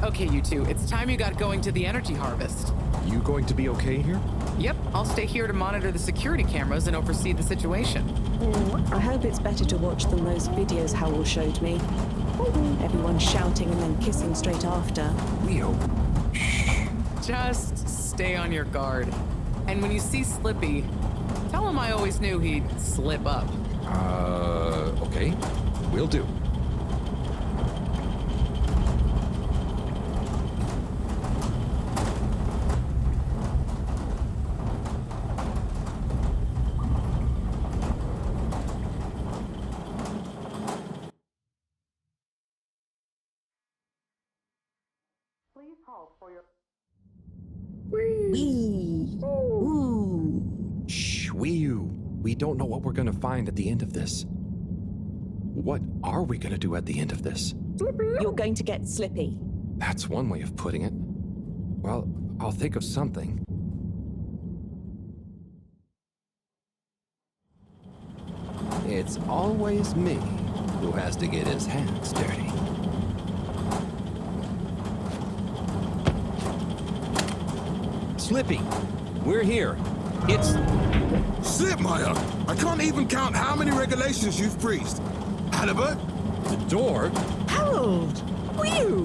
H: Okay, you two, it's time you got going to the energy harvest.
A: You going to be okay here?
H: Yep, I'll stay here to monitor the security cameras and oversee the situation.
C: I hope it's better to watch than those videos Howell showed me. Everyone shouting and then kissing straight after.
A: We hope.
H: Just stay on your guard. And when you see Slippy, tell him I always knew he'd slip up.
A: Okay. Will do.
U: Please hold for your...
C: Wee! Ooh!
A: Shh, Wii-U. We don't know what we're gonna find at the end of this. What are we gonna do at the end of this?
C: You're going to get Slippy.
A: That's one way of putting it. Well, I'll think of something. It's always me who has to get his hands dirty. Slippy, we're here. It's...
E: Slipmeyer! I can't even count how many regulations you've breached. Halibut?
A: The door?
J: Harold! Wee-U!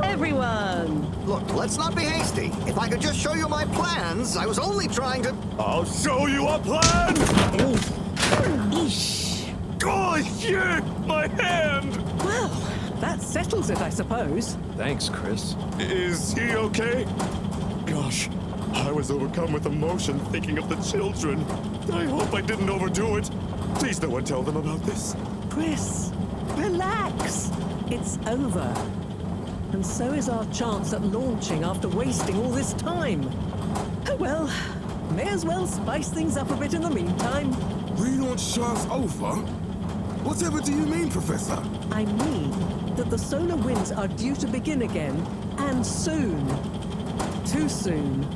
C: Everyone!
T: Look, let's not be hasty. If I could just show you my plans, I was only trying to...
P: I'll show you a plan!
C: Eesh.
P: Oh, shit! My hand!
J: Well, that settles it, I suppose.
A: Thanks, Chris.
P: Is he okay? Gosh, I was overcome with emotion thinking of the children. I hope I didn't overdo it. Please no one tell them about this.
J: Chris, relax. It's over. And so is our chance at launching after wasting all this time. Oh well, may as well spice things up a bit in the meantime.
E: Relaunch chance over? Whatever do you mean, Professor?
J: I mean that the solar winds are due to begin again, and soon. Too soon.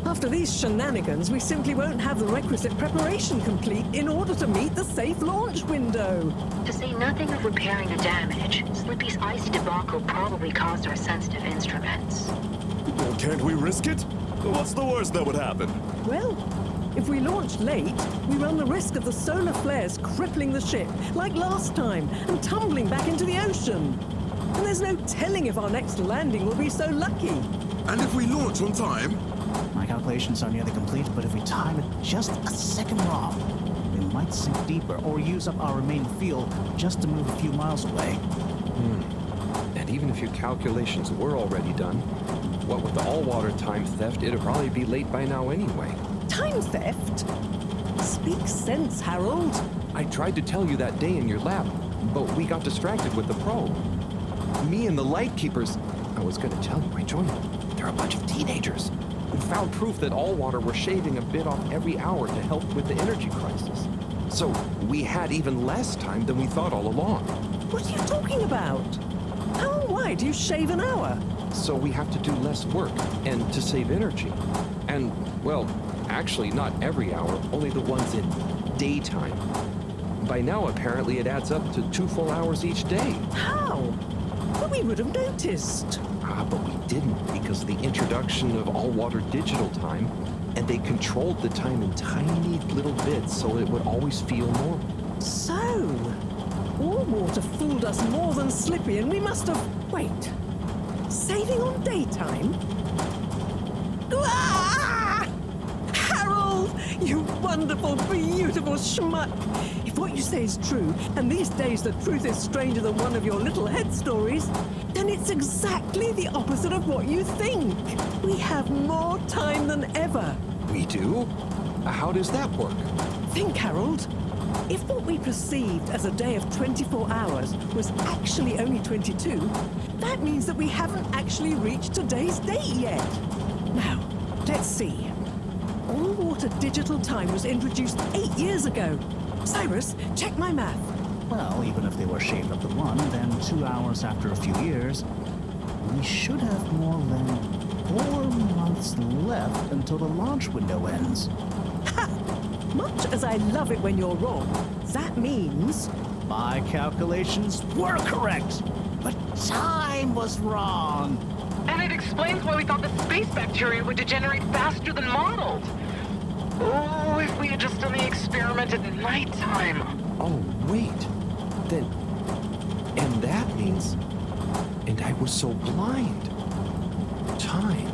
J: After these shenanigans, we simply won't have the requisite preparation complete in order to meet the safe launch window.
L: To say nothing of repairing the damage, Slippy's icy debacle probably caused our sensitive instruments.
P: Well, can't we risk it? What's the worst that would happen?
J: Well, if we launch late, we run the risk of the solar flares crippling the ship, like last time, and tumbling back into the ocean. And there's no telling if our next landing will be so lucky.
E: And if we launch on time?
I: My calculations are nearly complete, but if we time it just a second wrong, we might sink deeper or use up our remaining fuel just to move a few miles away.
A: And even if your calculations were already done, what with the all-water time theft, it'd probably be late by now anyway.
J: Time theft? Speak sense, Harold.
A: I tried to tell you that day in your lab, but we got distracted with the probe. Me and the Lightkeepers, I was gonna tell you, I joined them. They're a bunch of teenagers. We found proof that all water were shaving a bit off every hour to help with the energy crisis. So we had even less time than we thought all along.
J: What are you talking about? How and why do you shave an hour?
A: So we have to do less work, and to save energy. And, well, actually not every hour, only the ones in daytime. By now, apparently, it adds up to 2 full hours each day.
J: How? But we would have noticed.
A: But we didn't because of the introduction of all-water digital time, and they controlled the time in tiny little bits so it would always feel normal.
J: So, all water fooled us more than Slippy, and we must have... Wait. Saving on daytime? Ah! Harold! You wonderful, beautiful schmuck! If what you say is true, and these days the truth is stranger than one of your little head stories, then it's exactly the opposite of what you think. We have more time than ever.
A: We do? How does that work?
J: Think, Harold. If what we perceived as a day of 24 hours was actually only 22, that means that we haven't actually reached today's date yet. Now, let's see. All-water digital time was introduced 8 years ago. Cyrus, check my math.
I: Well, even if they were shaved up to 1, then 2 hours after a few years, we should have more than 4 months left until the launch window ends.
J: Ha! Much as I love it when you're wrong, that means...
I: My calculations were correct, but time was wrong.
R: And it explains why we thought the space bacteria would degenerate faster than modeled. Oh, if we had just done the experiment at nighttime.
A: Oh, wait. Then... And that means... And I was so blind. Time.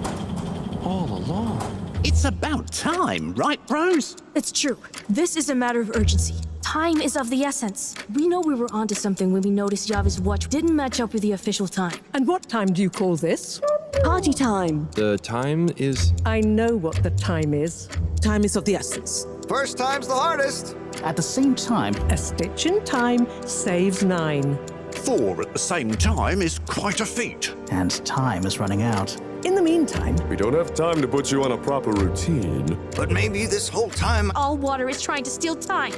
A: All along.
F: It's about time, right, bros?
G: It's true. This is a matter of urgency. Time is of the essence. We know we were onto something when we noticed Yava's watch didn't match up with the official time.
J: And what time do you call this?
C: Party time.
A: The time is...
J: I know what the time is.
S: Time is of the essence.
T: First time's the hardest.
I: At the same time,
J: a stitch in time saves 9.
M: 4 at the same time is quite a feat.
I: And time is running out.
J: In the meantime...
P: We don't have time to put you on a proper routine.
T: But maybe this whole time...
G: All water is trying to steal time.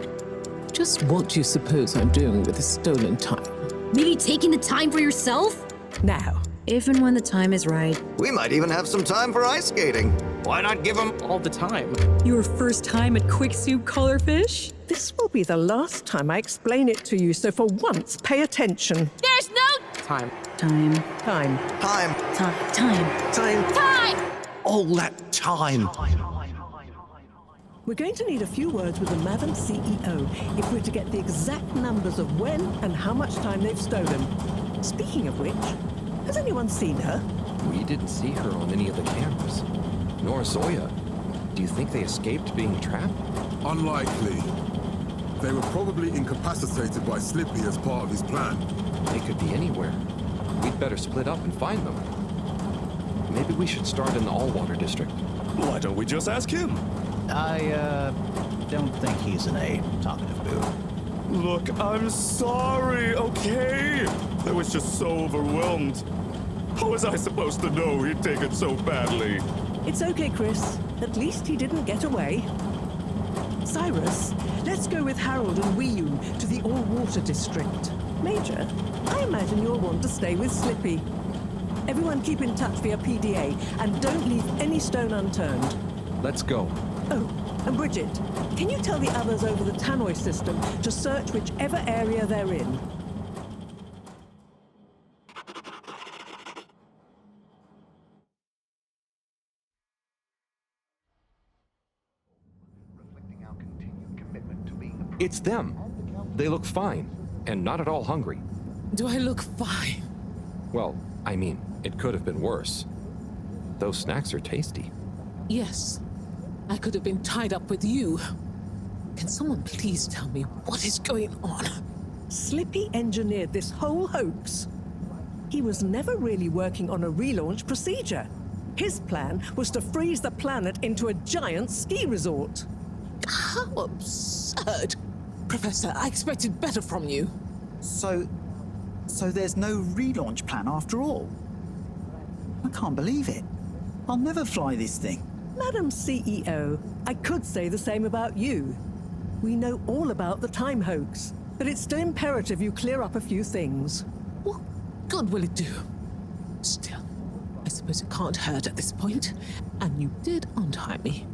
S: Just what do you suppose I'm doing with the stolen time?
D: Maybe taking the time for yourself?
J: Now.
D: If and when the time is right.
T: We might even have some time for ice skating. Why not give them
H: all the time?
V: Your first time at Quick Soup Colorfish?
J: This will be the last time I explain it to you, so for once, pay attention.
G: There's no...
H: Time.
J: Time.
T: Time.
G: Time. Time.
M: All that time.
J: We're going to need a few words with the Madam CEO if we're to get the exact numbers of when and how much time they've stolen. Speaking of which, Has anyone seen her?
A: We didn't see her on any of the cameras. Nor Zoya. Do you think they escaped being trapped?
E: Unlikely. They were probably incapacitated by Slippy as part of his plan.
A: They could be anywhere. We'd better split up and find them. Maybe we should start in the Allwater district.
P: Why don't we just ask him?
I: I don't think he's in a talkative mood.
P: Look, I'm sorry, okay? I was just so overwhelmed. How was I supposed to know he'd take it so badly?
J: It's okay, Chris. At least he didn't get away. Cyrus, let's go with Harold and Weeyun to the All-Water District. Major, I imagine you'll want to stay with Slippy. Everyone keep in touch via PDA and don't leave any stone unturned.
A: Let's go.
J: Oh, and Bridget, can you tell the others over the Tannoy system to search whichever area they're in?
A: It's them. They look fine, and not at all hungry.
S: Do I look fine?
A: Well, I mean, it could have been worse. Those snacks are tasty.
S: Yes. I could have been tied up with you. Can someone please tell me what is going on?
J: Slippy engineered this whole hoax. He was never really working on a relaunch procedure. His plan was to freeze the planet into a giant ski resort.
S: How absurd! Professor, I expected better from you.
N: So there's no relaunch plan after all? I can't believe it. I'll never fly this thing.
J: Madam CEO, I could say the same about you. We know all about the time hoax, but it's still imperative you clear up a few things.
S: What good will it do? Still, I suppose it can't hurt at this point. And you did untie me.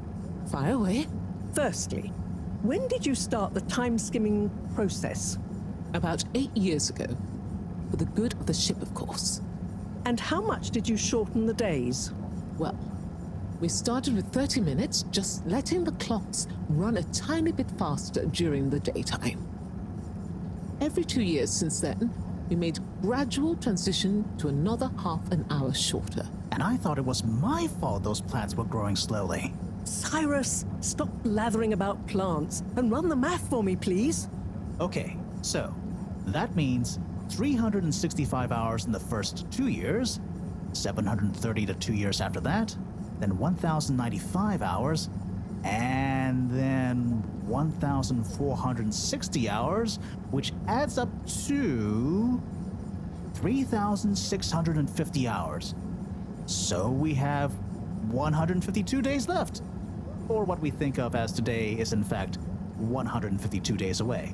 S: Fire away.
J: Firstly, when did you start the time-skimming process?
S: About 8 years ago. For the good of the ship, of course.
J: And how much did you shorten the days?
S: Well, we started with 30 minutes, just letting the clocks run a tiny bit faster during the daytime. Every 2 years since then, we made gradual transition to another half an hour shorter.
I: And I thought it was my fault those plants were growing slowly.
J: Cyrus, stop blathering about plants and run the math for me, please.
I: Okay, so that means 365 hours in the first 2 years, 730 to 2 years after that, then 1,095 hours, and then 1,460 hours, which adds up to 3,650 hours. So we have 152 days left. Or what we think of as today is in fact 152 days away.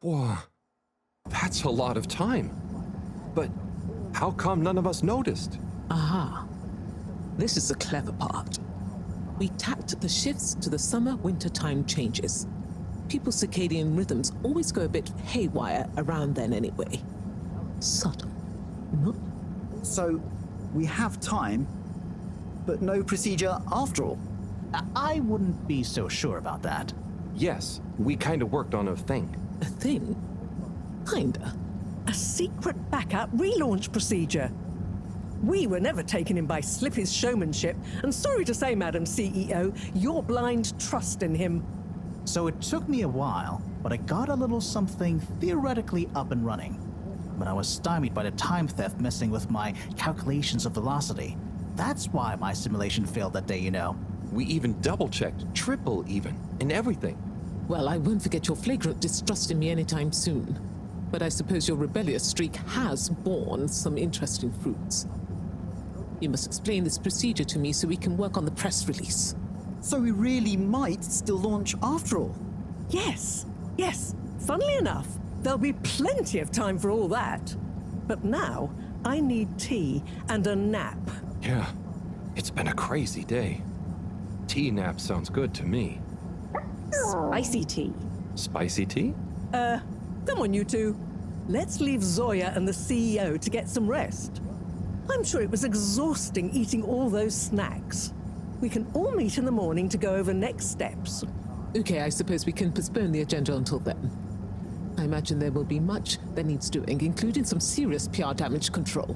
A: Whoa, that's a lot of time. But how come none of us noticed?
S: Aha. This is the clever part. We tacked the shifts to the summer-winter time changes. People's circadian rhythms always go a bit haywire around then anyway. Subtle, not?
N: So, we have time, but no procedure after all.
I: I wouldn't be so sure about that.
A: Yes, we kind of worked on a thing.
S: A thing? Kinda.
J: A secret backup relaunch procedure. We were never taken in by Slippy's showmanship, and sorry to say, Madam CEO, your blind trust in him.
I: So it took me a while, but I got a little something theoretically up and running. But I was stymied by the time theft messing with my calculations of velocity. That's why my simulation failed that day, you know.
A: We even double-checked, triple even, and everything.
S: Well, I won't forget your flagrant distrust in me anytime soon. But I suppose your rebellious streak has borne some interesting fruits. You must explain this procedure to me so we can work on the press release.
N: So we really might still launch after all?
J: Yes. Funnily enough, there'll be plenty of time for all that. But now, I need tea and a nap.
A: Yeah, it's been a crazy day. Tea nap sounds good to me.
C: Spicy tea.
A: Spicy tea?
J: Come on, you two. Let's leave Zoya and the CEO to get some rest. I'm sure it was exhausting eating all those snacks. We can all meet in the morning to go over next steps.
S: Okay, I suppose we can postpone the agenda until then. I imagine there will be much that needs doing, including some serious PR damage control.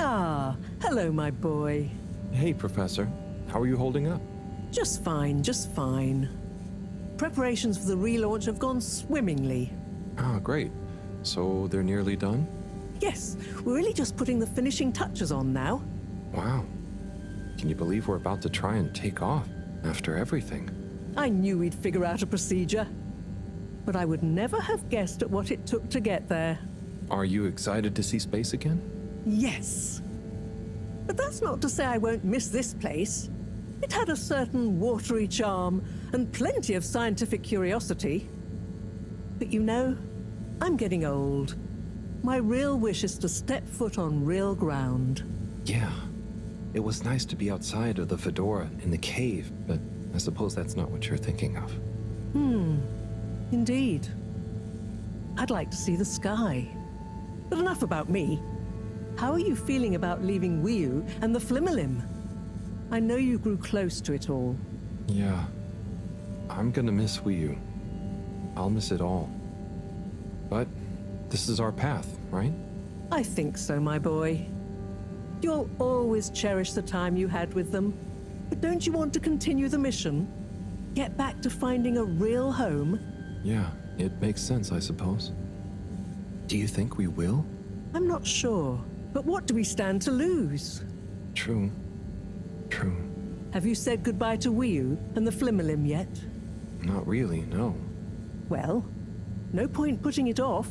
J: Ah, hello, my boy.
A: Hey, Professor. How are you holding up?
J: Just fine, just fine. Preparations for the relaunch have gone swimmingly.
A: Ah, great. So they're nearly done?
J: Yes, we're really just putting the finishing touches on now.
A: Wow. Can you believe we're about to try and take off after everything?
J: I knew we'd figure out a procedure. But I would never have guessed at what it took to get there.
A: Are you excited to see space again?
J: Yes. But that's not to say I won't miss this place. It had a certain watery charm and plenty of scientific curiosity. But you know, I'm getting old. My real wish is to step foot on real ground.
A: Yeah. It was nice to be outside of the fedora in the cave, but I suppose that's not what you're thinking of.
J: Indeed. I'd like to see the sky. But enough about me. How are you feeling about leaving Wiu and the Flimmerlim? I know you grew close to it all.
A: Yeah. I'm gonna miss Wiu. I'll miss it all. But this is our path, right?
J: I think so, my boy. You'll always cherish the time you had with them. But don't you want to continue the mission? Get back to finding a real home?
A: Yeah, it makes sense, I suppose. Do you think we will?
J: I'm not sure. But what do we stand to lose?
A: True. True.
J: Have you said goodbye to Wiu and the Flimmerlim yet?
A: Not really, no.
J: Well, no point putting it off.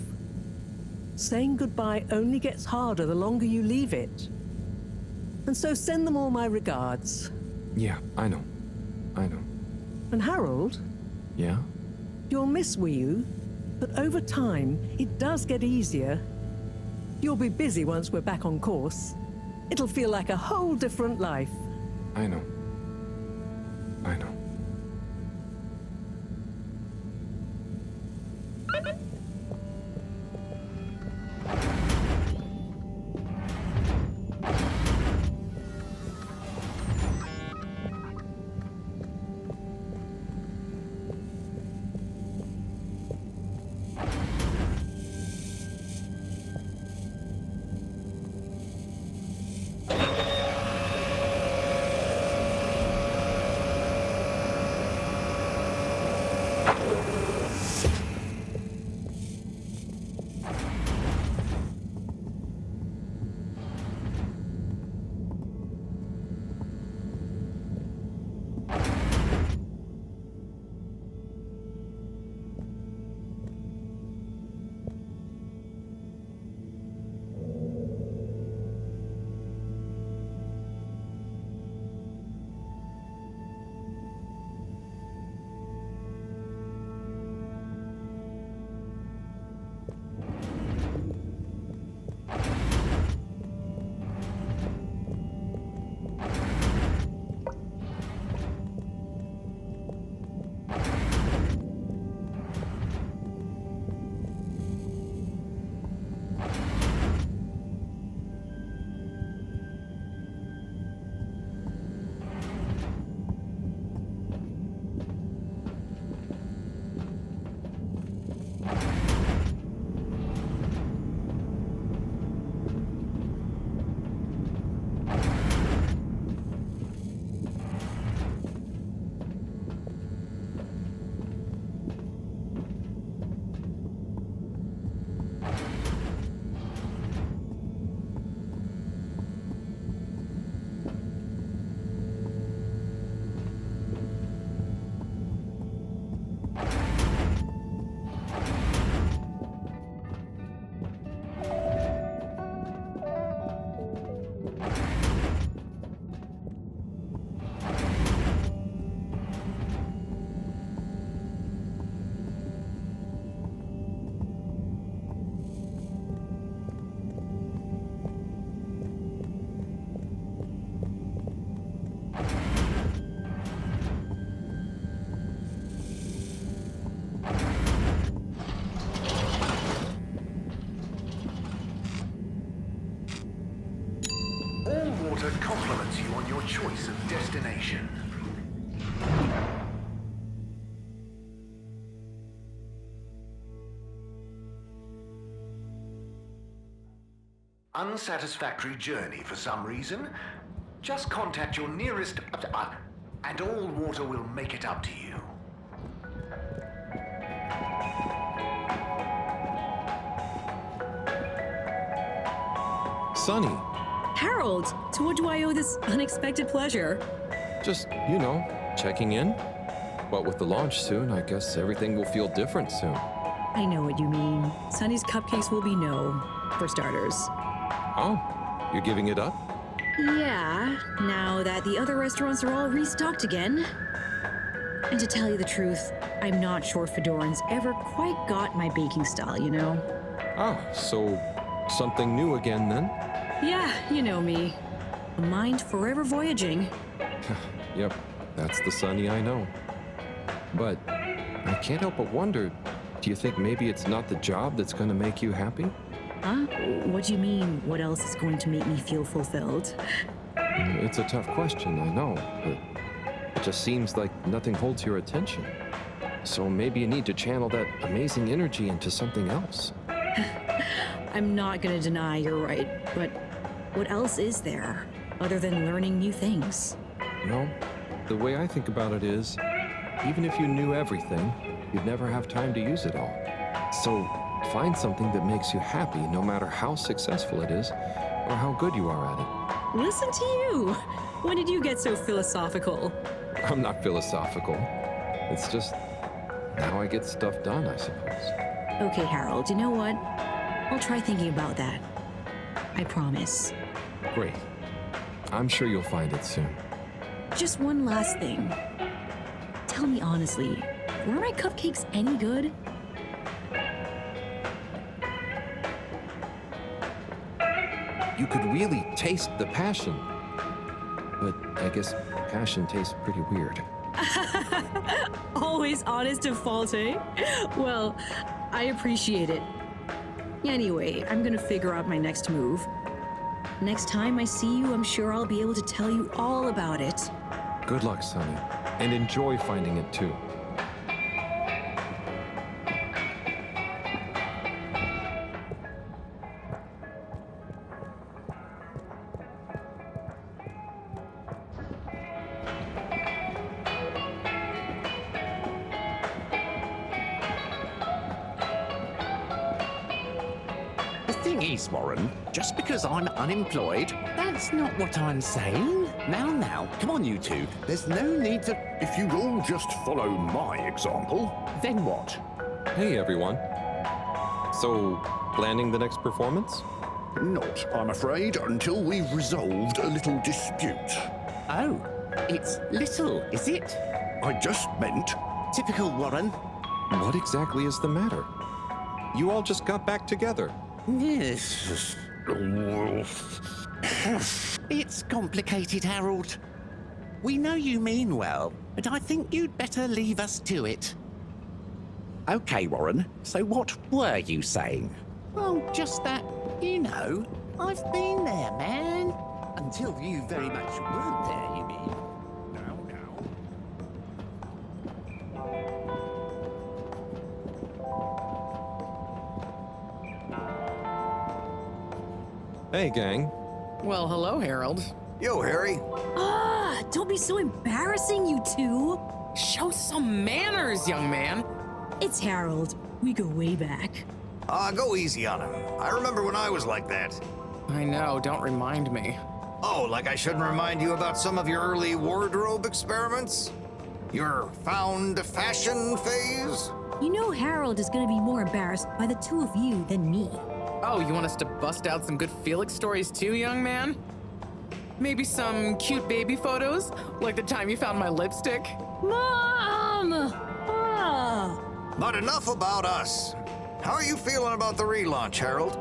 J: Saying goodbye only gets harder the longer you leave it. And so send them all my regards.
A: Yeah, I know. I know.
J: And Harold?
A: Yeah?
J: You'll miss Wiu, but over time, it does get easier. You'll be busy once we're back on course. It'll feel like a whole different life.
A: I know. I know.
B: Water compliments you on your choice of destination. unsatisfactory journey for some reason, just contact your nearest... and all water will make it up to you.
A: Sunny,
V: Harold, to what do I owe this unexpected pleasure?
A: just, checking in. But with the launch soon, I guess everything will feel different soon.
V: I know what you mean. Sunny's cupcakes will be no, for starters.
A: Oh, you're giving it up?
D: Yeah, now that the other restaurants are all restocked again. And to tell you the truth, I'm not sure Fedoran's ever quite got my baking style, you know?
A: Ah, so something new again then?
D: Yeah, you know me. A mind forever voyaging.
A: Yep, that's the Sunny I know. But I can't help but wonder, do you think maybe it's not the job that's going to make you happy?
D: Huh? What do you mean, what else is going to make me feel fulfilled?
A: It's a tough question, I know, but it just seems like nothing holds your attention. So maybe you need to channel that amazing energy into something else.
D: I'm not gonna deny you're right, but what else is there, other than learning new things?
A: Well, the way I think about it is, even if you knew everything, you'd never have time to use it all. So find something that makes you happy, no matter how successful it is, or how good you are at it.
V: Listen to you! When did you get so philosophical?
A: I'm not philosophical. It's just how I get stuff done, I suppose.
D: Okay, Harold, you know what? I'll try thinking about that. I promise.
A: Great. I'm sure you'll find it soon.
D: Just one last thing. Tell me honestly, were my cupcakes any good?
A: You could really taste the passion. But I guess passion tastes pretty weird.
V: Always honest and faulty. Well, I appreciate it.
D: Anyway, I'm gonna figure out my next move. Next time I see you, I'm sure I'll be able to tell you all about it.
A: Good luck, Sunny, and enjoy finding it too.
F: The thing is, Warren, just because I'm unemployed, that's not what I'm saying. Now, come on, you two. There's no need to...
M: If you'd all just follow my example.
F: Then what?
A: Hey, everyone. So, planning the next performance?
M: Not, I'm afraid, until we've resolved a little dispute.
F: Oh, it's little, is it?
M: I just meant...
F: Typical Warren.
A: What exactly is the matter? You all just got back together.
F: Yes. It's complicated, Harold. We know you mean well, but I think you'd better leave us to it. Okay, Warren, so what were you saying? Well, just that, I've been there, man. Until you very much weren't there, you mean?
A: Hey, gang.
H: Well, hello, Harold.
T: Yo, Harry.
D: Ah, don't be so embarrassing, you two.
H: Show some manners, young man.
D: It's Harold. We go way back.
T: Go easy on him. I remember when I was like that.
H: I know, don't remind me.
T: Oh, like I shouldn't remind you about some of your early wardrobe experiments? Your found fashion phase?
D: You know Harold is gonna be more embarrassed by the two of you than me.
H: Oh, you want us to bust out some good Felix stories too, young man? Maybe some cute baby photos? Like the time you found my lipstick?
D: Mom! Ah!
T: But enough about us. How are you feeling about the relaunch, Harold?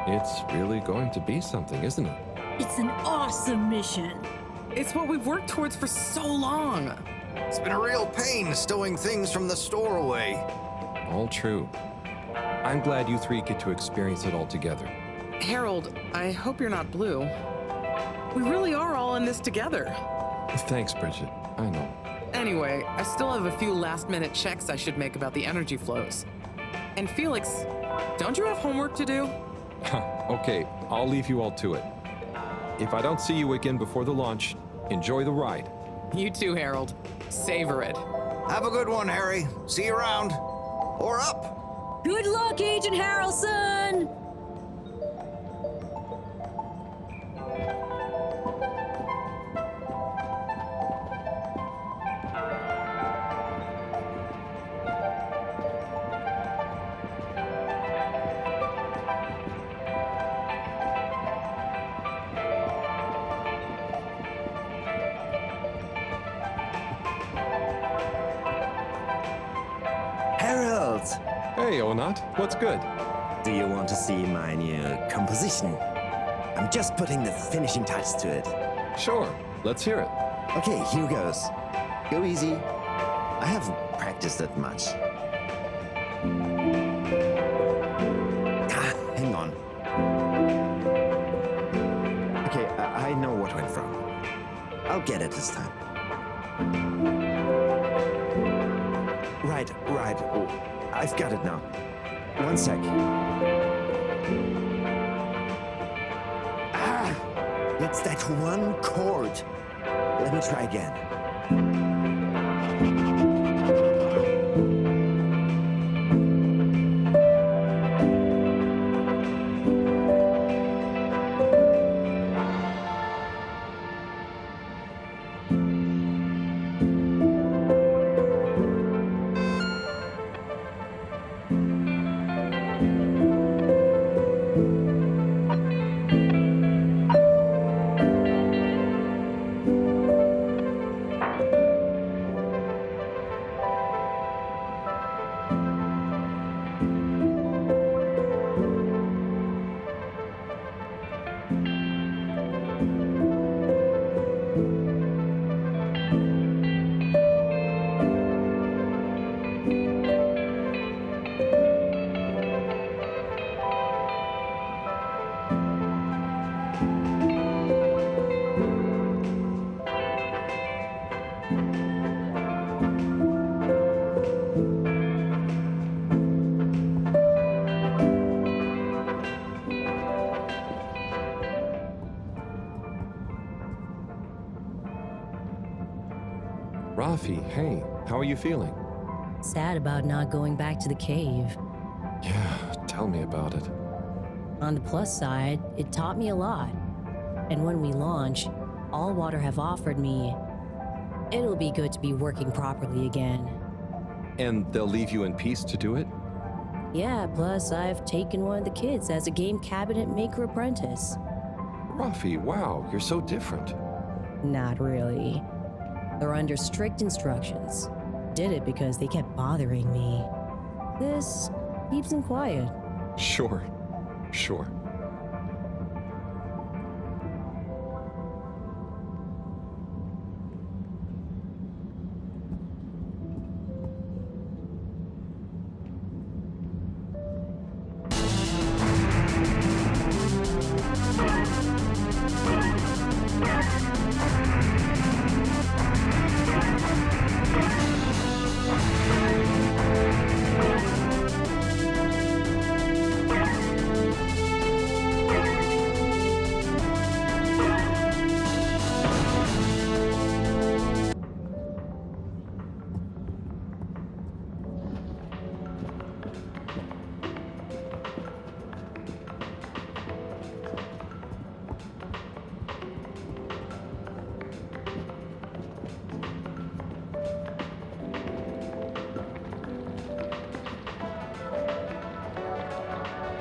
A: It's really going to be something, isn't it?
D: It's an awesome mission.
H: It's what we've worked towards for so long.
T: It's been a real pain stowing things from the store away.
A: All true. I'm glad you three get to experience it all together.
H: Harold, I hope you're not blue. We really are all in this together.
A: Thanks, Bridget. I know.
H: Anyway, I still have a few last-minute checks I should make about the energy flows. And Felix, don't you have homework to do?
A: Okay, I'll leave you all to it. If I don't see you again before the launch, enjoy the ride.
H: You too, Harold. Savor it.
T: Have a good one, Harry. See you around. Or up.
D: Good luck, Agent Harrelson!
O: Harold!
A: Hey, Onat, what's good?
O: Do you want to see my new composition? I'm just putting the finishing touch to it.
A: Sure, let's hear it.
O: Okay, here goes. Go easy. I haven't practiced that much. Hang on. Okay, I know what went wrong. I'll get it this time. Right. Oh, I've got it now. One sec. It's that one chord. Let me try again.
A: Rafi, hey, how are you feeling?
D: Sad about not going back to the cave.
A: Yeah, tell me about it.
D: On the plus side, it taught me a lot. And when we launch, All Water have offered me, it'll be good to be working properly again.
A: And they'll leave you in peace to do it?
D: Yeah, plus I've taken one of the kids as a game cabinet maker apprentice.
A: Rafi, wow, you're so different.
D: Not really. They're under strict instructions. Did it because they kept bothering me. This keeps them quiet.
A: Sure.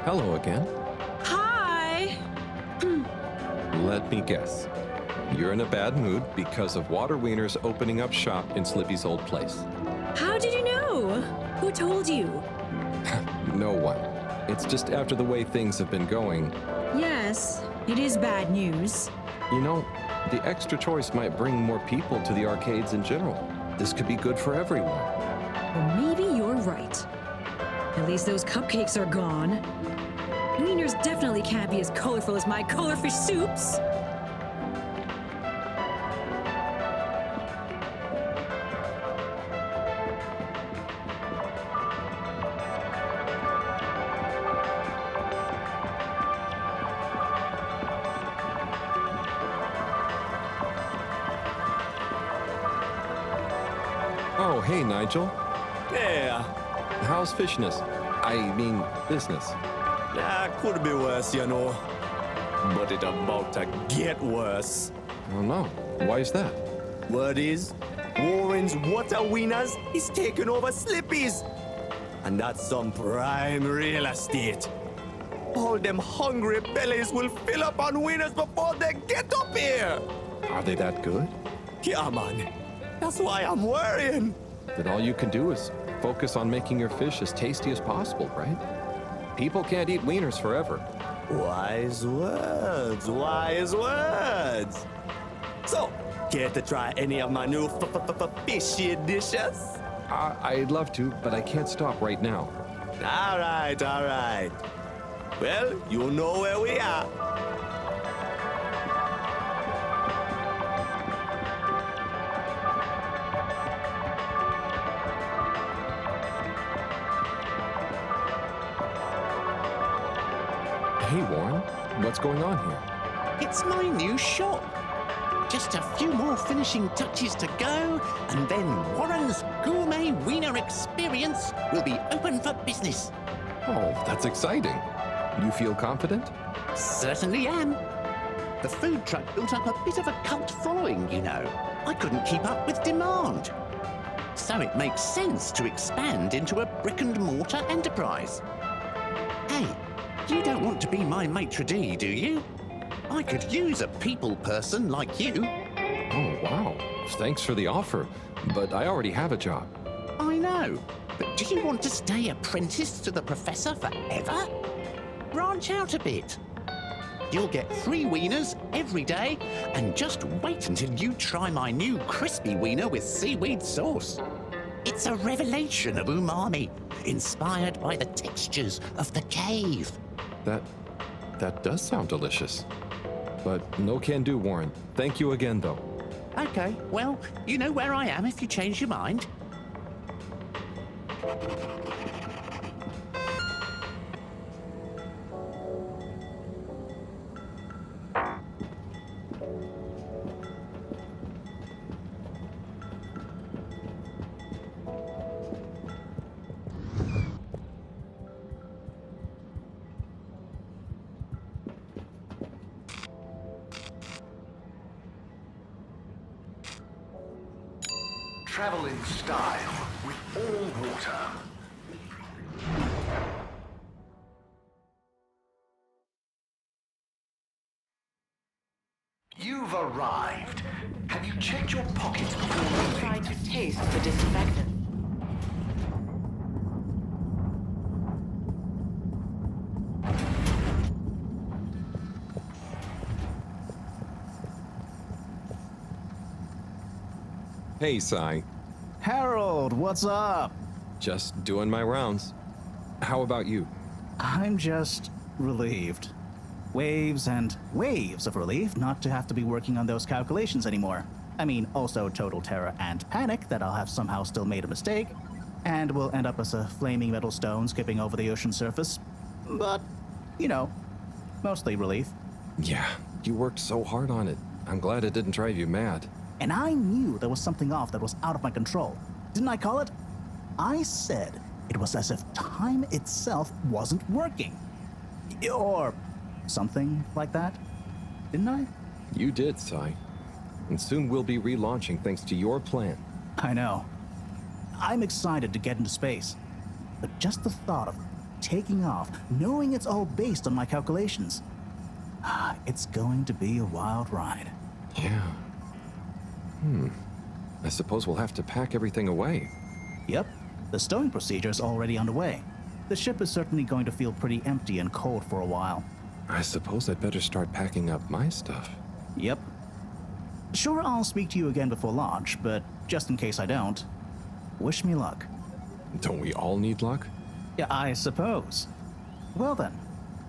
A: Hello again.
D: Hi!
A: Let me guess. You're in a bad mood because of Water Wiener's opening up shop in Slippy's old place.
D: How did you know? Who told you?
A: No one. It's just after the way things have been going.
D: Yes, it is bad news.
A: You know, the extra choice might bring more people to the arcades in general. This could be good for everyone.
D: Well, maybe you're right. At least those cupcakes are gone. Wieners definitely can't be as colorful as my colorfish soups.
A: Oh, hey, Nigel.
K: Yeah.
A: How's fishness? I mean, business.
K: Could be worse, you know. But it about to get worse.
A: Oh, no. Why is that?
K: Word is, Warren's water winners is taking over Slippy's. And that's some prime real estate. All them hungry bellies will fill up on winners before they get up here.
A: Are they that good?
K: Yeah, man. That's why I'm worrying.
A: Then all you can do is focus on making your fish as tasty as possible, right? People can't eat wieners forever.
K: Wise words, wise words. So, care to try any of my new fishy dishes?
A: I'd love to, but I can't stop right now.
K: All right. Well, you know where we are.
A: Hey, Warren, what's going on here?
F: It's my new shop. Just a few more finishing touches to go, and then Warren's Gourmet Wiener Experience will be open for business.
A: Oh, that's exciting. You feel confident?
F: Certainly am. The food truck built up a bit of a cult following, you know. I couldn't keep up with demand. So it makes sense to expand into a brick-and-mortar enterprise. Hey, you don't want to be my maitre d', do you? I could use a people person like you.
A: Oh, wow. Thanks for the offer, but I already have a job.
F: I know, but do you want to stay apprenticed to the professor forever? Branch out a bit. You'll get 3 wieners every day, and just wait until you try my new crispy wiener with seaweed sauce. It's a revelation of umami, inspired by the textures of the cave.
A: That does sound delicious. But no can do, Warren. Thank you again, though.
F: Okay, well, you know where I am if you change your mind.
B: Travel in style with all water. You've arrived. Have you checked your pockets before leaving?
R: Trying to taste the disinfectant.
A: Hey, Sai.
I: Harold, what's up?
A: Just doing my rounds. How about you?
I: I'm just relieved. Waves and waves of relief not to have to be working on those calculations anymore. I mean, also total terror and panic that I'll have somehow still made a mistake, and will end up as a flaming metal stone skipping over the ocean surface. But, you know, mostly relief.
A: Yeah, you worked so hard on it. I'm glad it didn't drive you mad.
I: And I knew there was something off that was out of my control. Didn't I call it? I said it was as if time itself wasn't working. Or something like that. Didn't I?
A: You did, Sai. And soon we'll be relaunching thanks to your plan.
I: I know. I'm excited to get into space. But just the thought of taking off, knowing it's all based on my calculations, it's going to be a wild ride.
A: Yeah. I suppose we'll have to pack everything away.
I: Yep. The stowing procedure is already underway. The ship is certainly going to feel pretty empty and cold for a while.
A: I suppose I'd better start packing up my stuff.
I: Yep. Sure, I'll speak to you again before launch, but just in case I don't, wish me luck.
A: Don't we all need luck?
I: Yeah, I suppose. Well then,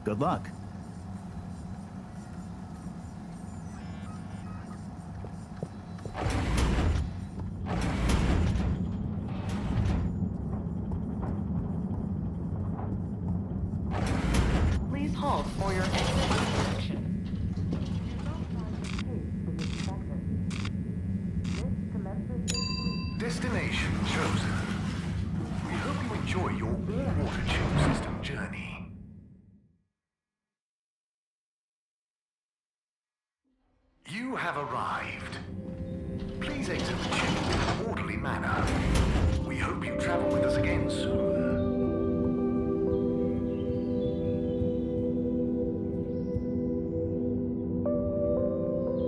I: good luck.
R: Please halt for your exit inspection.
B: Destination You have arrived. Please exit the tube in an orderly manner. We hope you travel with us again soon.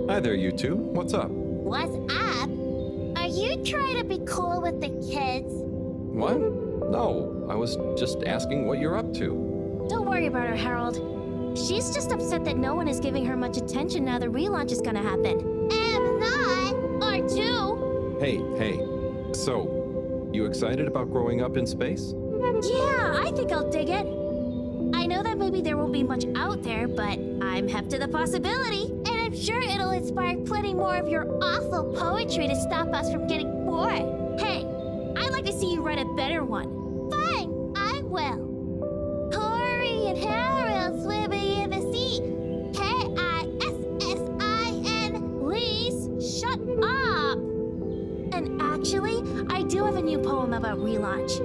A: Hi there, you two. What's up?
Q: What's up? Are you trying to be cool with the kids?
A: What? No, I was just asking what you're up to.
G: Don't worry about her, Harold. She's just upset that no one is giving her much attention now the relaunch is gonna happen. I'm not! Or two!
A: Hey. So, you excited about growing up in space?
G: Yeah, I think I'll dig it. I know that maybe there won't be much out there, but I'm hep to the possibility. And I'm sure it'll inspire plenty more of your awful poetry to stop us from getting bored. Hey, I'd like to see you write a better one. Fine, I will. Corey and Harold swimming in the sea. Kissin. Please shut up. And actually, I do have a new poem about relaunch.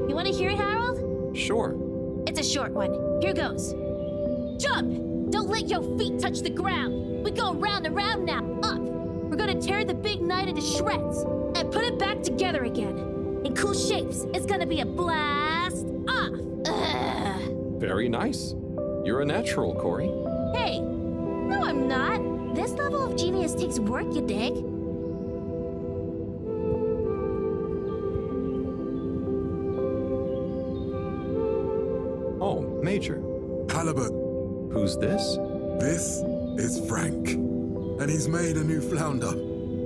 G: You want to hear it, Harold?
A: Sure.
G: It's a short one. Here goes. Jump! Don't let your feet touch the ground. We go round and round now. Up. We're gonna tear the big night into shreds and put it back together again. In cool shapes. It's gonna be a blast. Off. Ugh.
A: Very nice. You're a natural, Corey.
G: Hey. No, I'm not. This level of genius takes work, you dig?
A: Oh, Major.
E: Halibut.
A: Who's this?
E: This is Frank. And he's made a new flounder.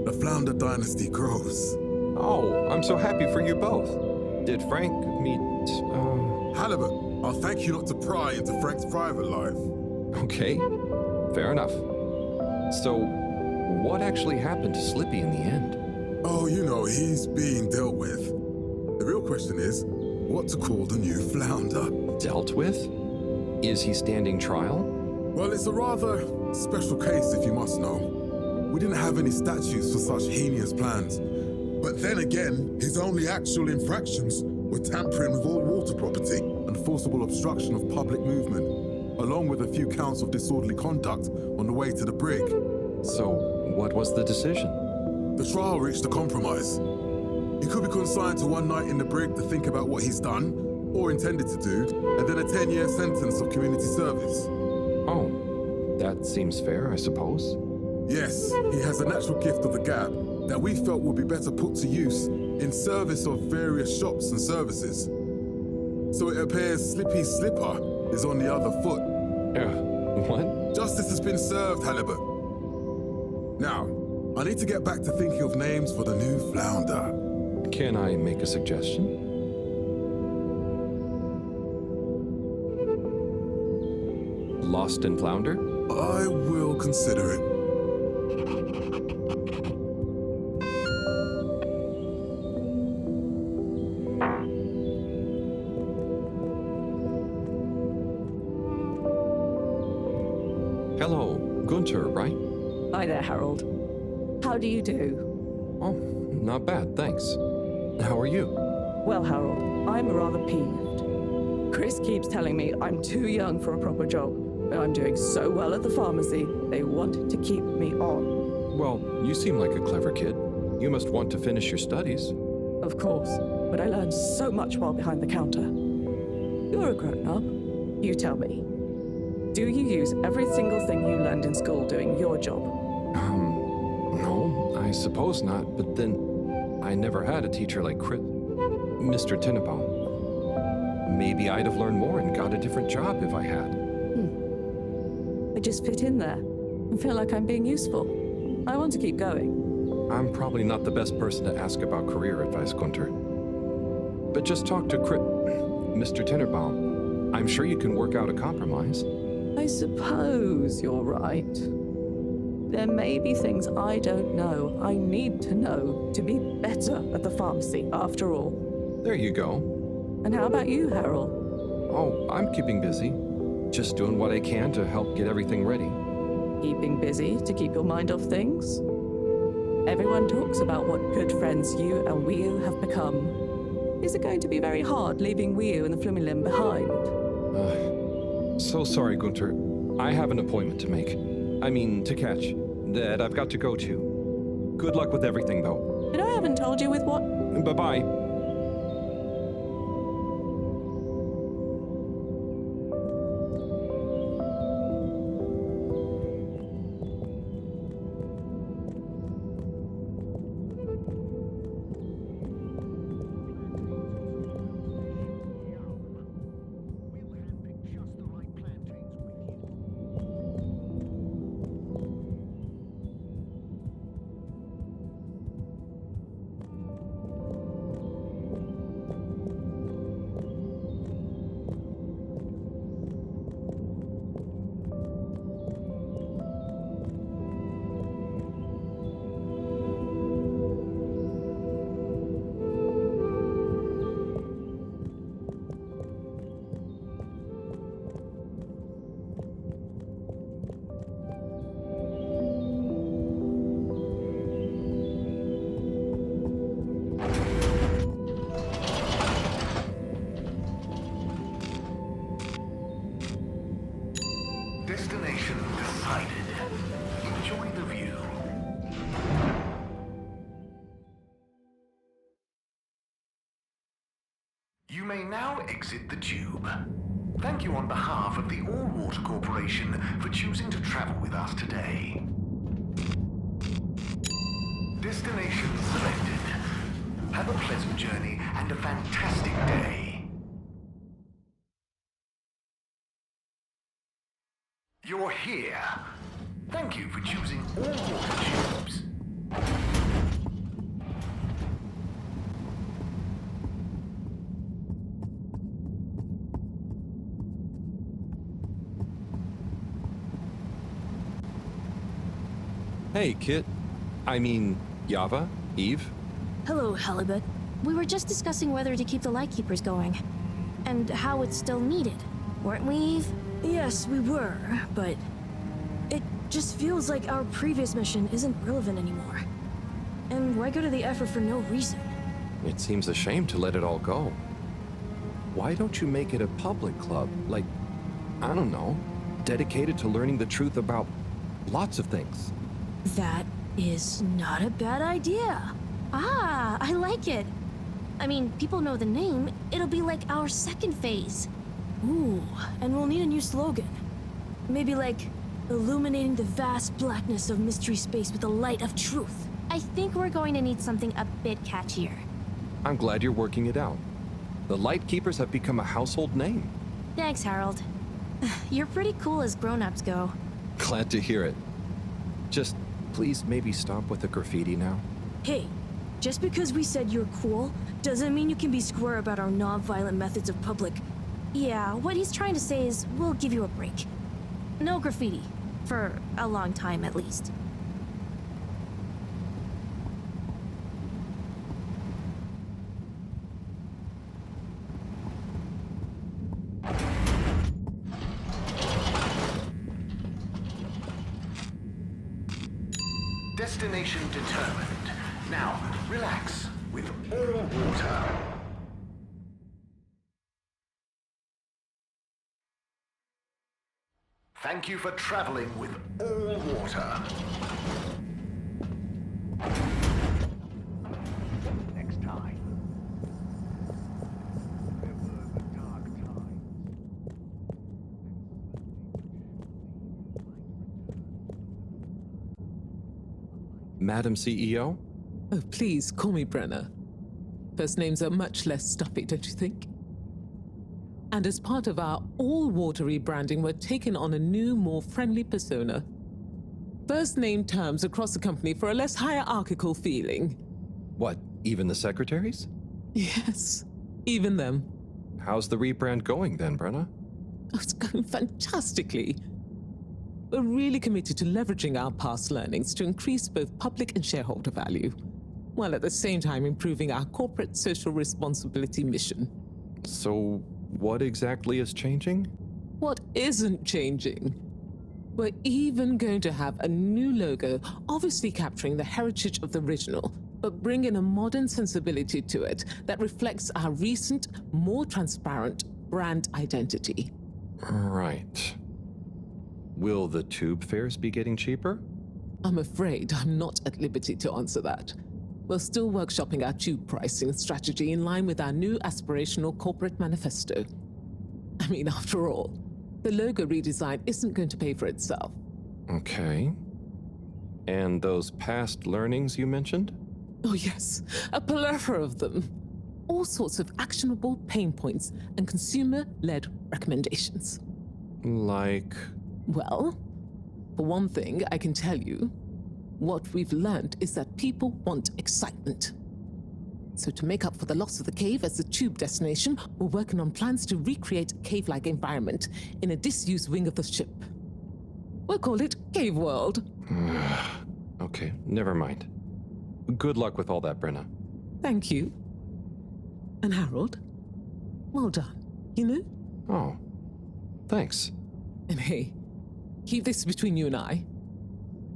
E: The Flounder dynasty grows.
A: Oh, I'm so happy for you both. Did Frank meet,
E: Halibut, I'll thank you not to pry into Frank's private life.
A: Okay, fair enough. So, what actually happened to Slippy in the end?
E: Oh, you know, he's being dealt with. The real question is, what to call the new flounder?
A: Dealt with? Is he standing trial?
E: Well, it's a rather special case, if you must know. We didn't have any statutes for such heinous plans. But then again, his only actual infractions were tampering with all water property and forcible obstruction of public movement, along with a few counts of disorderly conduct on the way to the brig.
A: So, what was the decision?
E: The trial reached a compromise. He could be consigned to one night in the brig to think about what he's done, or intended to do, and then a 10-year sentence of community service.
A: Oh, that seems fair, I suppose.
E: Yes, he has a natural gift of the gab that we felt would be better put to use in service of various shops and services. So it appears Slippy's slipper is on the other foot.
A: What?
E: Justice has been served, Halibut. Now, I need to get back to thinking of names for the new flounder.
A: Can I make a suggestion? Lost and Flounder?
E: I will consider it.
A: Hello, Gunter, right?
C: Hi there, Harold. How do you do?
A: Oh, not bad, thanks. How are you?
C: Well, Harold, I'm rather peeved. Chris keeps telling me I'm too young for a proper job, and I'm doing so well at the pharmacy, they want to keep me on.
A: Well, you seem like a clever kid. You must want to finish your studies.
C: Of course, but I learned so much while behind the counter. You're a grown-up. You tell me. Do you use every single thing you learned in school doing your job?
A: No, I suppose not, but then I never had a teacher like Mr. Tinnebaum. Maybe I'd have learned more and got a different job if I had.
C: I just fit in there and feel like I'm being useful. I want to keep going.
A: I'm probably not the best person to ask about career advice, Gunter. But just talk to Mr. Tinnebaum. I'm sure you can work out a compromise.
C: I suppose you're right. There may be things I don't know I need to know to be better at the pharmacy, after all.
A: There you go.
C: And how about you, Harold?
A: Oh, I'm keeping busy. Just doing what I can to help get everything ready.
C: Keeping busy to keep your mind off things? Everyone talks about what good friends you and Wiu have become. Is it going to be very hard leaving Wiu and the Flumilim behind?
A: So sorry, Gunter. I have an appointment to make. To catch. that I've got to go to. Good luck with everything, though.
C: But I haven't told you with what.
A: Bye-bye.
B: Destination decided. Enjoy the view. You may now exit the tube. Thank you on behalf of the All-Water Corporation for choosing to travel with us today. Destination selected. Have a pleasant journey and a fantastic day. You're here. Thank you for choosing All-Water Tubes.
A: Hey, Kit. I mean, Yava? Eve?
G: Hello, Halibut. We were just discussing whether to keep the Lightkeepers going. And how it's still needed. Weren't we, Eve?
L: Yes, we were, but it just feels like our previous mission isn't relevant anymore. And why go to the effort for no reason?
A: It seems a shame to let it all go. Why don't you make it a public club? Like, I don't know, dedicated to learning the truth about lots of things.
L: That is not a bad idea.
G: Ah, I like it. I mean, people know the name. It'll be like our second phase.
L: Ooh, and we'll need a new slogan. Maybe like, illuminating the vast blackness of mystery space with the light of truth.
G: I think we're going to need something a bit catchier.
A: I'm glad you're working it out. The Lightkeepers have become a household name.
G: Thanks, Harold. You're pretty cool as grown-ups go.
A: Glad to hear it. Just please maybe stop with the graffiti now.
L: Hey, just because we said you're cool, doesn't mean you can be square about our non-violent methods of public.
G: Yeah, what he's trying to say is we'll give you a break. No graffiti. For a long time, at least.
B: Destination determined. Now, relax with All-Water. Thank you for traveling with All-Water. Next time. There were the dark times.
A: Madam CEO?
S: Oh, please call me Brenna. First names are much less stuffy, don't you think? And as part of our all-water rebranding, we're taking on a new, more friendly persona. First name terms across the company for a less hierarchical feeling.
A: What, even the secretaries?
S: Yes, even them.
A: How's the rebrand going then, Brenna?
S: Oh, it's going fantastically. We're really committed to leveraging our past learnings to increase both public and shareholder value, while at the same time improving our corporate social responsibility mission.
A: So, what exactly is changing?
S: What isn't changing? We're even going to have a new logo, obviously capturing the heritage of the original, but bringing a modern sensibility to it that reflects our recent, more transparent brand identity.
A: Right. Will the tube fares be getting cheaper?
S: I'm afraid I'm not at liberty to answer that. We're still workshopping our tube pricing strategy in line with our new aspirational corporate manifesto. I mean, after all, the logo redesign isn't going to pay for itself.
A: Okay. And those past learnings you mentioned?
S: Oh yes, a plethora of them. All sorts of actionable pain points and consumer-led recommendations.
A: Like?
S: Well, for one thing, I can tell you, what we've learned is that people want excitement. So to make up for the loss of the cave as the tube destination, we're working on plans to recreate a cave-like environment in a disused wing of the ship. We'll call it Cave World.
A: Okay, never mind. Good luck with all that, Brenna.
S: Thank you. And Harold, well done, you know?
A: Oh, thanks.
S: And hey, keep this between you and I,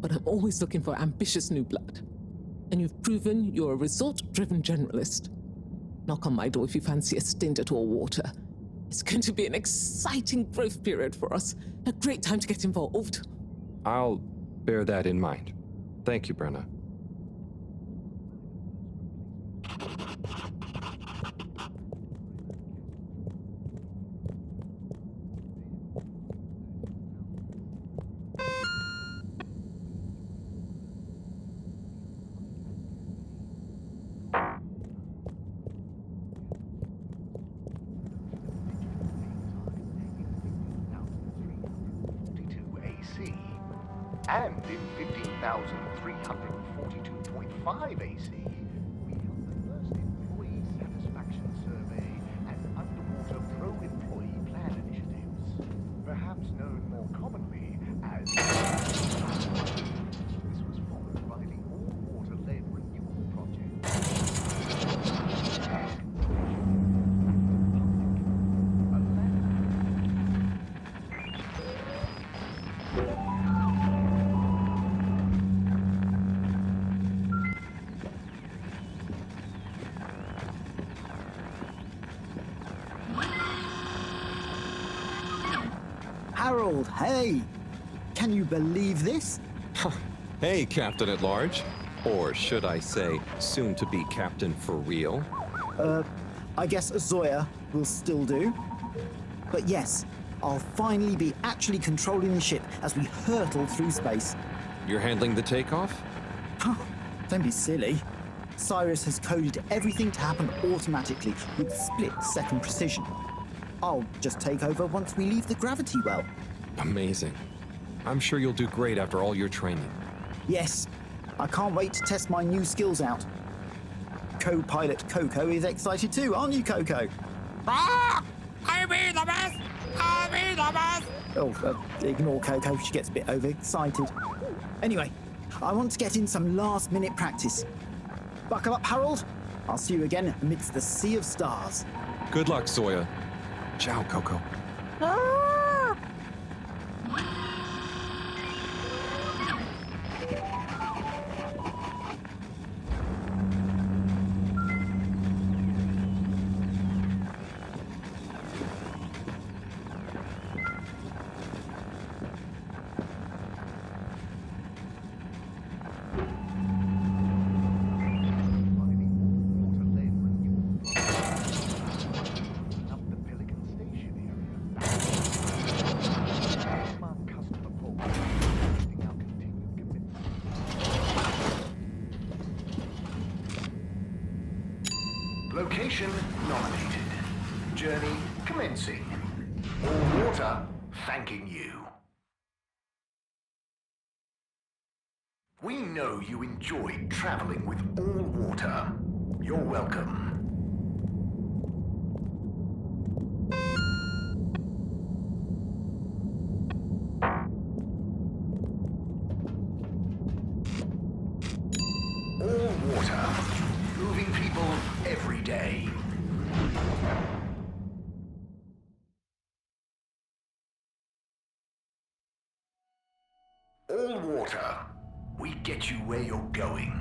S: but I'm always looking for ambitious new blood. And you've proven you're a result-driven generalist. Knock on my door if you fancy a stint at All Water. It's going to be an exciting growth period for us. A great time to get involved.
A: I'll bear that in mind. Thank you, Brenna.
B: And in 15,342.5 AC, we held the first employee satisfaction survey and underwater pro-employee plan initiatives, perhaps known more commonly as... This was followed by the all-water-led renewal project.
N: Harold, hey! Can you believe this?
A: Hey, Captain at Large. Or should I say, soon to be Captain for real?
N: I guess Zoya will still do. But yes, I'll finally be actually controlling the ship as we hurtle through space.
A: You're handling the takeoff?
N: Don't be silly. Cyrus has coded everything to happen automatically with split-second precision. I'll just take over once we leave the gravity well.
A: Amazing. I'm sure you'll do great after all your training.
N: Yes, I can't wait to test my new skills out. Co-pilot Coco is excited too, aren't you, Coco?
F: Ah! I'll be the best! I'll be the best!
N: Oh, ignore Coco, she gets a bit overexcited. Anyway, I want to get in some last-minute practice. Buckle up, Harold. I'll see you again amidst the sea of stars.
A: Good luck, Zoya. Ciao, Coco.
B: Location nominated. Journey commencing. All Water thanking you. We know you enjoyed traveling with All Water. You're welcome. All Water. Moving people every day. All Water. We get you where you're going.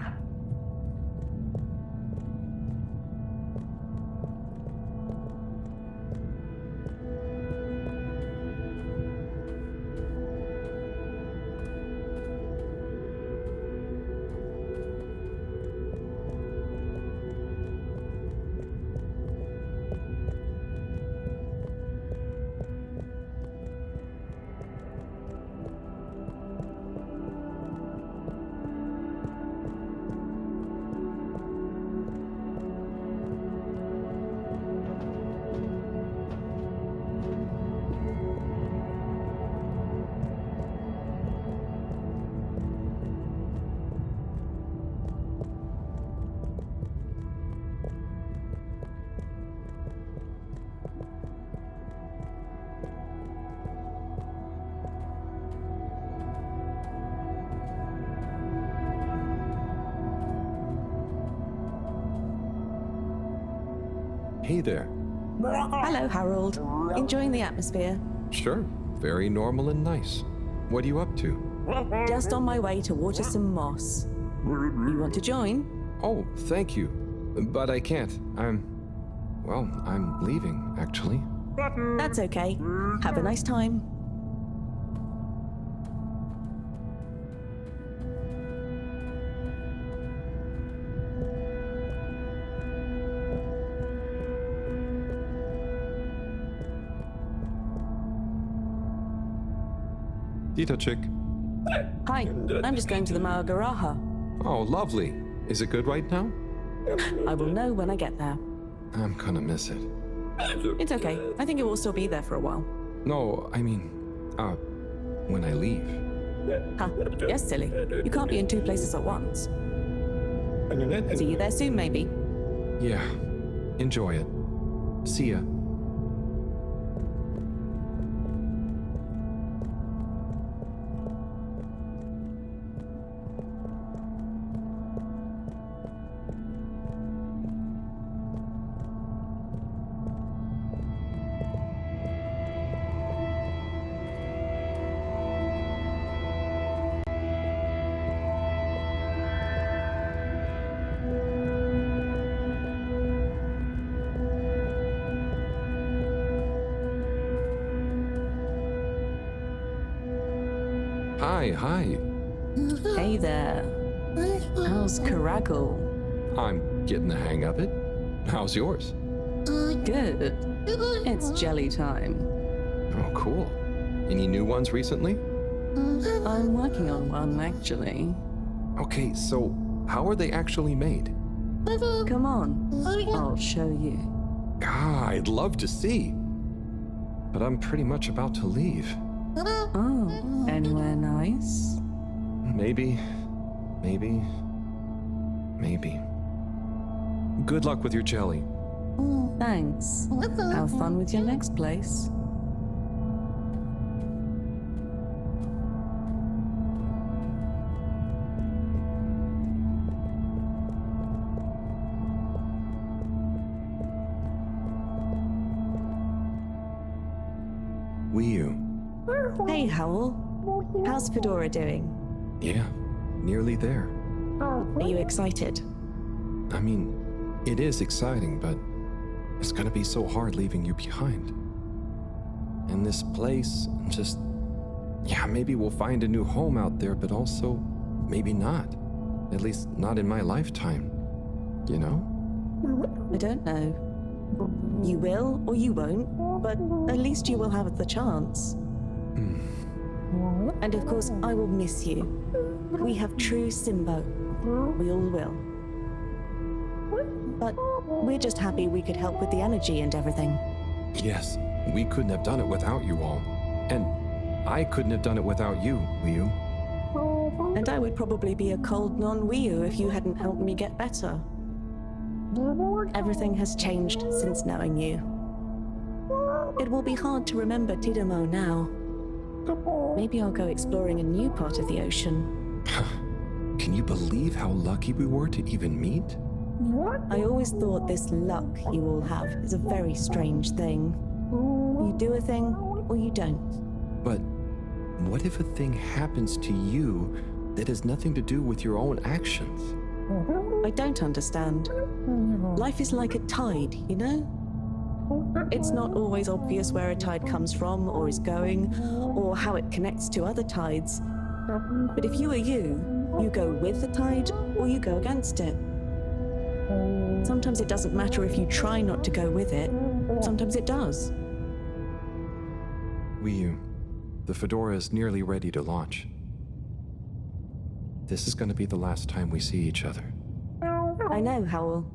A: Hey there.
C: Hello, Harold. Enjoying the atmosphere?
A: Sure, very normal and nice. What are you up to?
C: Just on my way to water some moss. You want to join?
A: Oh, thank you. But I can't. I'm leaving, actually.
C: That's okay. Have a nice time.
A: Dita chick.
C: Hi, I'm just going to the Maagaraha.
A: Oh, lovely. Is it good right now?
C: I will know when I get there.
A: I'm gonna miss it.
C: It's okay. I think it will still be there for a while.
A: No, I mean, when I leave.
C: Huh? Yes, silly. You can't be in two places at once. See you there soon, maybe.
A: Yeah. Enjoy it. See ya. Hi.
C: Hey there. How's Karagal?
A: I'm getting the hang of it. How's yours?
C: Good. It's jelly time.
A: Oh, cool. Any new ones recently?
C: I'm working on one, actually.
A: Okay, so how are they actually made?
C: Come on. I'll show you.
A: God, I'd love to see. But I'm pretty much about to leave.
C: Oh, anywhere nice?
A: Maybe. Good luck with your jelly.
C: Thanks. Have fun with your next place.
A: Wiyu.
C: Hey, Howell. How's Fedora doing?
A: Yeah, nearly there.
C: Are you excited?
A: I mean, it is exciting, but it's gonna be so hard leaving you behind. And this place, maybe we'll find a new home out there, but also maybe not. At least not in my lifetime. You know?
C: I don't know. You will or you won't, but at least you will have the chance. And of course, I will miss you. We have true Simbo. We all will. But we're just happy we could help with the energy and everything.
A: Yes, we couldn't have done it without you all. And I couldn't have done it without you, Wiyu.
C: And I would probably be a cold non-Wiyu if you hadn't helped me get better. Everything has changed since knowing you. It will be hard to remember Tidamo now. Maybe I'll go exploring a new part of the ocean.
A: Can you believe how lucky we were to even meet?
C: I always thought this luck you all have is a very strange thing. You do a thing, or you don't.
A: But what if a thing happens to you that has nothing to do with your own actions?
C: I don't understand. Life is like a tide, you know? It's not always obvious where a tide comes from or is going, or how it connects to other tides. But if you are you go with the tide or you go against it. Sometimes it doesn't matter if you try not to go with it. Sometimes it does.
A: Wiyu, the Fedora is nearly ready to launch. This is going to be the last time we see each other.
C: I know, Howell.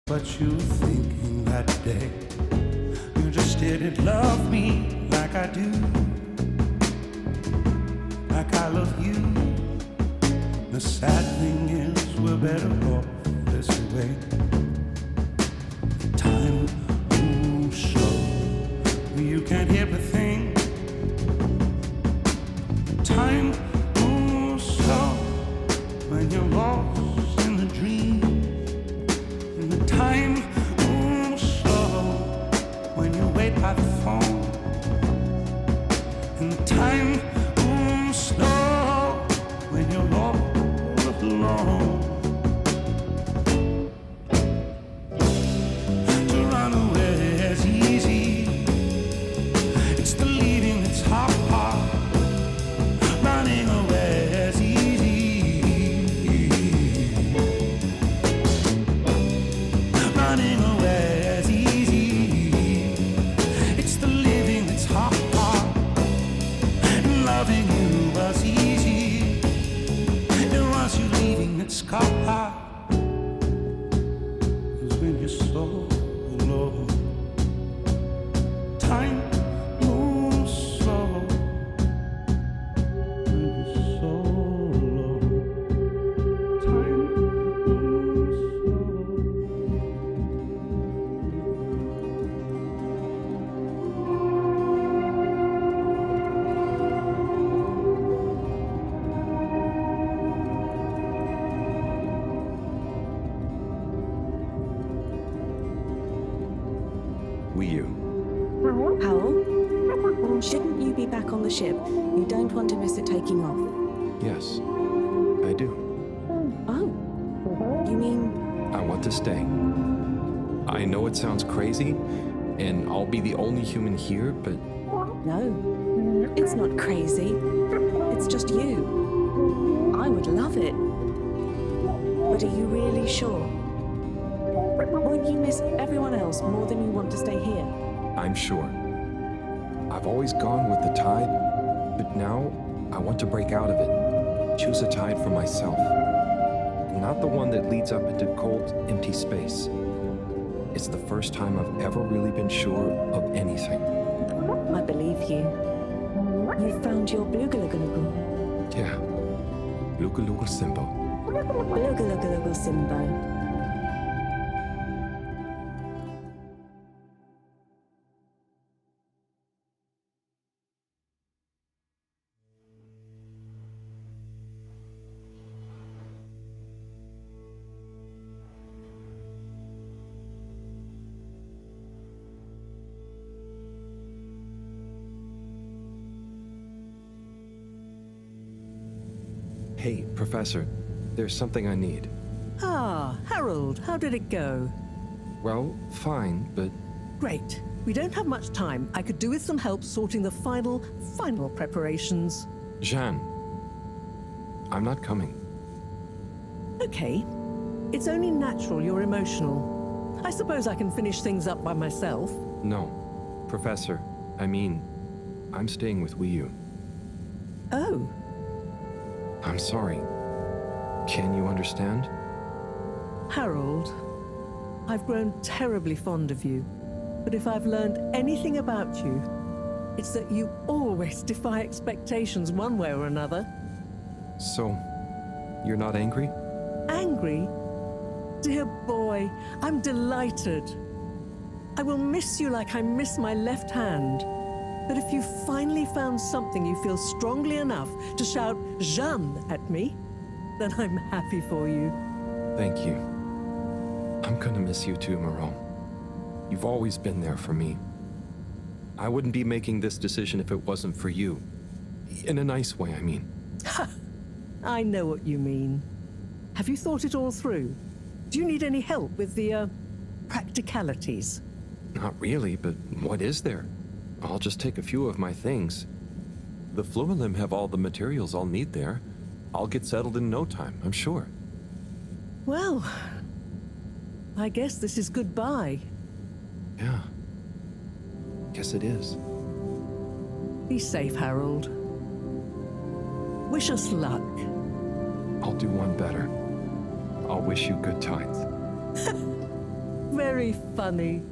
P: What you were thinking that day, you just didn't love me like I do, like I love you. The sad thing is we're better off this way. Time moves slow, you can't hear a thing. Time moves slow when you're lost in the dream. And the time moves slow when you wait by the phone. And the time moves slow when you're all alone. To run away is easy, it's the leaving that's hard. Running away is easy, running away is easy, it's the living that's hard. And loving you was easy, it was you leaving that's hard. 'Cause when you're so alone, time moves slow.
C: Howell, shouldn't you be back on the ship? You don't want to miss it taking off.
A: Yes, I do.
C: Oh, you mean...
A: I want to stay. I know it sounds crazy, and I'll be the only human here, but...
C: No, it's not crazy. It's just you. I would love it. But are you really sure? Won't you miss everyone else more than you want to stay here?
A: I'm sure. I've always gone with the tide, but now I want to break out of it. Choose a tide for myself. Not the one that leads up into cold, empty space. It's the first time I've ever really been sure of anything.
C: I believe you. You found your Blugalugalugal.
A: Yeah. Lugalugal Simbo.
C: Blugalugalugal Simbo.
A: Hey, Professor, there's something I need.
J: Ah, Harold, how did it go?
A: Well, fine, but...
J: Great. We don't have much time. I could do with some help sorting the final preparations.
A: Jeanne, I'm not coming.
J: Okay. It's only natural you're emotional. I suppose I can finish things up by myself.
A: No. Professor, I'm staying with Wiyu.
J: Oh.
A: I'm sorry. Can you understand?
J: Harold, I've grown terribly fond of you. But if I've learned anything about you, it's that you always defy expectations one way or another.
A: So, you're not angry?
J: Angry? Dear boy, I'm delighted. I will miss you like I miss my left hand. But if you finally found something you feel strongly enough to shout Jeanne at me, then I'm happy for you.
A: Thank you. I'm gonna miss you too, Marone. You've always been there for me. I wouldn't be making this decision if it wasn't for you. In a nice way, I mean.
J: I know what you mean. Have you thought it all through? Do you need any help with the, practicalities?
A: Not really, but what is there? I'll just take a few of my things. The Fluilim have all the materials I'll need there. I'll get settled in no time, I'm sure.
J: Well, I guess this is goodbye.
A: Yeah. Guess it is.
J: Be safe, Harold. Wish us luck.
A: I'll do one better. I'll wish you good times.
J: very funny.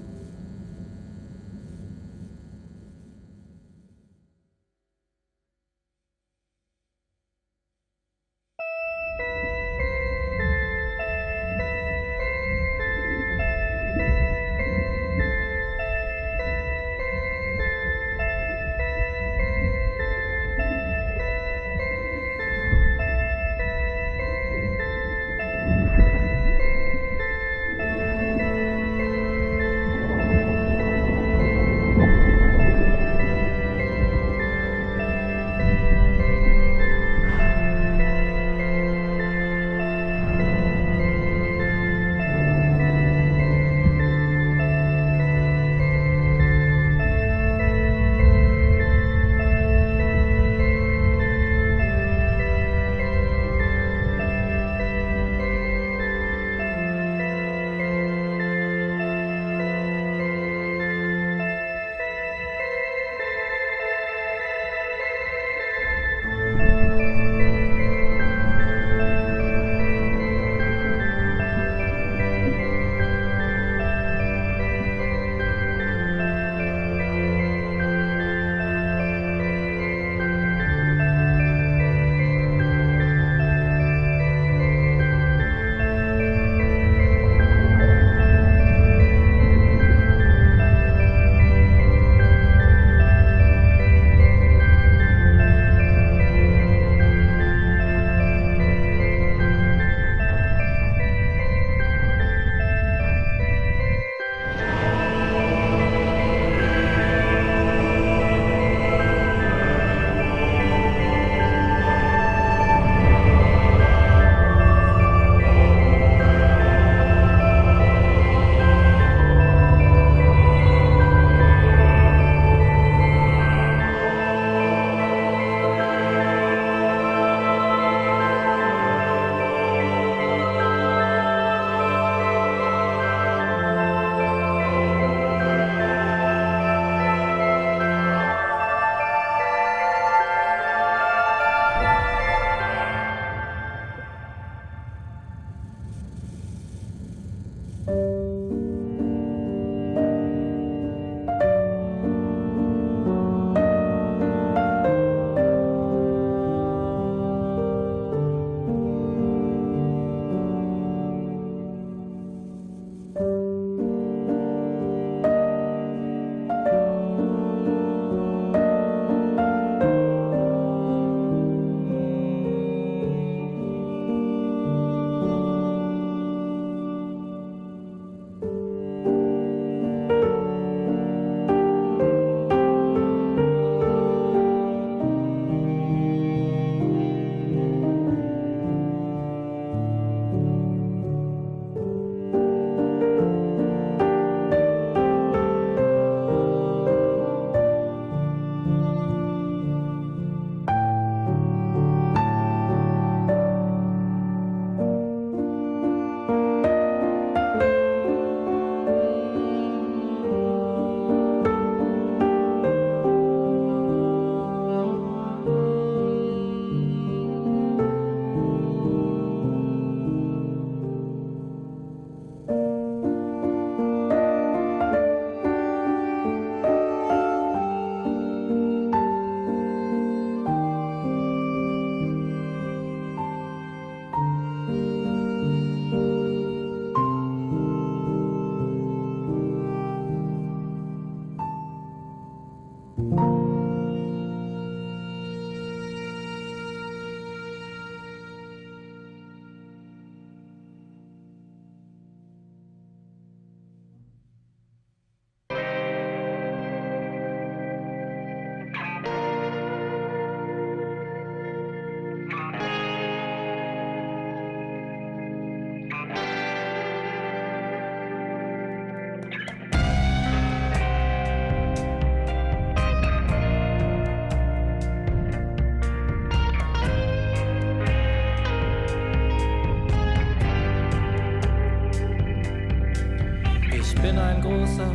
U: bin ein großer,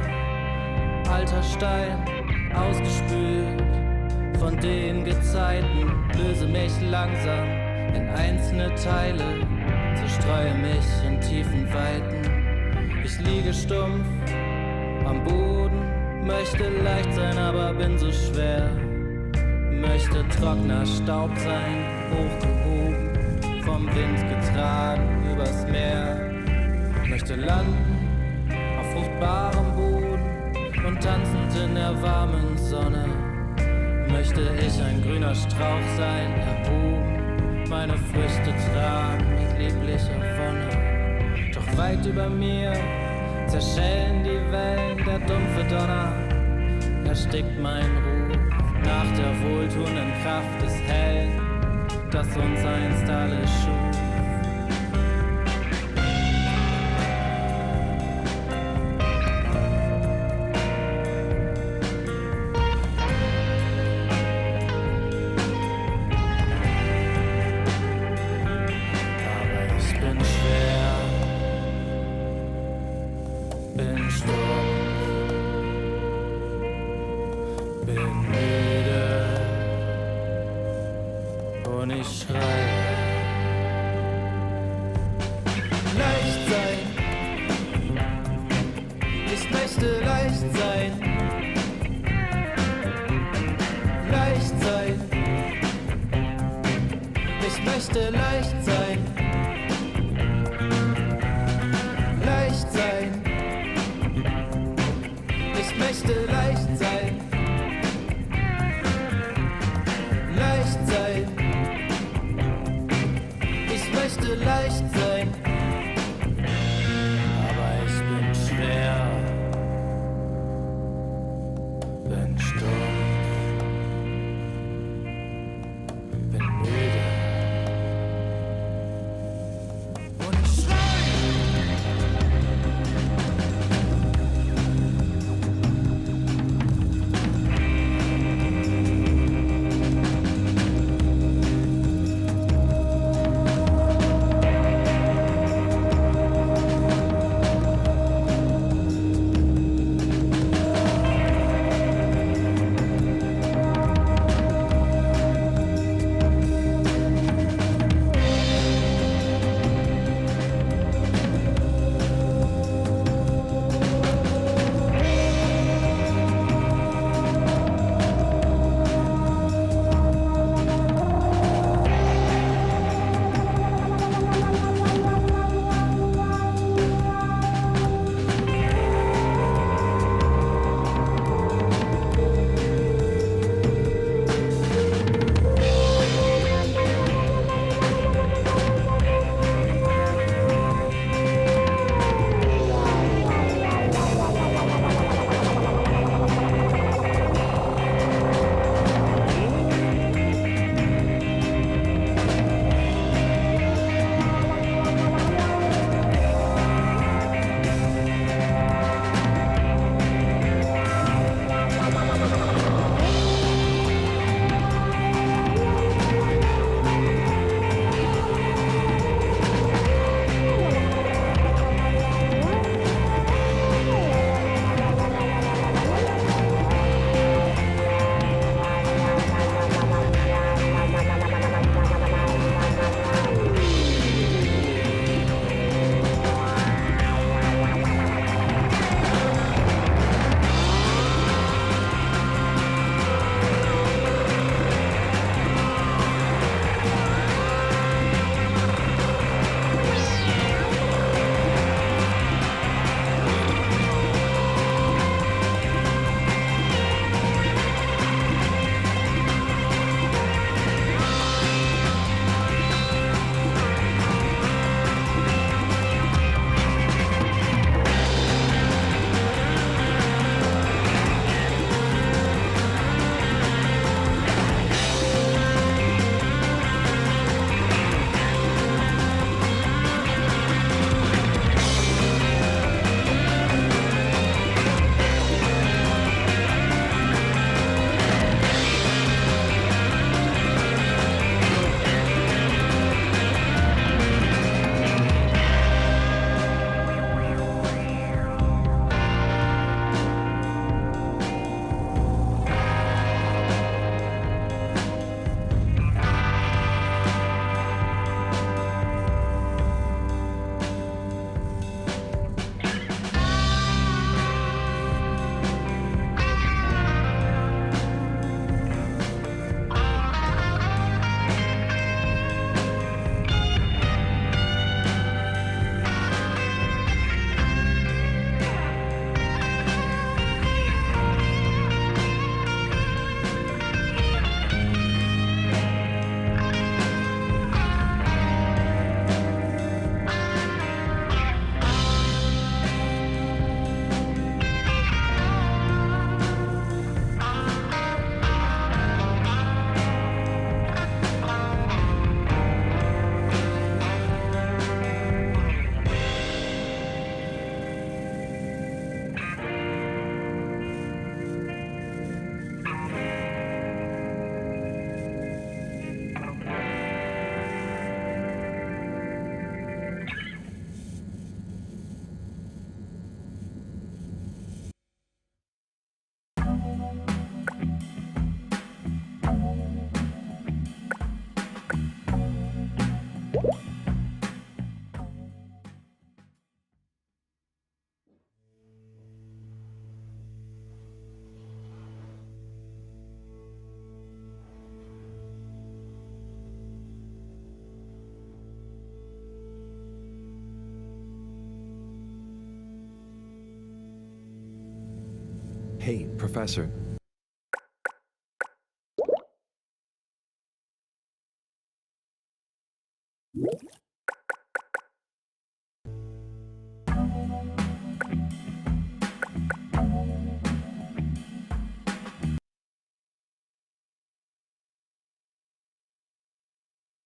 U: alter Stein, ausgespült von den Gezeiten, löse mich langsam in einzelne Teile, zerstreue mich in tiefen Weiten. Ich liege stumpf am Boden, möchte leicht sein, aber bin so schwer. Möchte trockener Staub sein, hochgehoben, vom Wind getragen übers Meer. Möchte landen auf fruchtbarem Boden und tanzend in der warmen Sonne. Möchte ich ein grüner Strauch sein, erhoben, meine Früchte tragen mit lieblicher Wonne. Doch weit über mir zerschellen die Wellen, der dumpfe Donner erstickt mein Ruf nach der wohltuenden Kraft des Hellen, das uns einst alle schuf.
A: Hey, Professor.